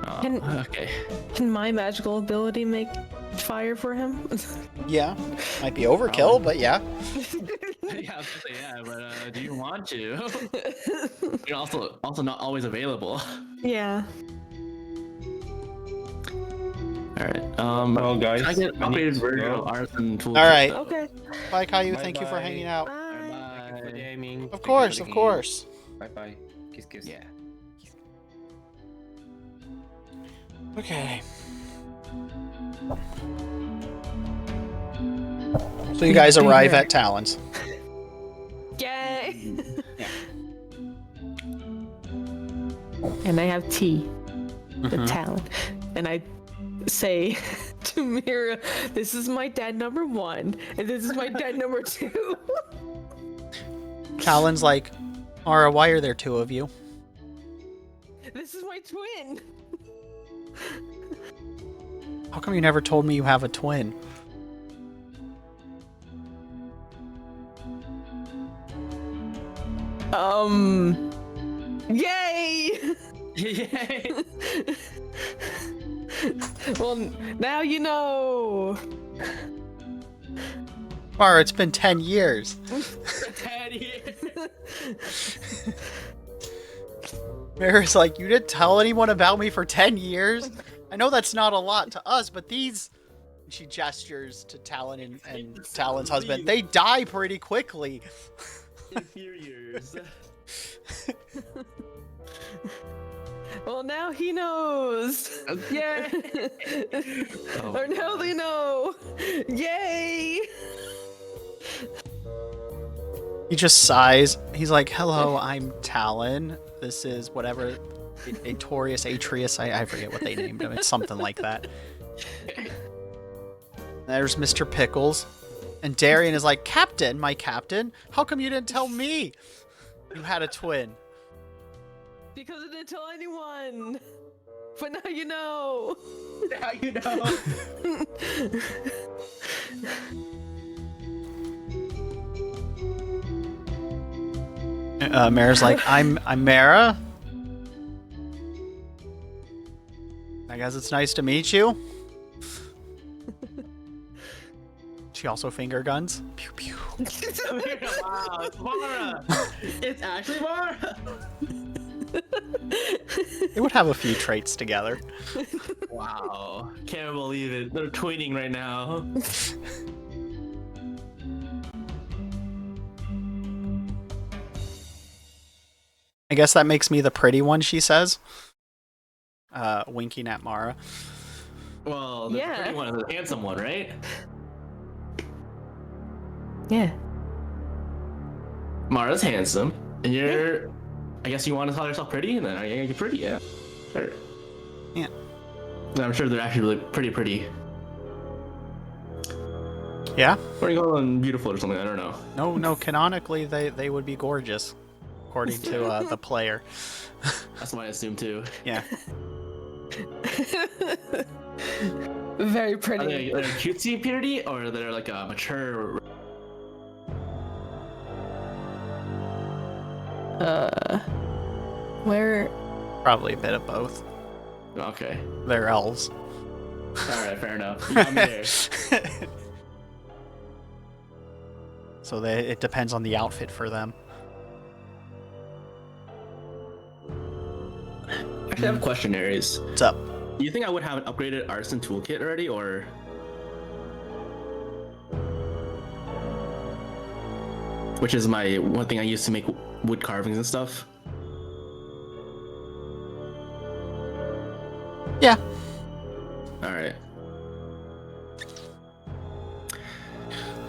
Oh, Can- okay. Can my magical ability make fire for him? Yeah, might be overkill, but yeah. Yeah, I was gonna say yeah, but do you want to? You're also not always available. Yeah. All right. Well, guys, can I get an I need updated to version go. of Arson Tool? All right. Okay. Bye, Kayu. Bye Thank you for bye. hanging out. Bye. Thank you for the aiming. Of course, of course. Bye bye. Kiss kiss. Yeah. Okay. So you guys arrive at Talon's. Yay! Yeah. And I have tea with Mhm. Talon. And I say to Mira, this is my dad number 1, and this is my dad number 2. Talon's like, Mara, why are there two of you? This is my twin. How come you never told me you have a twin? Yay! Yay! Well, now you know. Mara, it's been 10 years. Daddy. Mara's like, you didn't tell anyone about me for 10 years? I know that's not a lot to us, but these... She gestures to Talon and Talon's husband. They die pretty quickly. Inferiors. Well, now he knows. Yeah. Oh, Or now they know. Yay! He just sighs. He's like, hello, I'm Talon. This is whatever... Atorius, Atreus, I forget what they named him. It's something like that. There's Mr. Pickles. And Darian is like, Captain, my captain, how come you didn't tell me you had a twin? Because I didn't tell anyone. But now you know. Now you know. Mara's like, I'm Mara. I guess it's nice to meet you. She also finger guns. Pew pew. Wow, it's Mara. It's actually Mara. They would have a few traits together. Wow, can't believe it. They're tweeting right now. I guess that makes me the pretty one, she says. Winking at Mara. Well, the Yeah. pretty one is the handsome one, right? Yeah. Mara's handsome, and you're. I guess you want to call yourself pretty, and then you're pretty, yeah. Sure. Yeah. And I'm sure they're actually really pretty. Yeah? Or you call them beautiful or something, I don't know. No, canonically they would be gorgeous. According to the player. That's what I assume too. Yeah. Very Are pretty. they cutesy pretty, or they're like a mature? Where? Probably a bit of both. Okay. They're elves. Alright, fair enough. You got me there. So it depends on the outfit for them. Actually, I have a question, Aries. What's up? Do you think I would have an upgraded artisan toolkit already, or? Which is my one thing I use to make wood carvings and stuff. Yeah. Alright.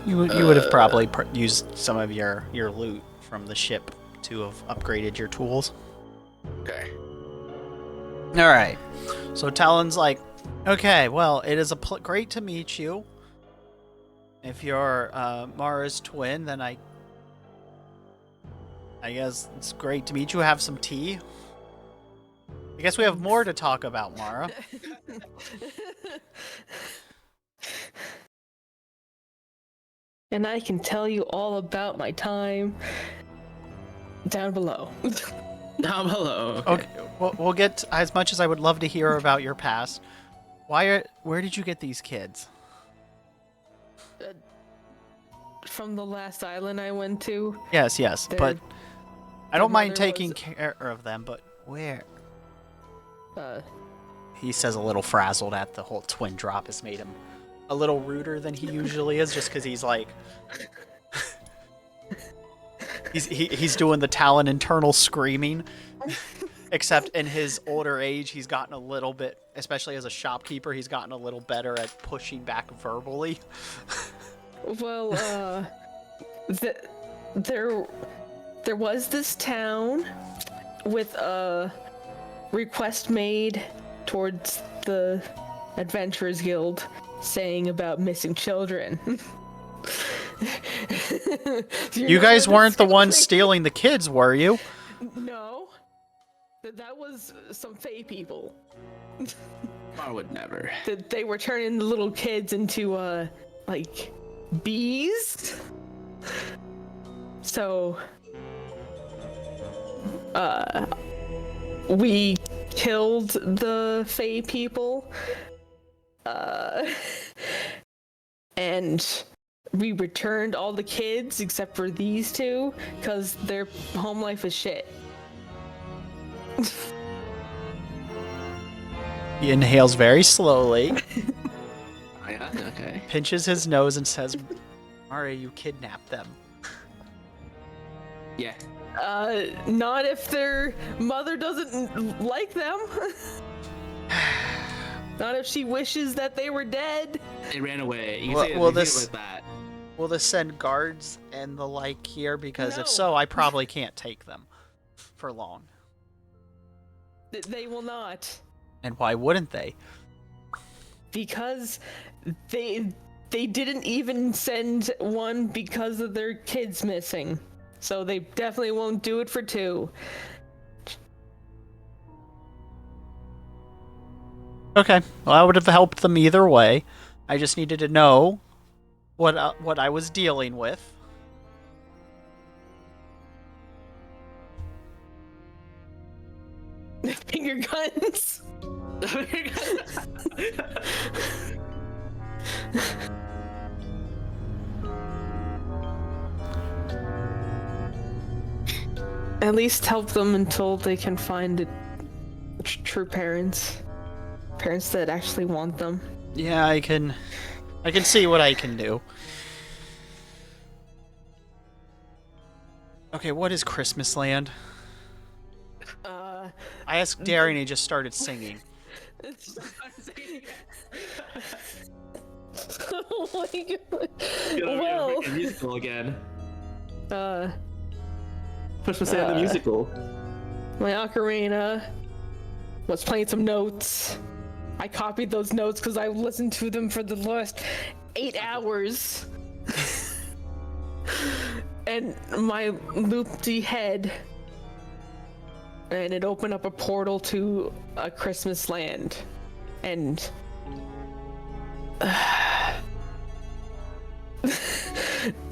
You would have probably used some of your loot from the ship to have upgraded your tools. Okay. All right. So Talon's like, okay, well, it is great to meet you. If you're Mara's twin, then I guess it's great to meet you. Have some tea. I guess we have more to talk about, Mara. And I can tell you all about my time down below. Down below. Okay, we'll get as much as I would love to hear about your past. Where did you get these kids? From the last island I went to. Yes, but I don't mind mother taking was- care of them, but where? Uh, He says a little frazzled at the whole twin drop has made him a little ruder than he usually is, just because he's like... he's doing the Talon internal screaming. Except in his older age, he's gotten a little bit, especially as a shopkeeper, he's gotten a little better at pushing back verbally. well, there was this town with a request made towards the Adventurers Guild saying about missing children. You guys weren't the ones stealing the kids, were you? No. That was some Fae people. I would never. That they were turning the little kids into, like, bees. So, we killed the Fae people. And we returned all the kids except for these two, because their home life is shit. He inhales very slowly, Oh, yeah? Okay. pinches his nose, and says, Mara, you kidnapped them. Yeah. Not if their mother doesn't like them. Not if she wishes that they were dead. They ran away. You can Well- say, well, you can this- say it like that. Will this send guards and the like here? Because No. if so, I probably can't take them for long. They will not. And why wouldn't they? Because they didn't even send one because of their kids missing. So they definitely won't do it for two. Okay, well, I would have helped them either way. I just needed to know what I was dealing with. your guns. At least help them until they can find true parents. Parents that actually want them. Yeah, I can see what I can do. Okay, what is Christmas Land? I asked Darian, he just started singing. Oh my god. Well, Well, musical again. uh, Christmas Land the musical. my ocarina was playing some notes. I copied those notes because I listened to them for the last 8 hours. And my loopy head, and it opened up a portal to a Christmas land. And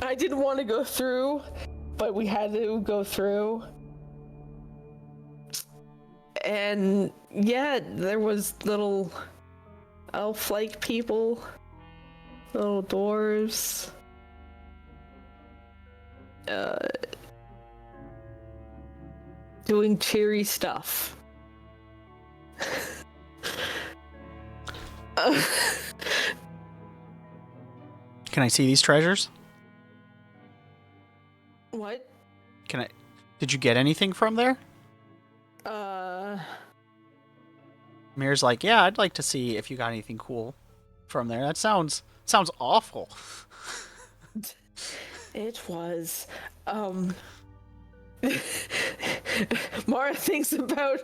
I didn't want to go through, but we had to go through. And yeah, there was little elf-like people, little dwarves, doing cheery stuff. Can I see these treasures? What? Did you get anything from there? Mir's like, yeah, I'd like to see if you got anything cool from there. That sounds awful. It was, Mara thinks about,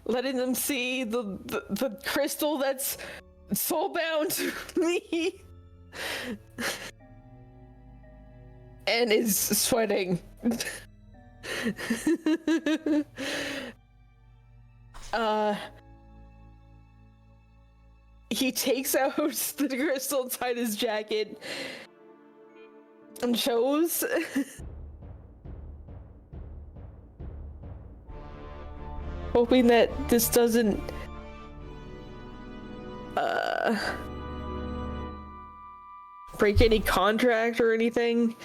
letting them see the crystal that's soulbound to me. And is sweating. He takes out the crystal inside his jacket and shows. Hoping that this doesn't break any contract or anything.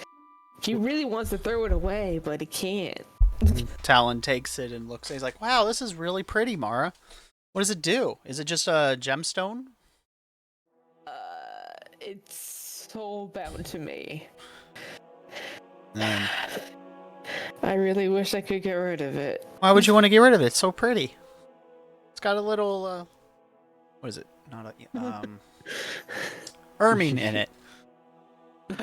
He really wants to throw it away, but he can't. Talon takes it and looks. He's like, wow, this is really pretty, Mara. What does it do? Is it just a gemstone? It's soulbound to me. And I really wish I could get rid of it. why would you want to get rid of it? It's so pretty. It's got a little, what is it? Not a, ermine in it. Oh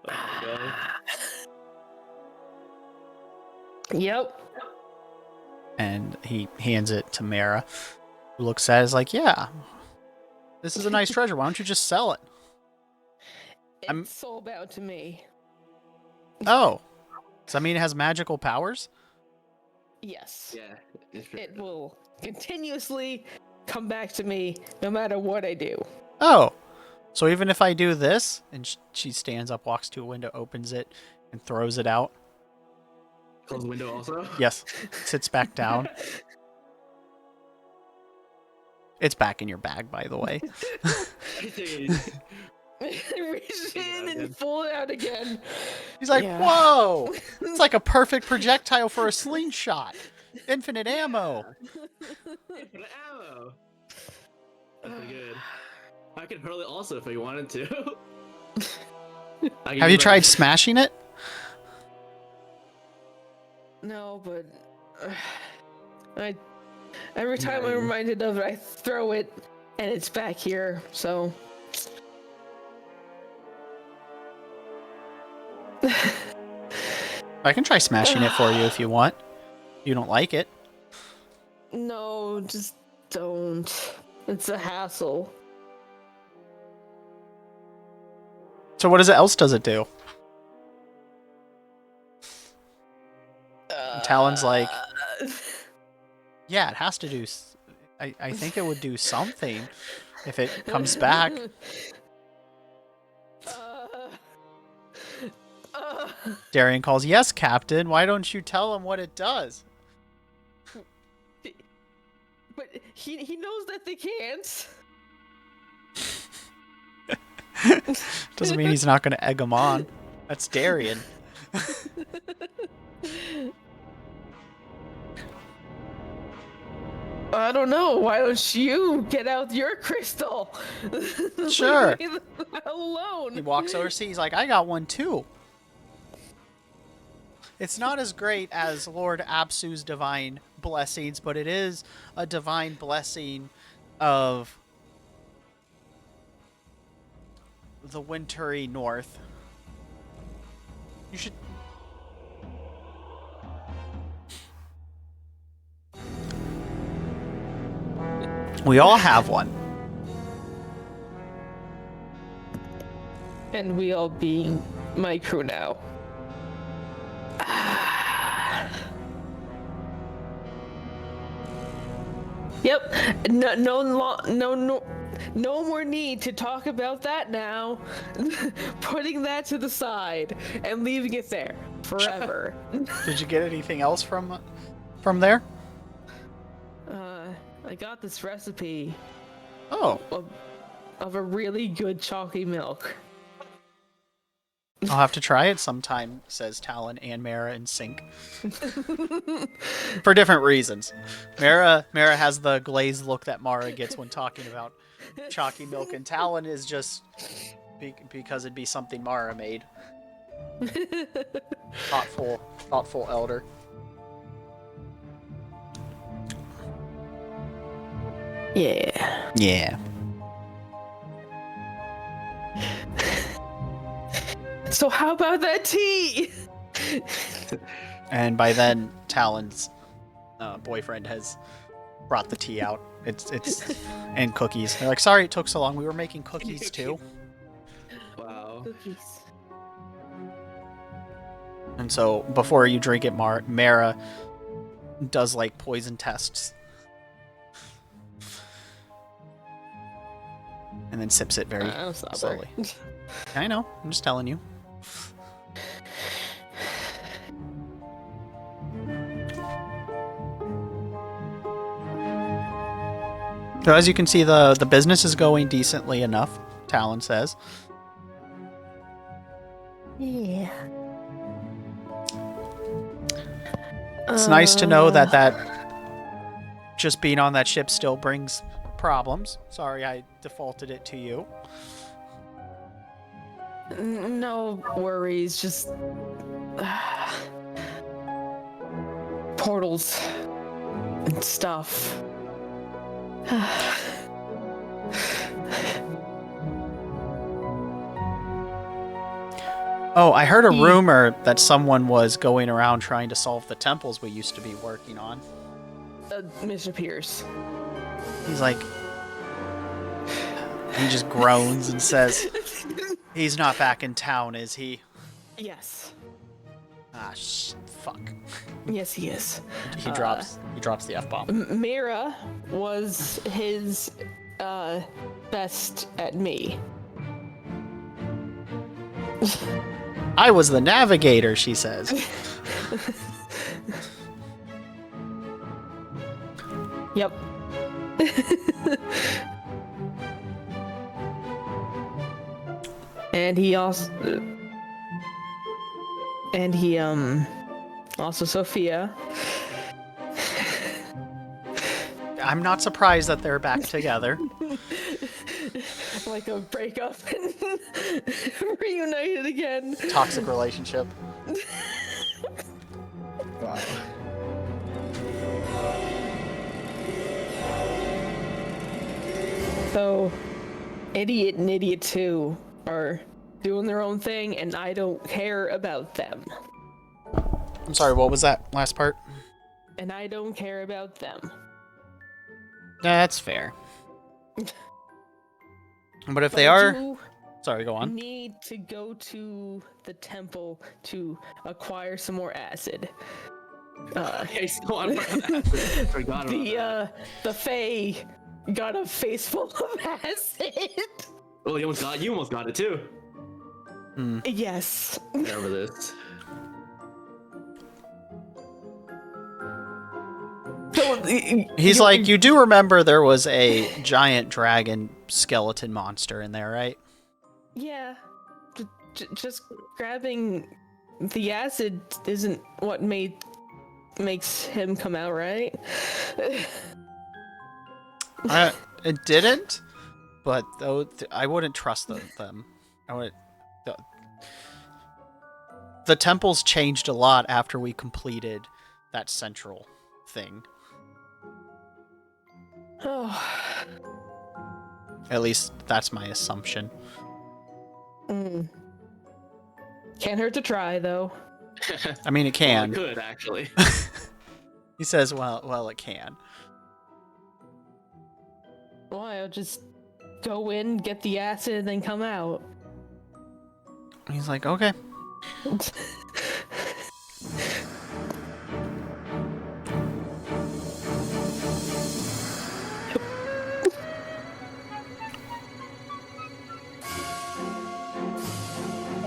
my god. Yep. And he hands it to Mara, who looks at it, is like, yeah, this is a nice treasure. Why don't you just sell it? It's soulbound to me. Oh, does that mean it has magical powers? Yes. Yeah, it's It will continuously come back to me no matter what I do. Oh, so even if I do this, and she stands up, walks to a window, opens it, and throws it out. Close the window also. Yes, sits back down. It's back in your bag, by the way. Reach in and pull it out again. He's like, Yeah. whoa! It's like a perfect projectile for a slingshot. Infinite ammo. Infinite ammo. That's pretty good. I could hurl it also if I wanted to. Have you tried smashing it? No, but every time I'm reminded of it, I throw it, and it's back here. So I can try smashing it for you if you want. You don't like it. no, just don't. It's a hassle. So what else does it do? Talon's like, yeah, it has to do. I think it would do something if it comes back. Darian calls, yes, Captain. Why don't you tell him what it does? But he knows that they can't. Doesn't mean he's not going to egg him on. That's Darian. I don't know. Why don't you get out your crystal? Sure. Leave me the hell alone. He walks over, he's like, I got one too. It's not as great as Lord Apsu's divine blessings, but it is a divine blessing of the wintry north. You should... We all have one. And we all being my crew now. Yep. No more need to talk about that now. Putting that to the side and leaving it there forever. Did you get anything else from there? I got this recipe Oh, of a really good chalky milk. I'll have to try it sometime, says Talon and Mara in sync. For different reasons. Mara has the glazed look that Mara gets when talking about chalky milk, and Talon is just because it'd be something Mara made. Thoughtful elder. Yeah. Yeah. So how about that tea? And by then, Talon's boyfriend has brought the tea out. It's and cookies. They're like, sorry it took so long. We were making cookies too. Wow. Cookies. And so before you drink it, Mara does like poison tests. And then sips it very slowly. I know. I'm just telling you. So as you can see, the business is going decently enough, Talon says. Yeah. It's nice to know that just being on that ship still brings problems. Sorry I defaulted it to you. No worries, just portals and stuff. Oh, I heard a rumor that someone was going around trying to solve the temples we used to be working on. Mr. Pierce. He's like... He just groans and says, he's not back in town, is he? Yes. Ah, fuck. Yes, he is. He drops the F-bomb. Mira was his best at me. I was the navigator, she says. Yep. And he also Sophia. I'm not surprised that they're back together. Like a breakup and reunited again. Toxic relationship. Wow. So, Idiot and Idiot 2 are doing their own thing, and I don't care about them. I'm sorry, what was that last part? And I don't care about them. That's fair. But if But they I are... do Sorry, go on. need to go to the temple to acquire some more acid. Okay, so on that. Forgot about that. The Fae got a face full of acid. Oh, you almost got it too. Yes. Remember this. So He's like, you do remember there was a giant dragon skeleton monster in there, right? Yeah. Just grabbing the acid isn't what makes him come out, right? It didn't, but though I wouldn't trust them. I would. The temples changed a lot after we completed that central thing. Oh. At least that's my assumption. Can't hurt to try, though. I mean, it can. Well, it could actually. He says, "Well, it can." Why? I'll just go in, get the acid, and then come out. He's like, "Okay."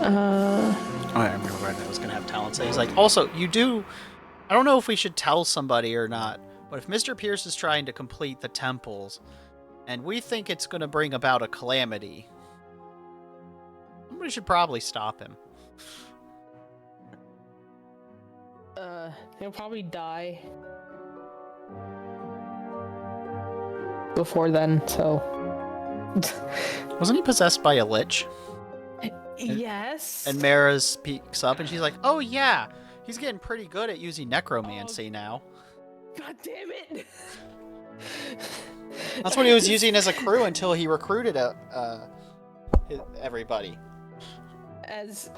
Oh, I remember when I was gonna have talent say. He's like, also, you do. I don't know if we should tell somebody or not, but if Mr. Pierce is trying to complete the temples, and we think it's gonna bring about a calamity, somebody should probably stop him. He'll probably die before then, so. Wasn't he possessed by a lich? Yes. And Mara speaks up and she's like, oh yeah, he's getting pretty good at using necromancy now. God damn it! That's what he was using as a crew until he recruited everybody. As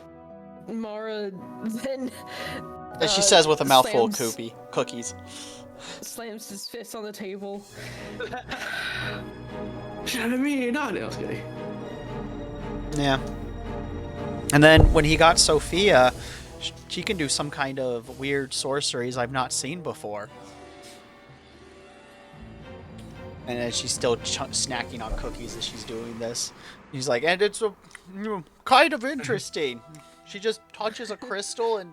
Mara then... As she says with a mouthful of slams- cookies. Slams his fist on the table. Should have been me, not. I was kidding. Yeah. And then when he got Sophia, she can do some kind of weird sorceries I've not seen before. And then she's still snacking on cookies as she's doing this. He's like, and it's kind of interesting. She just touches a crystal and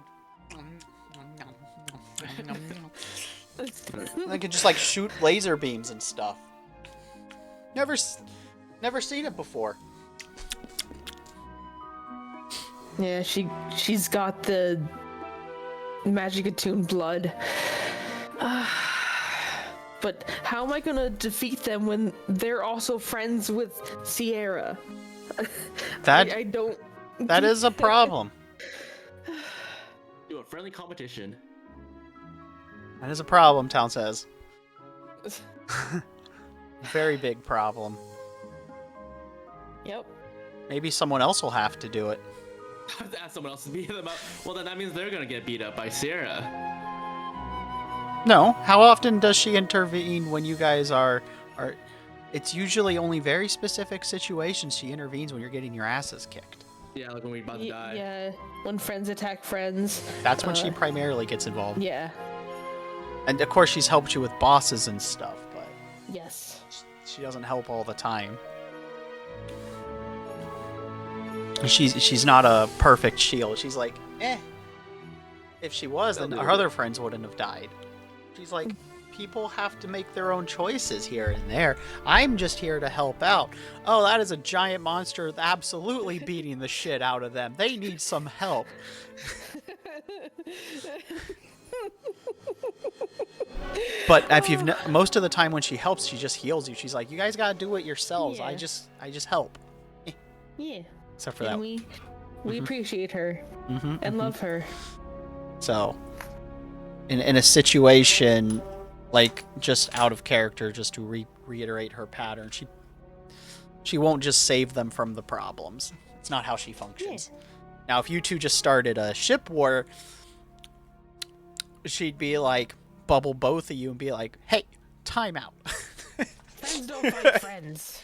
they can just like shoot laser beams and stuff. Never seen it before. Yeah, she's got the magic attuned blood. But how am I gonna defeat them when they're also friends with Sierra? I don't. That is a problem. Do a friendly competition. That is a problem, Town says. Very big problem. Yep. Maybe someone else will have to do it. I have to ask someone else to beat them up. Well, then that means they're gonna get beat up by Sierra. No. How often does she intervene when you guys are? It's usually only very specific situations she intervenes when you're getting your asses kicked. Yeah, like when we're about to die. Yeah, when friends attack friends. That's when she primarily gets involved. Yeah. And of course, she's helped you with bosses and stuff, but Yes. she doesn't help all the time. She's not a perfect shield. She's like, eh. If she was, then our other friends wouldn't have died. She's like, people have to make their own choices here and there. I'm just here to help out. Oh, that is a giant monster absolutely beating the shit out of them. They need some help. But if most of the time when she helps, she just heals you. She's like, you guys gotta do it yourselves. Yeah. I just help. Yeah. Except for And that. we appreciate her and love her. So, in a situation like just out of character, just to reiterate her pattern, she won't just save them from the problems. It's not how she functions. Yeah. Now, if you two just started a ship war, she'd be like, bubble both of you and be like, hey, time out. Friends don't fight friends.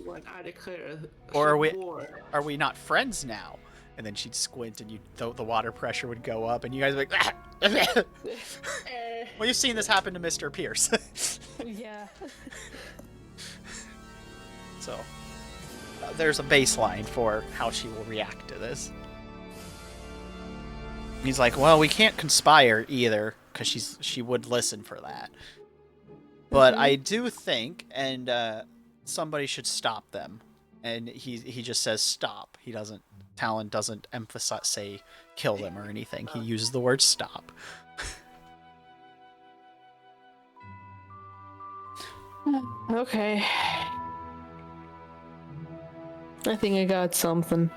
When I declare Or war. are we not friends now? And then she'd squint and the water pressure would go up and you guys would be like, well, you've seen this happen to Mr. Pierce. Yeah. So there's a baseline for how she will react to this. He's like, well, we can't conspire either, because she would listen for that. But I do think, and somebody should stop them. And he just says stop. He doesn't. Talon doesn't emphasize say kill them or anything. He uses the word stop. Okay. I think I got something.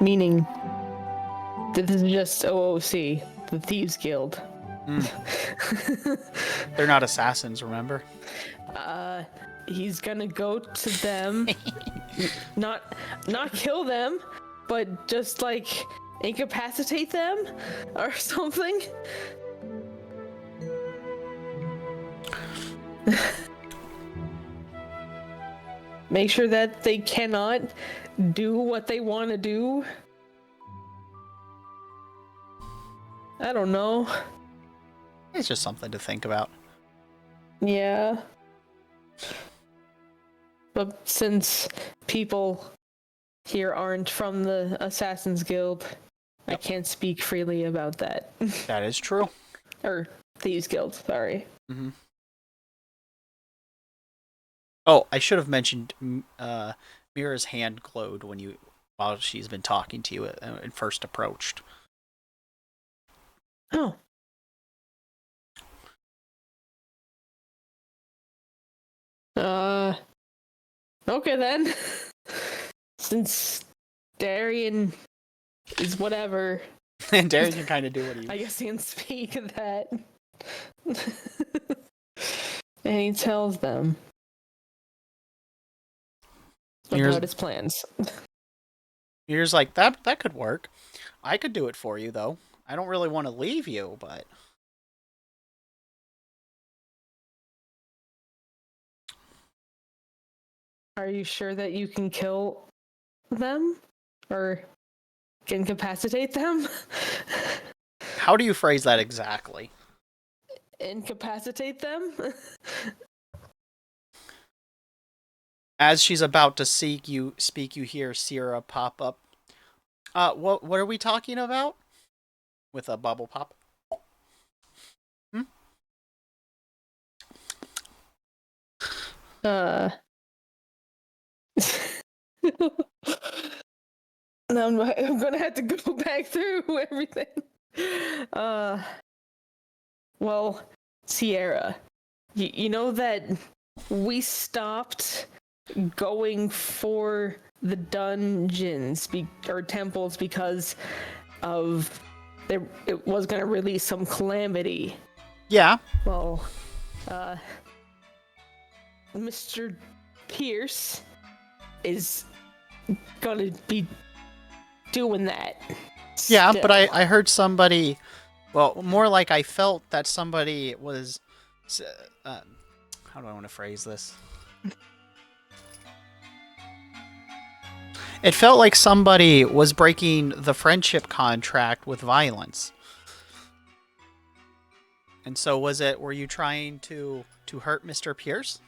Meaning, this is just OOC, the Thieves Guild. They're not assassins, remember? He's gonna go to them, not kill them, but just like incapacitate them or something. Make sure that they cannot do what they want to do. I don't know. It's just something to think about. Yeah. But since people here aren't from the Assassin's Guild, I can't speak freely about that. That is true. Or Thieves Guild, sorry. Mm-hmm. Oh, I should have mentioned Mira's hand glowed while she's been talking to you and first approached. Oh. Okay then. Since Darian is whatever. And Darian can kind of do what he... I guess he can speak of that. And he tells them about his plans. Mira's like, that could work. I could do it for you, though. I don't really want to leave you, but... Are you sure that you can kill them? Or incapacitate them? How do you phrase that exactly? Incapacitate them? As she's about to speak, you hear Sierra pop up. What are we talking about? With a bubble pop. Now I'm gonna have to go back through everything. Well, Sierra, you know that we stopped going for the dungeons or temples because of it was gonna release some calamity. Yeah. Well, Mr. Pierce is gonna be doing that. Yeah, still. but I heard somebody, well, more like I felt that somebody was, how do I want to phrase this? It felt like somebody was breaking the friendship contract with violence. And so were you trying to hurt Mr. Pierce?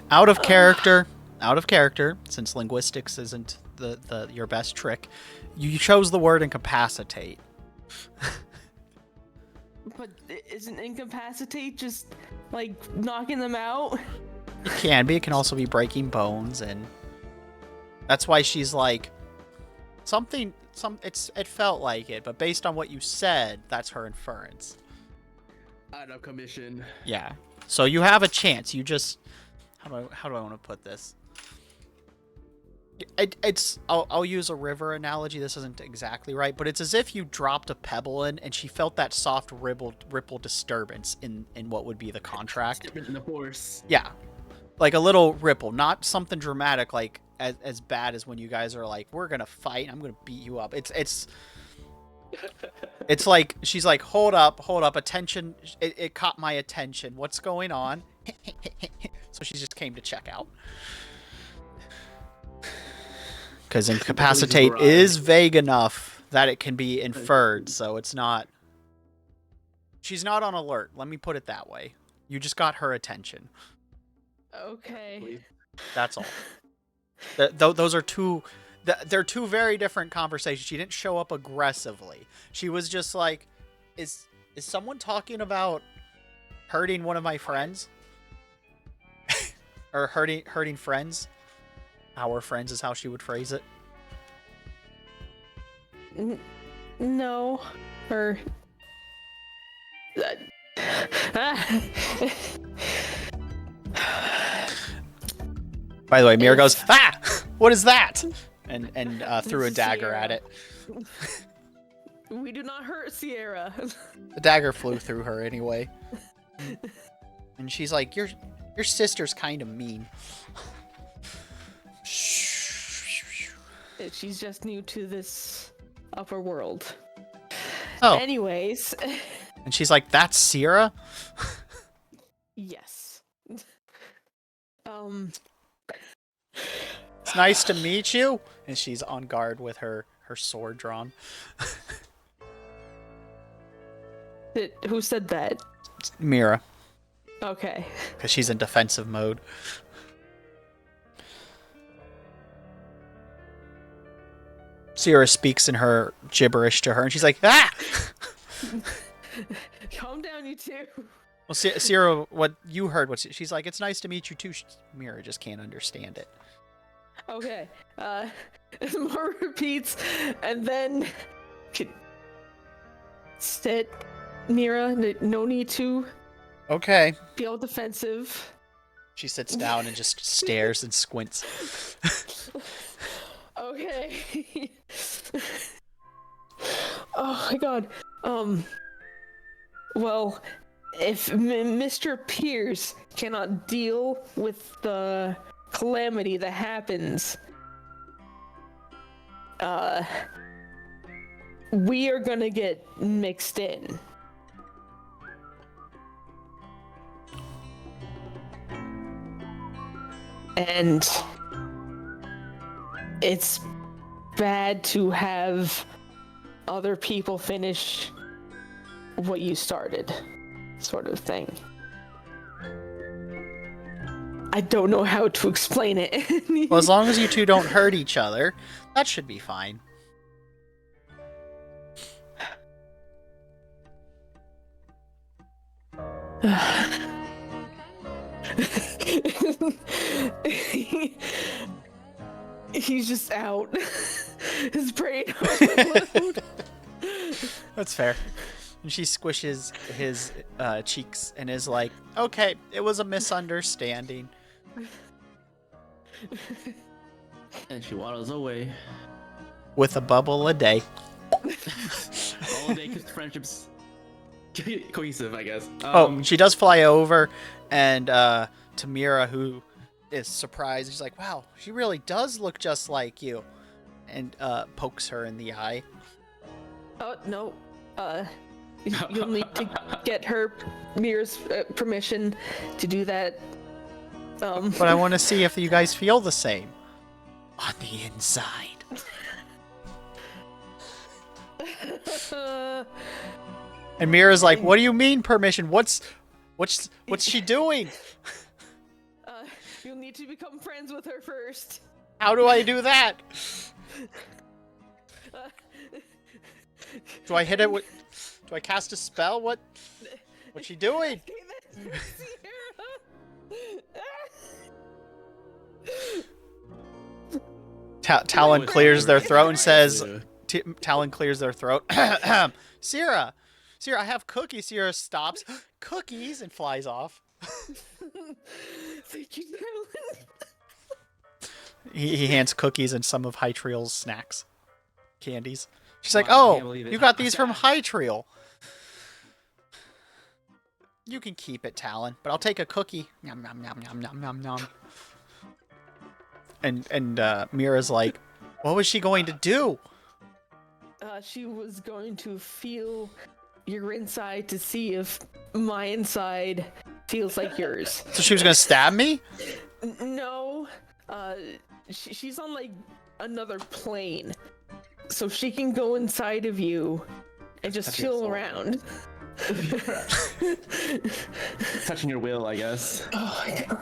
Out of character, since linguistics isn't your best trick, you chose the word incapacitate. But isn't incapacitate just like knocking them out? It can be. It can also be breaking bones, and that's why she's like it felt like it, but based on what you said, that's her inference. Out of commission. Yeah. So you have a chance. You just how do I want to put this? I'll use a river analogy. This isn't exactly right, but it's as if you dropped a pebble in and she felt that soft ripple disturbance in what would be the contract. In the force. Yeah. Like a little ripple, not something dramatic like as bad as when you guys are like, we're going to fight, I'm going to beat you up. It's like she's like, hold up, attention. It caught my attention. What's going on? So she just came to check out. Because incapacitate is vague enough that it can be inferred, so it's not... She's not on alert, let me put it that way. You just got her attention. Okay. That's all. Those are two... they're two very different conversations. She didn't show up aggressively. She was just like, is someone talking about hurting one of my friends? Or hurting friends? Our friends is how she would phrase it. No. Or... By the way, Mira goes, ah! What is that? And threw a dagger at it. We do not hurt Sierra. The dagger flew through her anyway. And she's like, your sister's kind of mean. She's just new to this upper world. Oh. Anyways. And she's like, that's Sierra? Yes. It's nice to meet you. And she's on guard with her sword drawn. Who said that? Mira. Okay. Because she's in defensive mode. Sierra speaks in her gibberish to her, and she's like, ah! Calm down, you two. Well, Sierra, what you heard, she's like, it's nice to meet you too. Mira just can't understand it. Okay. More repeats, and then... Sit, Mira. No need to Okay. be all defensive. She sits down and just stares and squints. Okay. Oh my god. Well, if Mr. Pierce cannot deal with the calamity that happens, we are gonna get mixed in. And it's bad to have other people finish what you started, sort of thing. I don't know how to explain it. Well, as long as you two don't hurt each other, that should be fine. He's just out. His brain overload. That's fair. And she squishes his cheeks and is like, okay, it was a misunderstanding. And she waddles away. With a bubble a day. All day because friendship's cohesive, I guess. She does fly over, and to Mira, who is surprised. She's like, wow, she really does look just like you. And pokes her in the eye. Oh, no. You'll need to get her, Mira's permission to do that. But I want to see if you guys feel the same. On the inside. And Mira's like, what do you mean permission? What's she doing? You'll need to become friends with her first. How do I do that? Do I hit it with... Do I cast a spell? What's she doing? Talon clears their throat and says... Talon clears their throat. Sierra, I have cookies. Sierra stops. Cookies, and flies off. Thank you, Talon. He hands cookies and some of Hytriel's snacks. Candies. She's like, oh, you got these from Hytriel. You can keep it, Talon, but I'll take a cookie. Nom, nom, nom, nom, nom, nom, nom. And Mira's like, what was she going to do? She was going to feel your inside to see if my inside feels like yours. So she was going to stab me? No. She's on, like, another plane. So she can go inside of you and just chill around. Touching your will, I guess. Oh my god.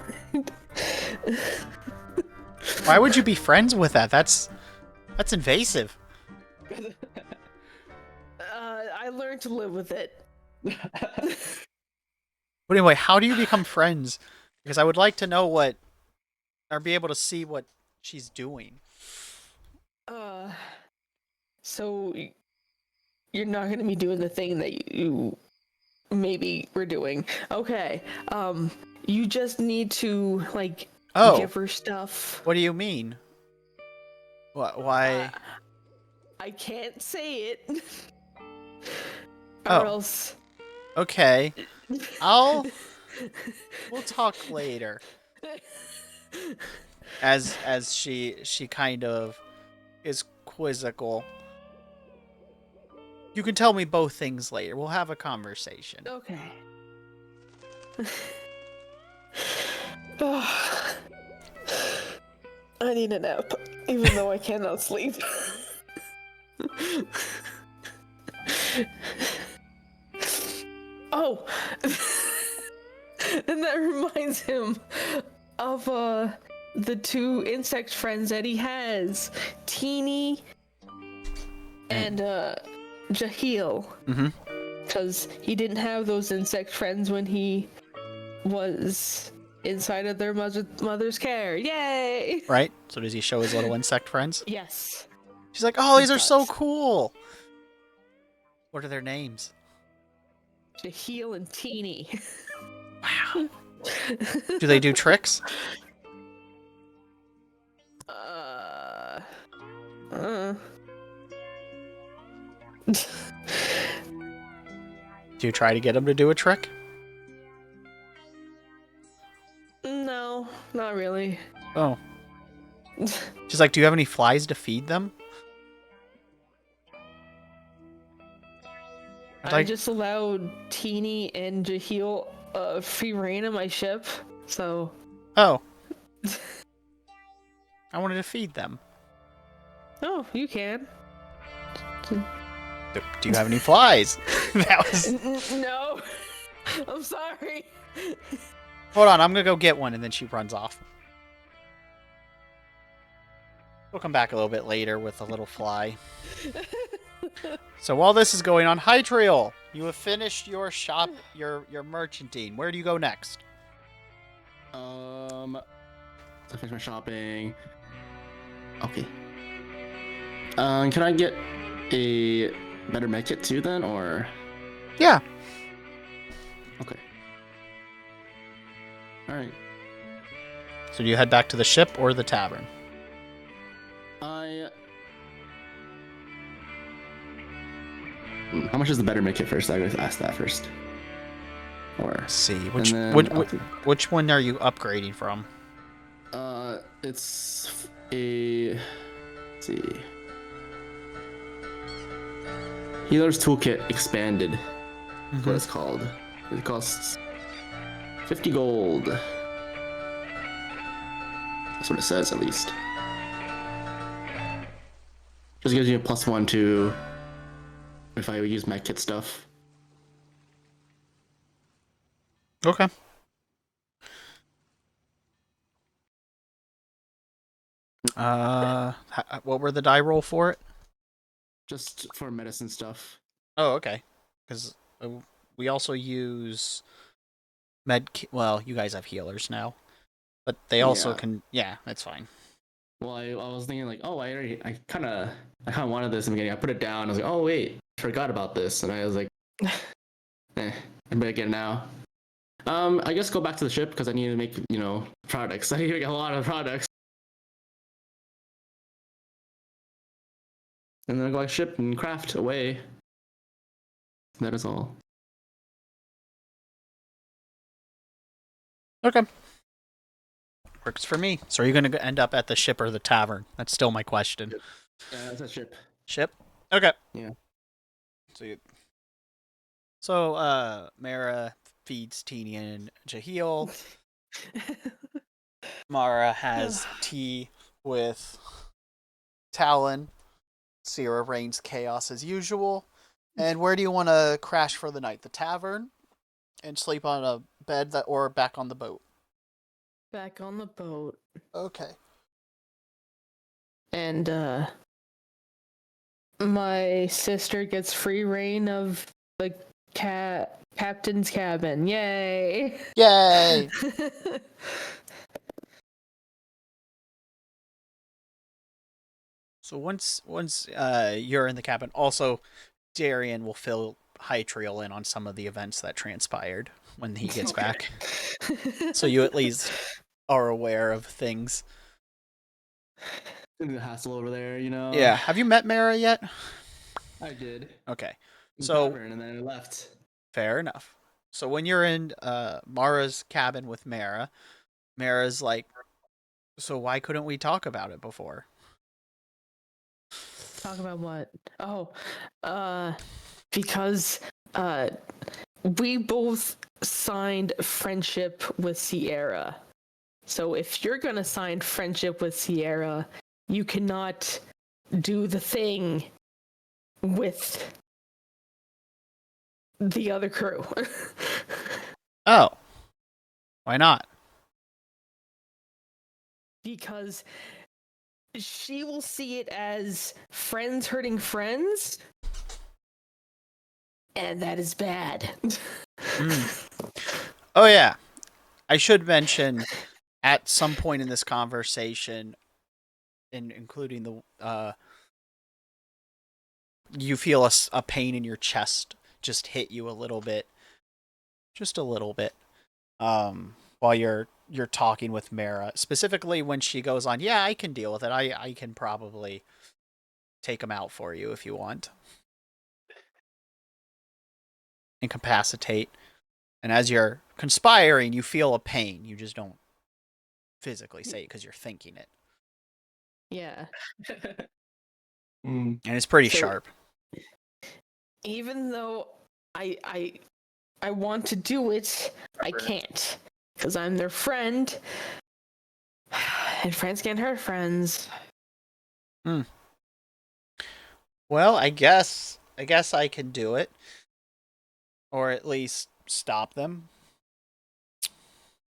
Why would you be friends with that? That's That's invasive. I learned to live with it. But anyway, how do you become friends? Because I would like to know what, or be able to see what she's doing. So you're not gonna be doing the thing that you maybe were doing. Okay. You just need to like Oh. give her stuff. What do you mean? What? Why? I can't say it. Oh. Or else. Okay. We'll talk later. As she kind of is quizzical. You can tell me both things later. We'll have a conversation. Okay. I need a nap, even though I cannot sleep. Oh! And that reminds him of the two insect friends that he has, Teeny and Jahil. Mm-hmm. Because he didn't have those insect friends when he was inside of their mother's care. Yay! Right? So does he show his little insect friends? Yes. She's like, oh, these He are so does. cool. What are their names? Jahil and Teeny. Wow. Do they do tricks? Do you try to get them to do a trick? No, not really. Oh. She's like, do you have any flies to feed them? I just allowed Teeny and Jahil free reign of my ship, so... Oh. I wanted to feed them. Oh, you can. Do you have any flies? That was... No. I'm sorry. Hold on, I'm gonna go get one, and then she runs off. We'll come back a little bit later with a little fly. So while this is going on, Hytriel, you have finished your shop, your merchanting. Where do you go next? I finished my shopping. Okay. Can I get a better medkit too then, or? Yeah. Okay. All right. So do you head back to the ship or the tavern? How much is the better medkit first? I gotta ask that first. Or Let's see, which which one are you upgrading from? It's a. Let's see. Healer's Toolkit Expanded. That's what it's called. It costs 50 gold. That's what it says, at least. Just gives you a +1 to if I use my kit stuff. Okay. What were the die roll for it? Just for medicine stuff. Oh, okay. Because we also use well, you guys have healers now, but they also can. Yeah, that's fine. Well, I was thinking like, oh, I kind of wanted this in the beginning. I put it down. I was like, oh wait, I forgot about this, and I was like, I better get it now. I guess go back to the ship because I need to make products. I need to make a lot of products. And then I go like ship and craft away. That is all. Okay. Works for me. So are you going to end up at the ship or the tavern? That's still my question. Yeah, it's a ship. Ship? Okay. Yeah. So Mara feeds Teeny and Jahil. Mara has tea with Talon. Sierra reigns chaos as usual. And where do you want to crash for the night? The tavern? And sleep on a bed or back on the boat? Back on the boat. Okay. And My sister gets free reign of the captain's cabin. Yay! Yay! So once you're in the cabin, also Darian will fill Hytriel in on some of the events that transpired when he gets back. So you at least are aware of things. The hassle over there, you know. Yeah. Have you met Mara yet? I did. Okay. In So tavern, and then I left. fair enough. So when you're in Mara's cabin with Mara, Mara's like, so why couldn't we talk about it before? Talk about what? Oh, because we both signed friendship with Sierra. So if you're gonna sign friendship with Sierra, you cannot do the thing with the other crew. Oh. Why not? Because she will see it as friends hurting friends, and that is bad. Oh yeah. I should mention at some point in this conversation, including the you feel a pain in your chest just hit you a little bit, just a little bit, while you're talking with Mara, specifically when she goes on, yeah, I can deal with it. I can probably take him out for you if you want. Incapacitate. And as you're conspiring, you feel a pain. You just don't physically say it because you're thinking it. Yeah. And it's pretty sharp. Even though I want to do it, I can't. Because I'm their friend. And friends can't hurt friends. Well, I guess I can do it. Or at least stop them.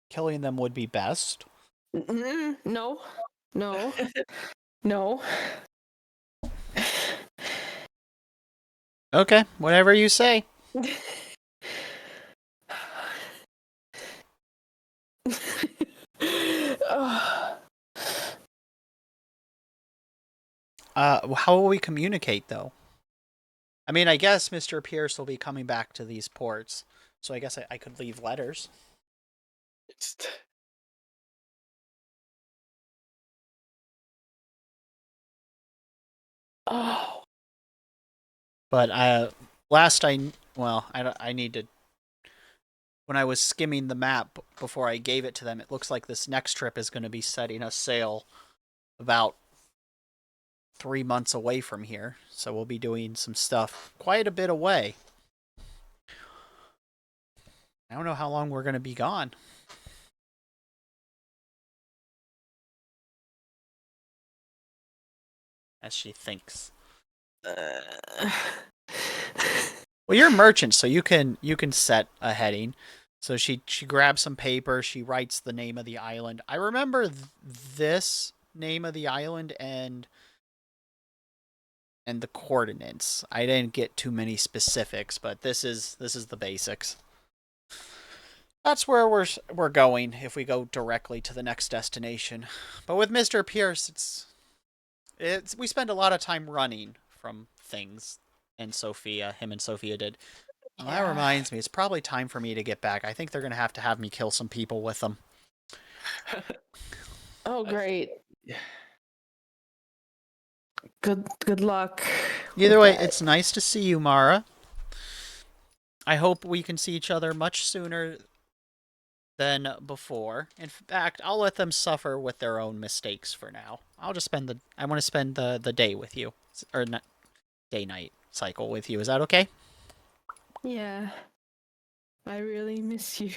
Killing them would be best. No. No. No. Okay, whatever you say. How will we communicate, though? I mean, I guess Mr. Pierce will be coming back to these ports, so I guess I could leave letters. Oh. But I need to. When I was skimming the map before I gave it to them, it looks like this next trip is going to be setting us sail about 3 months away from here. So we'll be doing some stuff quite a bit away. I don't know how long we're going to be gone. As she thinks. Well, you're a merchant, so you can set a heading. So she grabs some paper. She writes the name of the island. I remember this name of the island and the coordinates. I didn't get too many specifics, but this is the basics. That's where we're going if we go directly to the next destination. But with Mr. Pierce, we spend a lot of time running from things. And him and Sophia did. Well, that reminds me, it's probably time for me to get back. I think they're going to have me kill some people with them. Oh, great. Good luck. Either way, it's nice to see you, Mara. I hope we can see each other much sooner than before. In fact, I'll let them suffer with their own mistakes for now. I want to spend the day with you. Or day-night cycle with you. Is that okay? Yeah. I really miss you.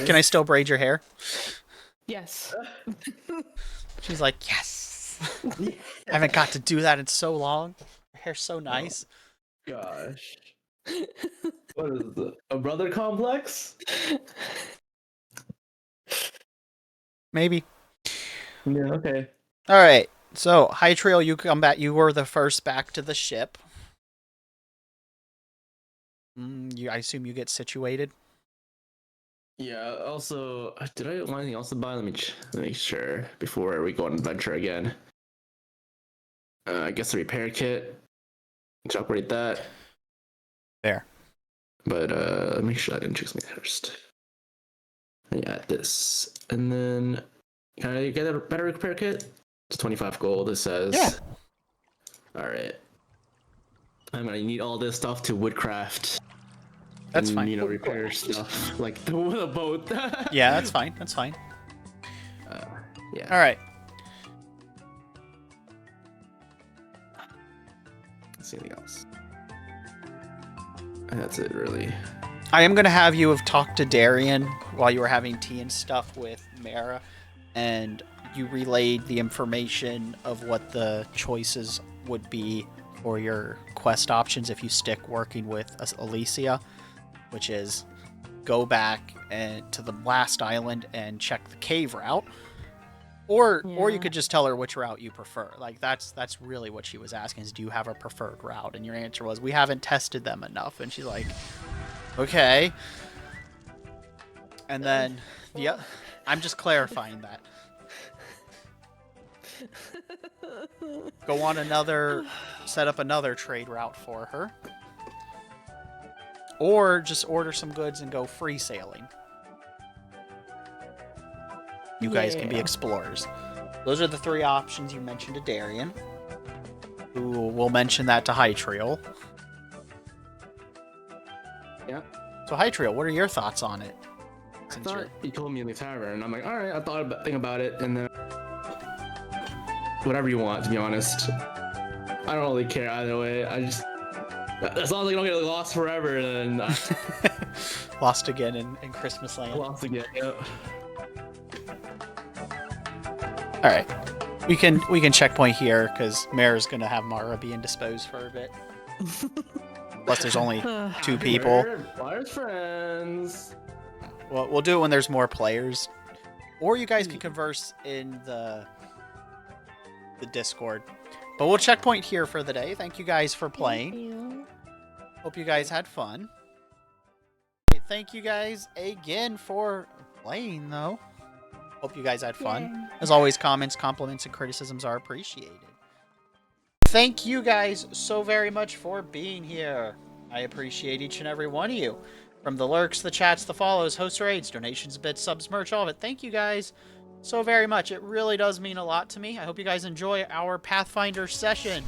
Can I still braid your hair? Yes. She's like, yes. I haven't got to do that in so long. Your hair's so nice. Gosh. What is it? A brother complex? Maybe. Yeah, okay. All right. So, High Trail, you come back. You were the first back to the ship. I assume you get situated. Yeah. Also, did I want anything else to buy? Let me make sure before we go on adventure again. I guess a repair kit. Let's upgrade that. There. But make sure I didn't choose me first. Yeah, this, and then can I get a better repair kit? It's 25 gold. It says. Yeah. All right. I'm gonna need all this stuff to woodcraft. That's and, fine. You know, repair stuff like the boat. Yeah, that's fine. That's fine. Yeah. All right. Let's see anything else. That's it, really. I am going to have you have talked to Darian while you were having tea and stuff with Mara, and you relayed the information of what the choices would be for your quest options if you stick working with Alicia, which is go back to the last island and check the cave route, or you could just tell her which route you prefer. Like that's really what she was asking, is do you have a preferred route? And your answer was, we haven't tested them enough. And she's like, okay. And then I'm just clarifying that. Go on set up another trade route for her. Or just order some goods and go free sailing. You guys can be explorers. Those are the 3 options you mentioned to Darian, who will mention that to Hytriel. Yeah. So Hytriel, what are your thoughts on it? I thought you told me in the tavern, and I'm like, all right, I thought think about it, and then whatever you want, to be honest. I don't really care either way. I just, as long as I don't get lost forever, then Lost again in Christmas Land. lost again. Yep. All right, we can checkpoint here because Mara's gonna have Mara be indisposed for a bit. Plus, there's only 2 people. Players friends. Well, we'll do it when there's more players, or you guys can converse in the Discord. But we'll checkpoint here for the day. Thank you guys for playing. Hope you guys had fun. Thank you guys again for playing, though. Hope you guys had fun. As always, comments, compliments, and criticisms are appreciated. Thank you guys so very much for being here. I appreciate each and every one of you. From the lurks, the chats, the follows, hosts, raids, donations, bits, subs, merch, all of it. Thank you guys so very much. It really does mean a lot to me. I hope you guys enjoy our Pathfinder session.